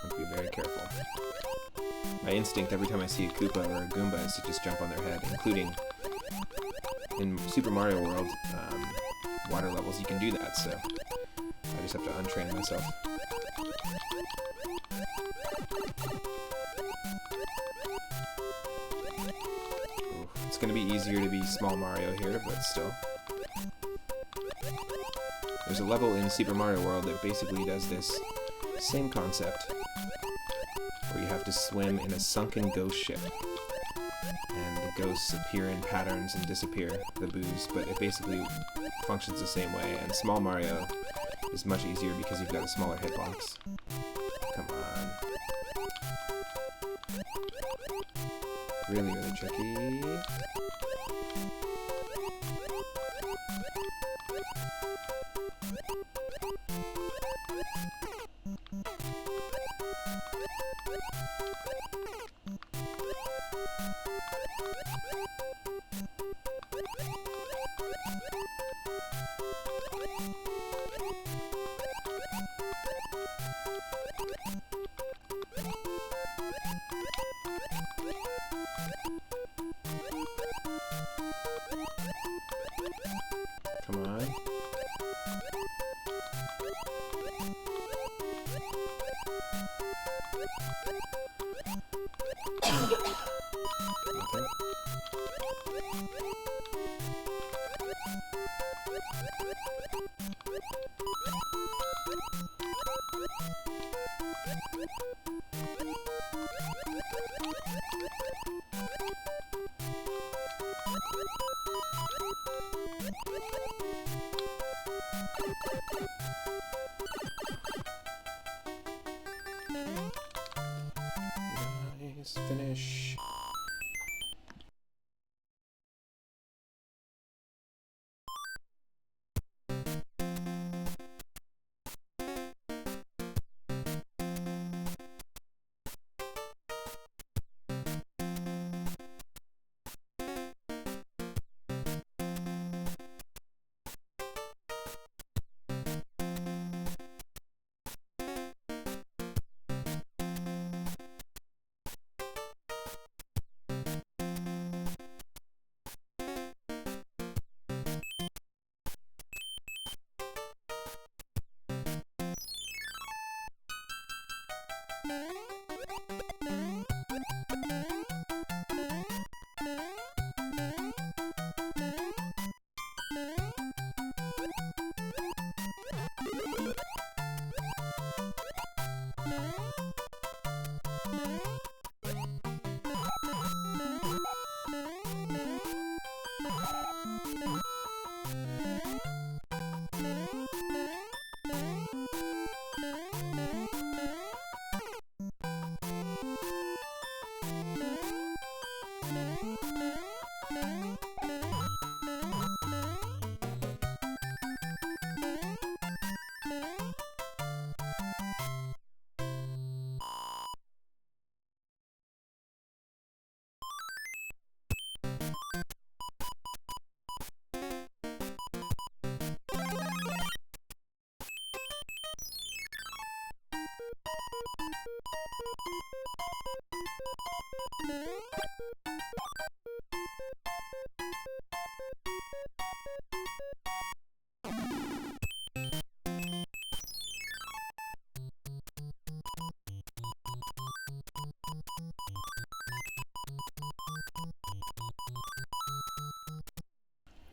Have to be very careful. My instinct every time I see a Koopa or a Goomba is to just jump on their head, including in Super Mario World water levels you can do that, so I just have to untrain myself. It's going to be easier to be small Mario here, but still. There's a level in Super Mario World that basically does this same concept, where you have to swim in a sunken ghost ship. And the ghosts appear in patterns and disappear, the boos, but it basically functions the same way, and small Mario is much easier because you've got a smaller hitbox. Come on. Really, really tricky. Come on. Okay. Nice finish.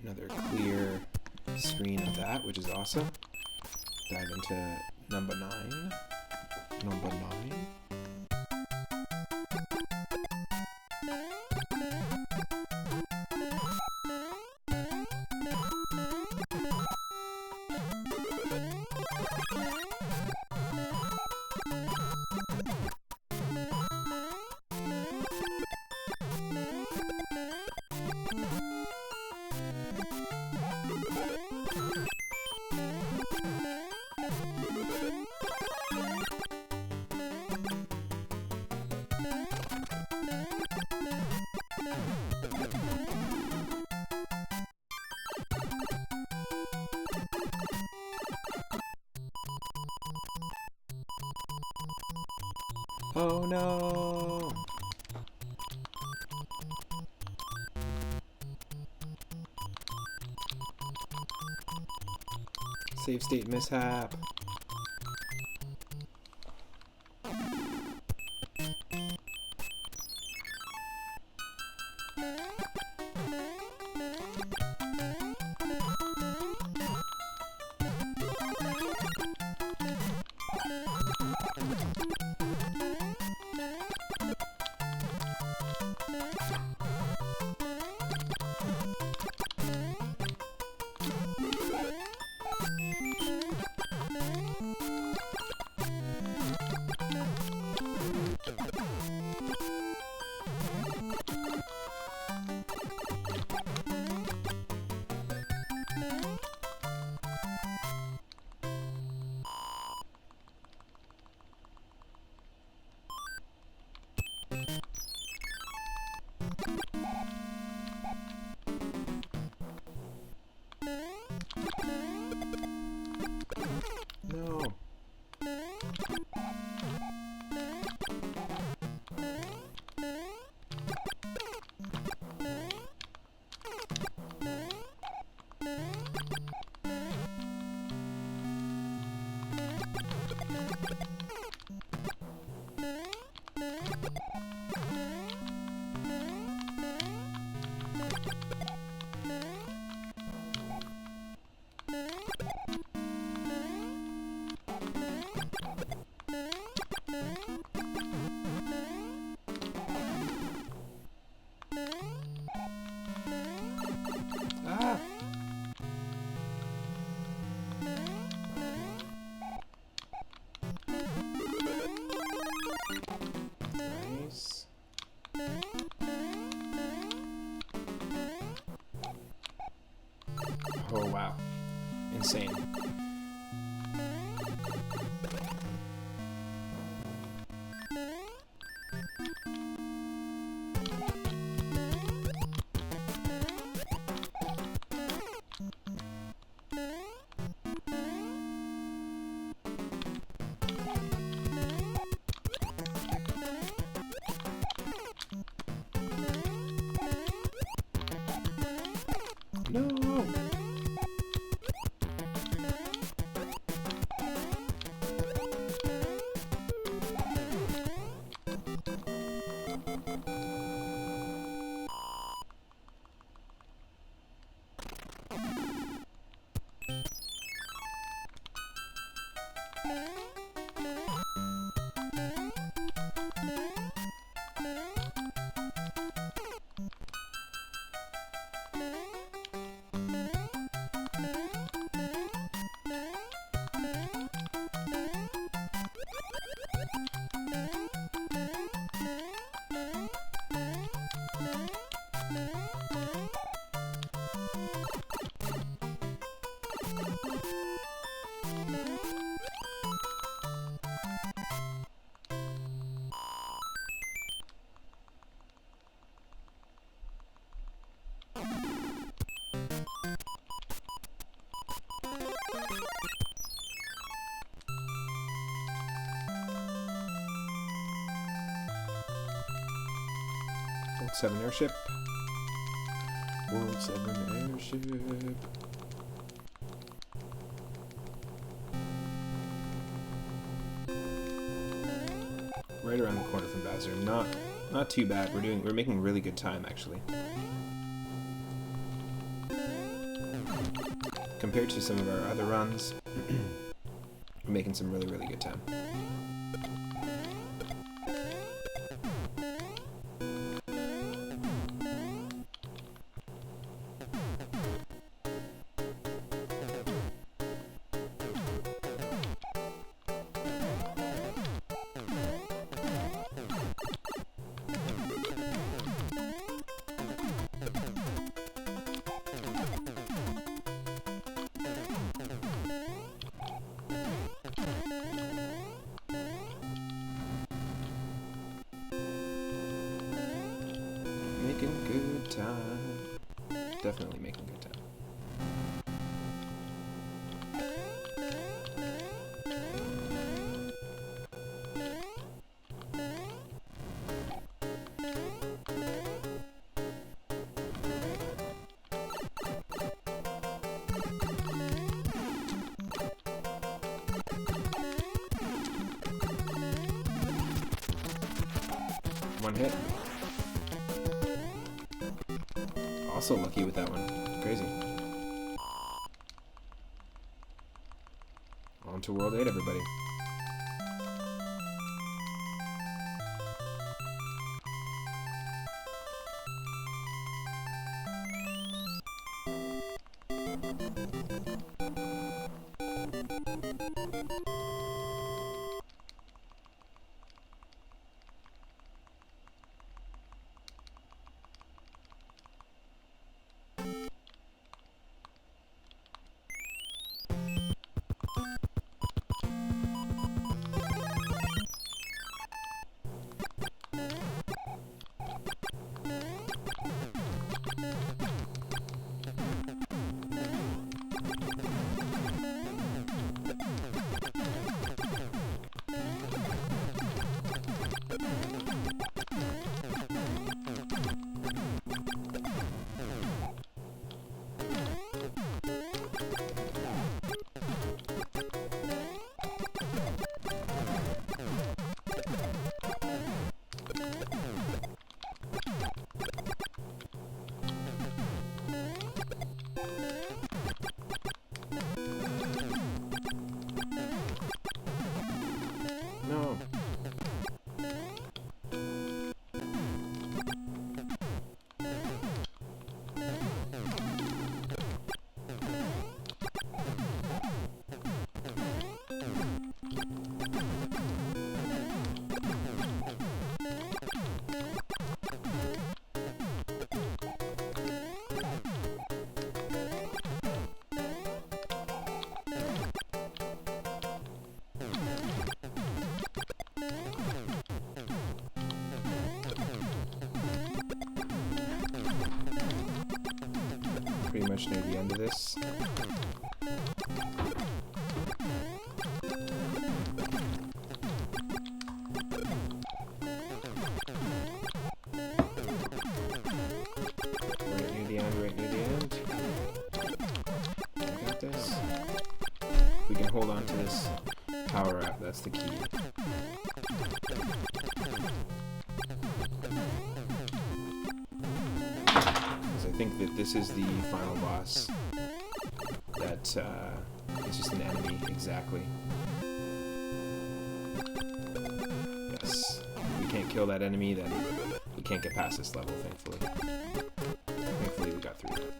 Another clear screen of that, which is awesome. Dive into number 9. Number 9. Oh no! Save state mishap. No. Ah! Nice. Oh wow. Insane. No! World 7 Airship. World 7 Airship. Right around the corner from Bowser. Not too bad. We're making really good time actually. Compared to some of our other runs, we're making some really good time. Making good time. Definitely making good time. One hit. Also lucky with that one. Crazy. On to World 8, everybody. No. Pretty much near the end of this. Right near the end, right near the end. We got this. We can hold on to this power up, that's the key. I think that this is the final boss. That it's just an enemy, exactly. Yes. If we can't kill that enemy, then we can't get past this level, thankfully. Thankfully we got through it.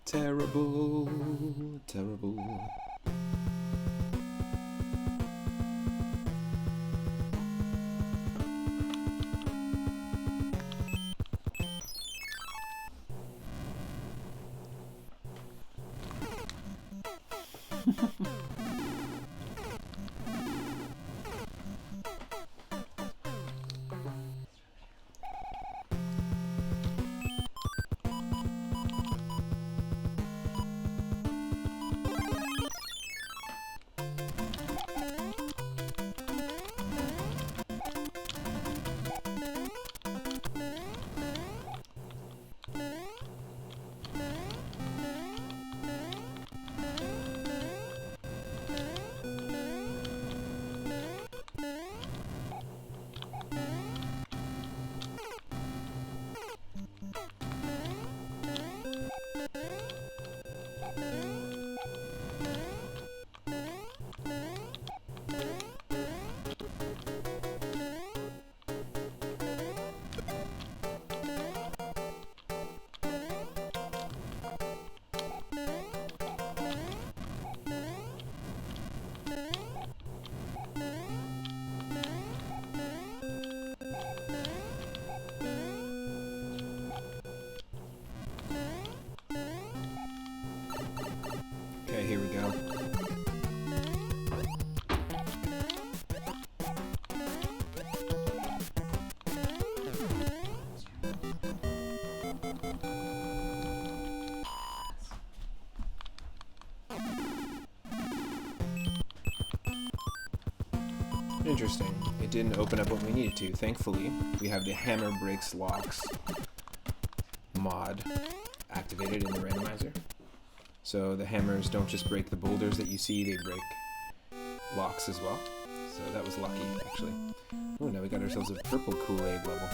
Terrible, terrible. Okay, here we go. Interesting. It didn't open up what we needed to. Thankfully, we have the hammer breaks locks mod activated in the randomizer. So the hammers don't just break the boulders that you see, they break locks as well. So that was lucky, actually. Oh, now we got ourselves a purple Kool-Aid level.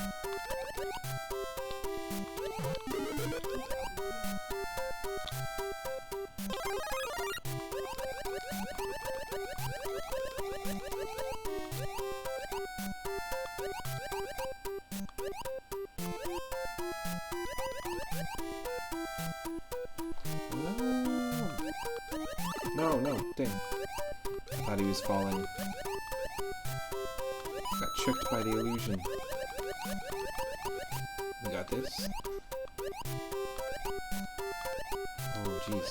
No, no, dang. I thought he was falling. Got tricked by the illusion. We got this. Oh, jeez.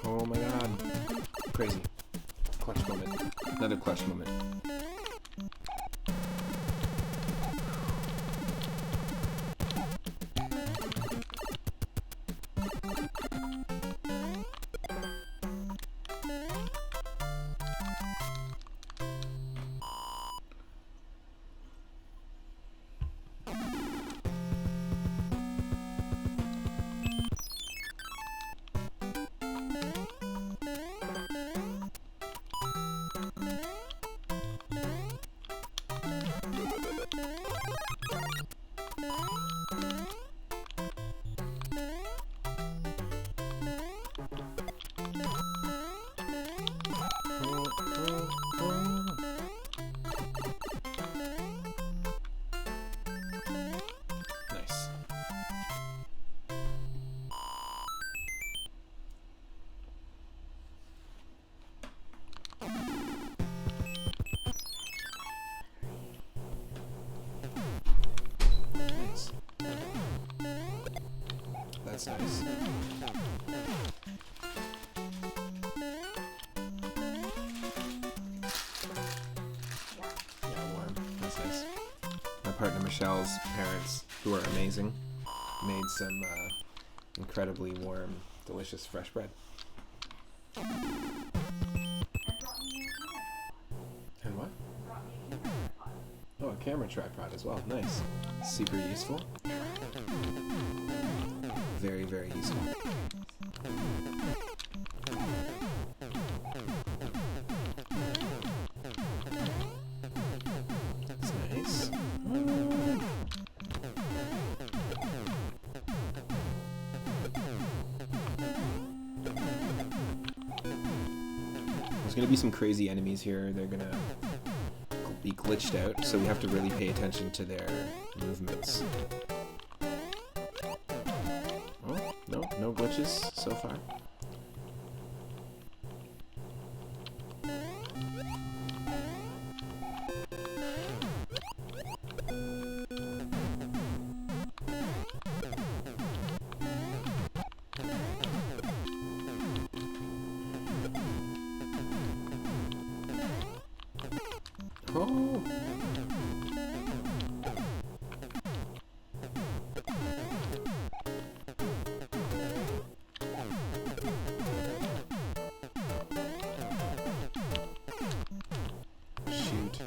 Oh my god. Crazy. Clutch moment. Another clutch moment. Nice. Nice. That's nice. My partner Michelle's parents, who are amazing, made some incredibly warm, delicious fresh bread. And what? Oh, a camera tripod as well. Nice. Super useful. Very, very useful. That's nice. There's gonna be some crazy enemies here. They're gonna be glitched out, so we have to really pay attention to their movements. Oh, no glitches so far. Oh! Shoot.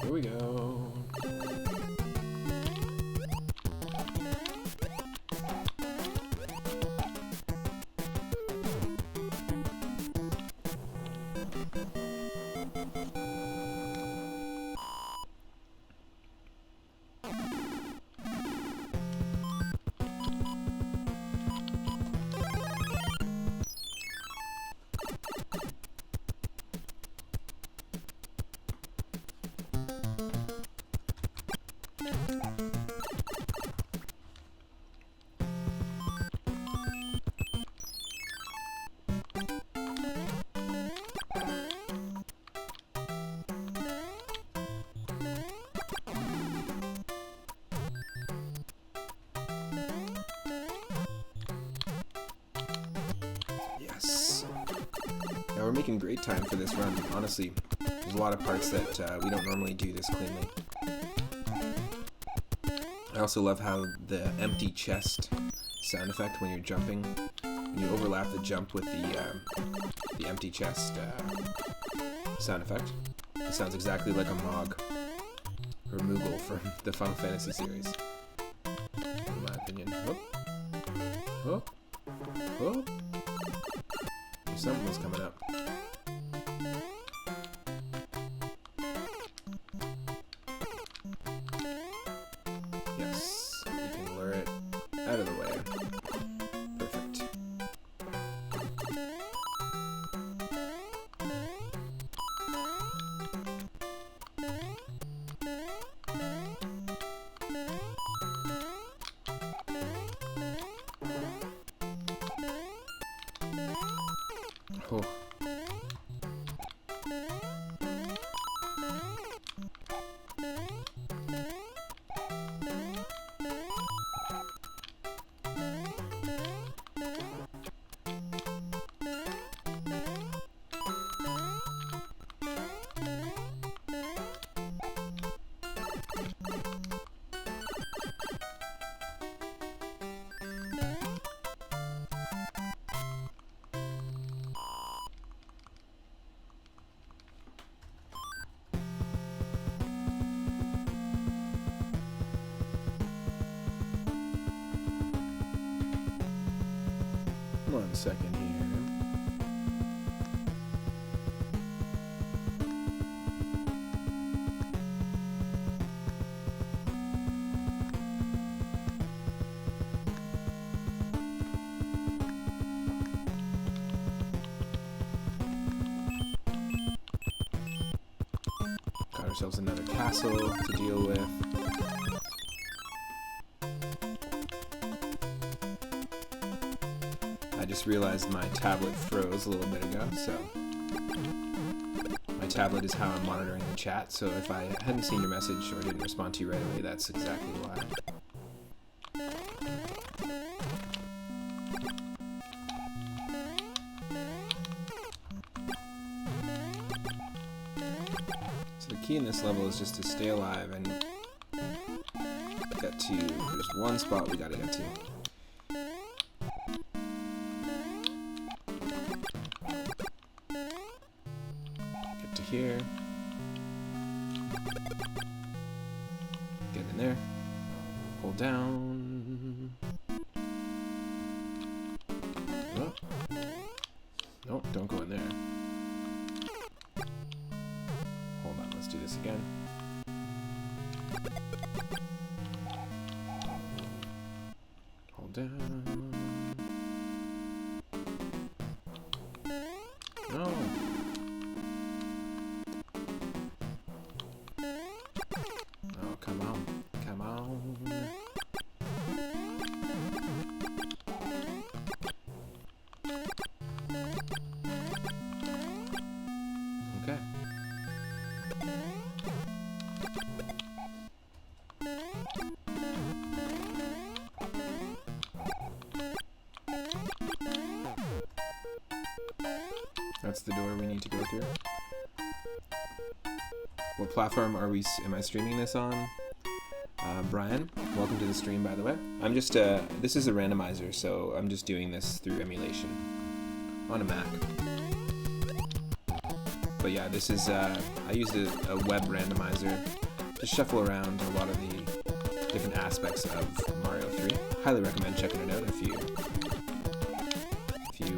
Here we go. Yes. Yeah, we're making great time for this run. Honestly, there's a lot of parts that we don't normally do this cleanly. I also love how the empty chest sound effect when you're jumping, when you overlap the jump with the empty chest sound effect. It sounds exactly like a Mog or Moogle from the Final Fantasy series, in my opinion. Oh, oh, oh! Something was coming up. Yes, you can lure it out of the way. Perfect. Oh. One second here. Got ourselves another castle to deal with. I just realized my tablet froze a little bit ago, so my tablet is how I'm monitoring the chat, so if I hadn't seen your message or didn't respond to you right away, that's exactly why. So the key in this level is just to stay alive and get to, there's one spot we gotta get to. Here. Get in there. Hold down. Oh. Nope, don't go in there. Hold on, let's do this again. Hold down. No. come on, come on. Okay. That's the door we need to go through. What platform am I streaming this on? Brian, welcome to the stream, by the way. I'm just, this is a randomizer, so I'm just doing this through emulation on a Mac. But yeah, this is, I used a web randomizer to shuffle around a lot of the different aspects of Mario 3. Highly recommend checking it out if you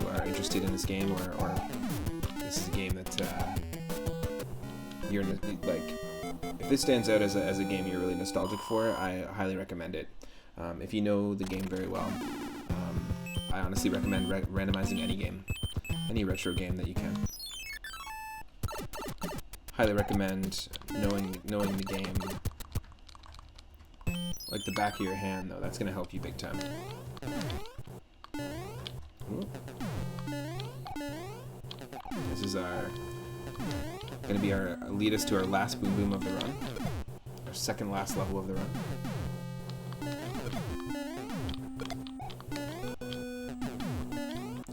are interested in this game, or this is a game that you're like. If this stands out as a game you're really nostalgic for, I highly recommend it. If you know the game very well, I honestly recommend randomizing any game, any retro game that you can. Highly recommend knowing the game like the back of your hand, though. That's going to help you big time. Ooh. This is going to be lead us to our last boom boom of the run, our second last level of the run.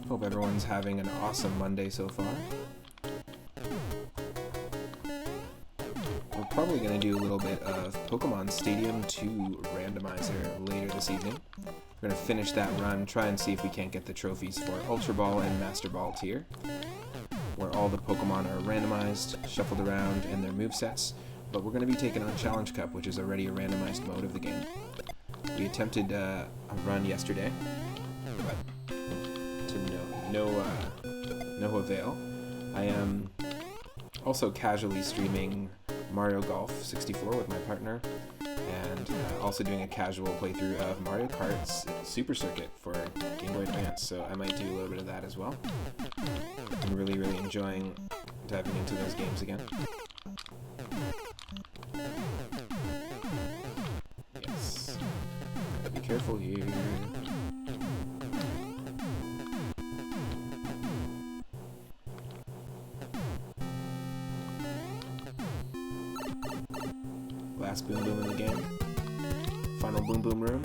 Hope everyone's having an awesome Monday so far. We're probably going to do a little bit of Pokemon Stadium 2 Randomizer later this evening. We're going to finish that run, try and see if we can't get the trophies for Ultra Ball and Master Ball tier, where all the Pokemon are randomized, shuffled around, and their movesets. But we're going to be taking on Challenge Cup, which is already a randomized mode of the game. We attempted a run yesterday, but to no avail. I am also casually streaming Mario Golf 64 with my partner, and also doing a casual playthrough of Mario Kart's Super Circuit for Game Boy Advance, so I might do a little bit of that as well. I'm really enjoying diving into those games again. Yes. Gotta be careful here. Last boom boom in the game. Final boom boom room.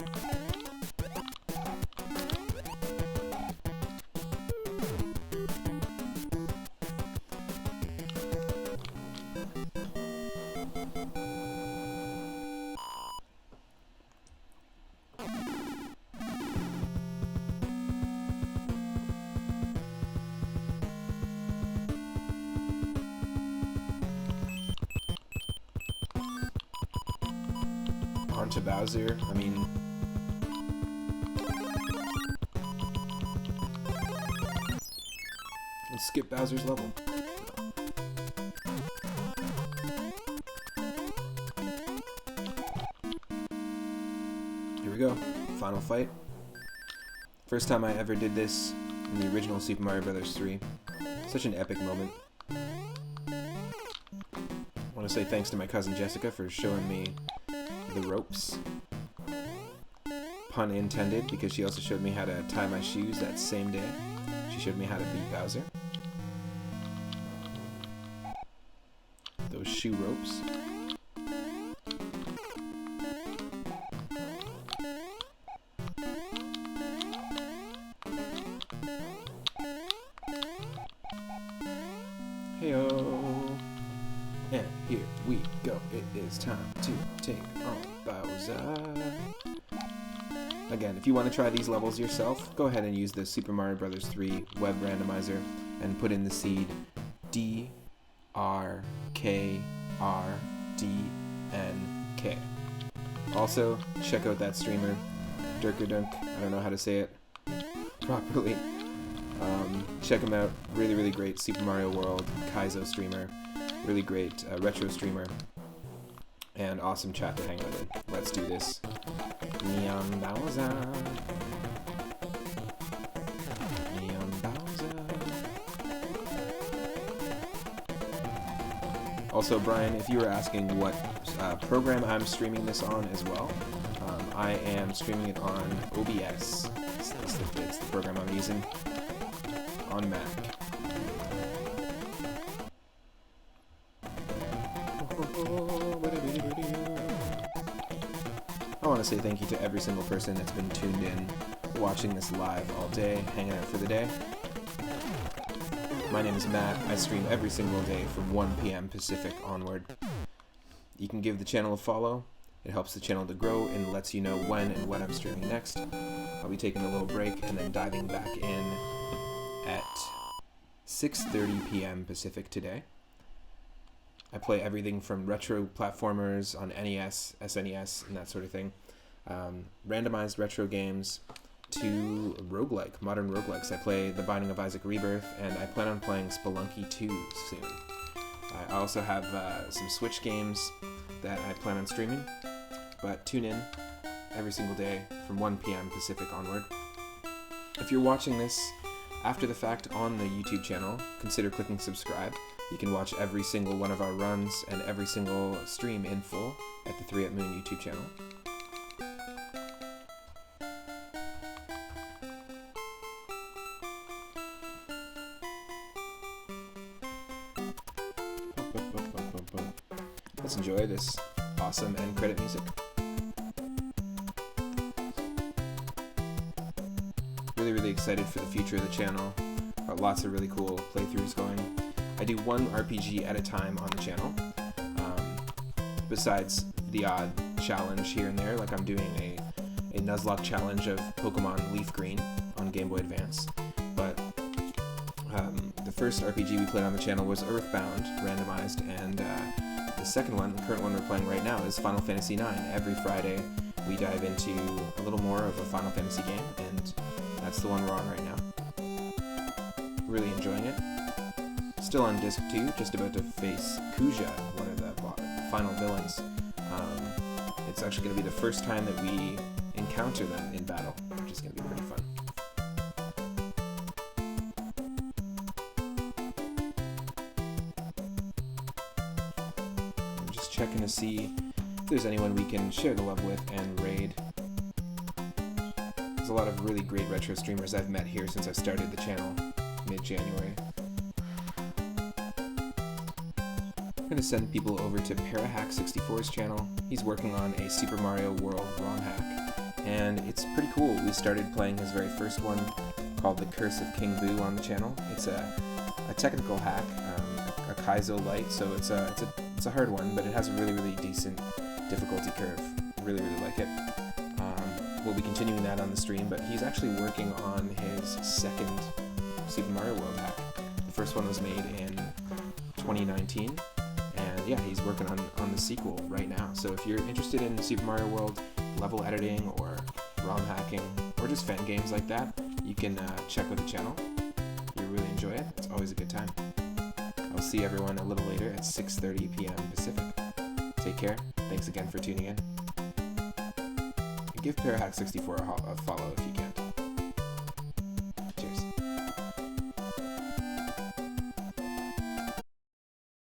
On to Bowser. I mean, let's skip Bowser's level. Here we go. Final fight. First time I ever did this in the original Super Mario Bros. 3. Such an epic moment. I want to say thanks to my cousin Jessica for showing me the ropes. Pun intended, because she also showed me how to tie my shoes that same day. She showed me how to beat Bowser. Those shoe ropes. Heyo! And here we go. It is time to take on Bowser. Again, if you want to try these levels yourself, go ahead and use the Super Mario Bros. 3 web randomizer and put in the seed DRKRDNK. Also, check out that streamer, Durkerdunk. I don't know how to say it properly. Check him out. Really great Super Mario World Kaizo streamer. Really great retro streamer. And awesome chat to hang out in. Let's do this. Neon Bowser. Neon Bowser. Also, Brian, if you were asking what program I'm streaming this on as well, I am streaming it on OBS. It's the program I'm using on Mac. I want to say thank you to every single person that's been tuned in, watching this live all day, hanging out for the day. My name is Matt. I stream every single day from 1 p.m. Pacific onward. You can give the channel a follow. It helps the channel to grow and lets you know when and what I'm streaming next. I'll be taking a little break and then diving back in at 6:30 p.m. Pacific today. I play everything from retro platformers on NES, SNES, and that sort of thing, randomized retro games, to roguelike, modern roguelikes. I play The Binding of Isaac Rebirth, and I plan on playing Spelunky 2 soon. I also have some Switch games that I plan on streaming, but tune in every single day from 1 p.m. Pacific onward. If you're watching this after the fact on the YouTube channel, consider clicking subscribe. You can watch every single one of our runs and every single stream in full at the 3 at Moon YouTube channel. Let's enjoy this awesome end credit music. Really excited for the future of the channel. Got lots of really cool playthroughs going. I do one RPG at a time on the channel, besides the odd challenge here and there, like I'm doing a Nuzlocke challenge of Pokemon Leaf Green on Game Boy Advance. But the first RPG we played on the channel was Earthbound Randomized, and the second one, the current one we're playing right now, is Final Fantasy IX. Every Friday we dive into a little more of a Final Fantasy game, and that's the one we're on right now. Really enjoying it. Still on disc 2, just about to face Kuja, one of the final villains. It's actually going to be the first time that we encounter them in battle, which is going to be pretty fun. I'm just checking to see if there's anyone we can share the love with and raid. There's a lot of really great retro streamers I've met here since I've started the channel mid-January. I'm going to send people over to Parahack64's channel. He's working on a Super Mario World ROM hack, and it's pretty cool. We started playing his very first one called The Curse of King Boo on the channel. It's a technical hack, a Kaizo light, so it's a hard one, but it has a really decent difficulty curve. Really like it. We'll be continuing that on the stream, but he's actually working on his second Super Mario World hack. The first one was made in 2019. And yeah, he's working on the sequel right now. So if you're interested in Super Mario World level editing or ROM hacking or just fan games like that, you can check out the channel. You'll really enjoy it. It's always a good time. I'll see everyone a little later at 6:30 p.m. Pacific. Take care. Thanks again for tuning in. And give Parahack64 a follow if you can.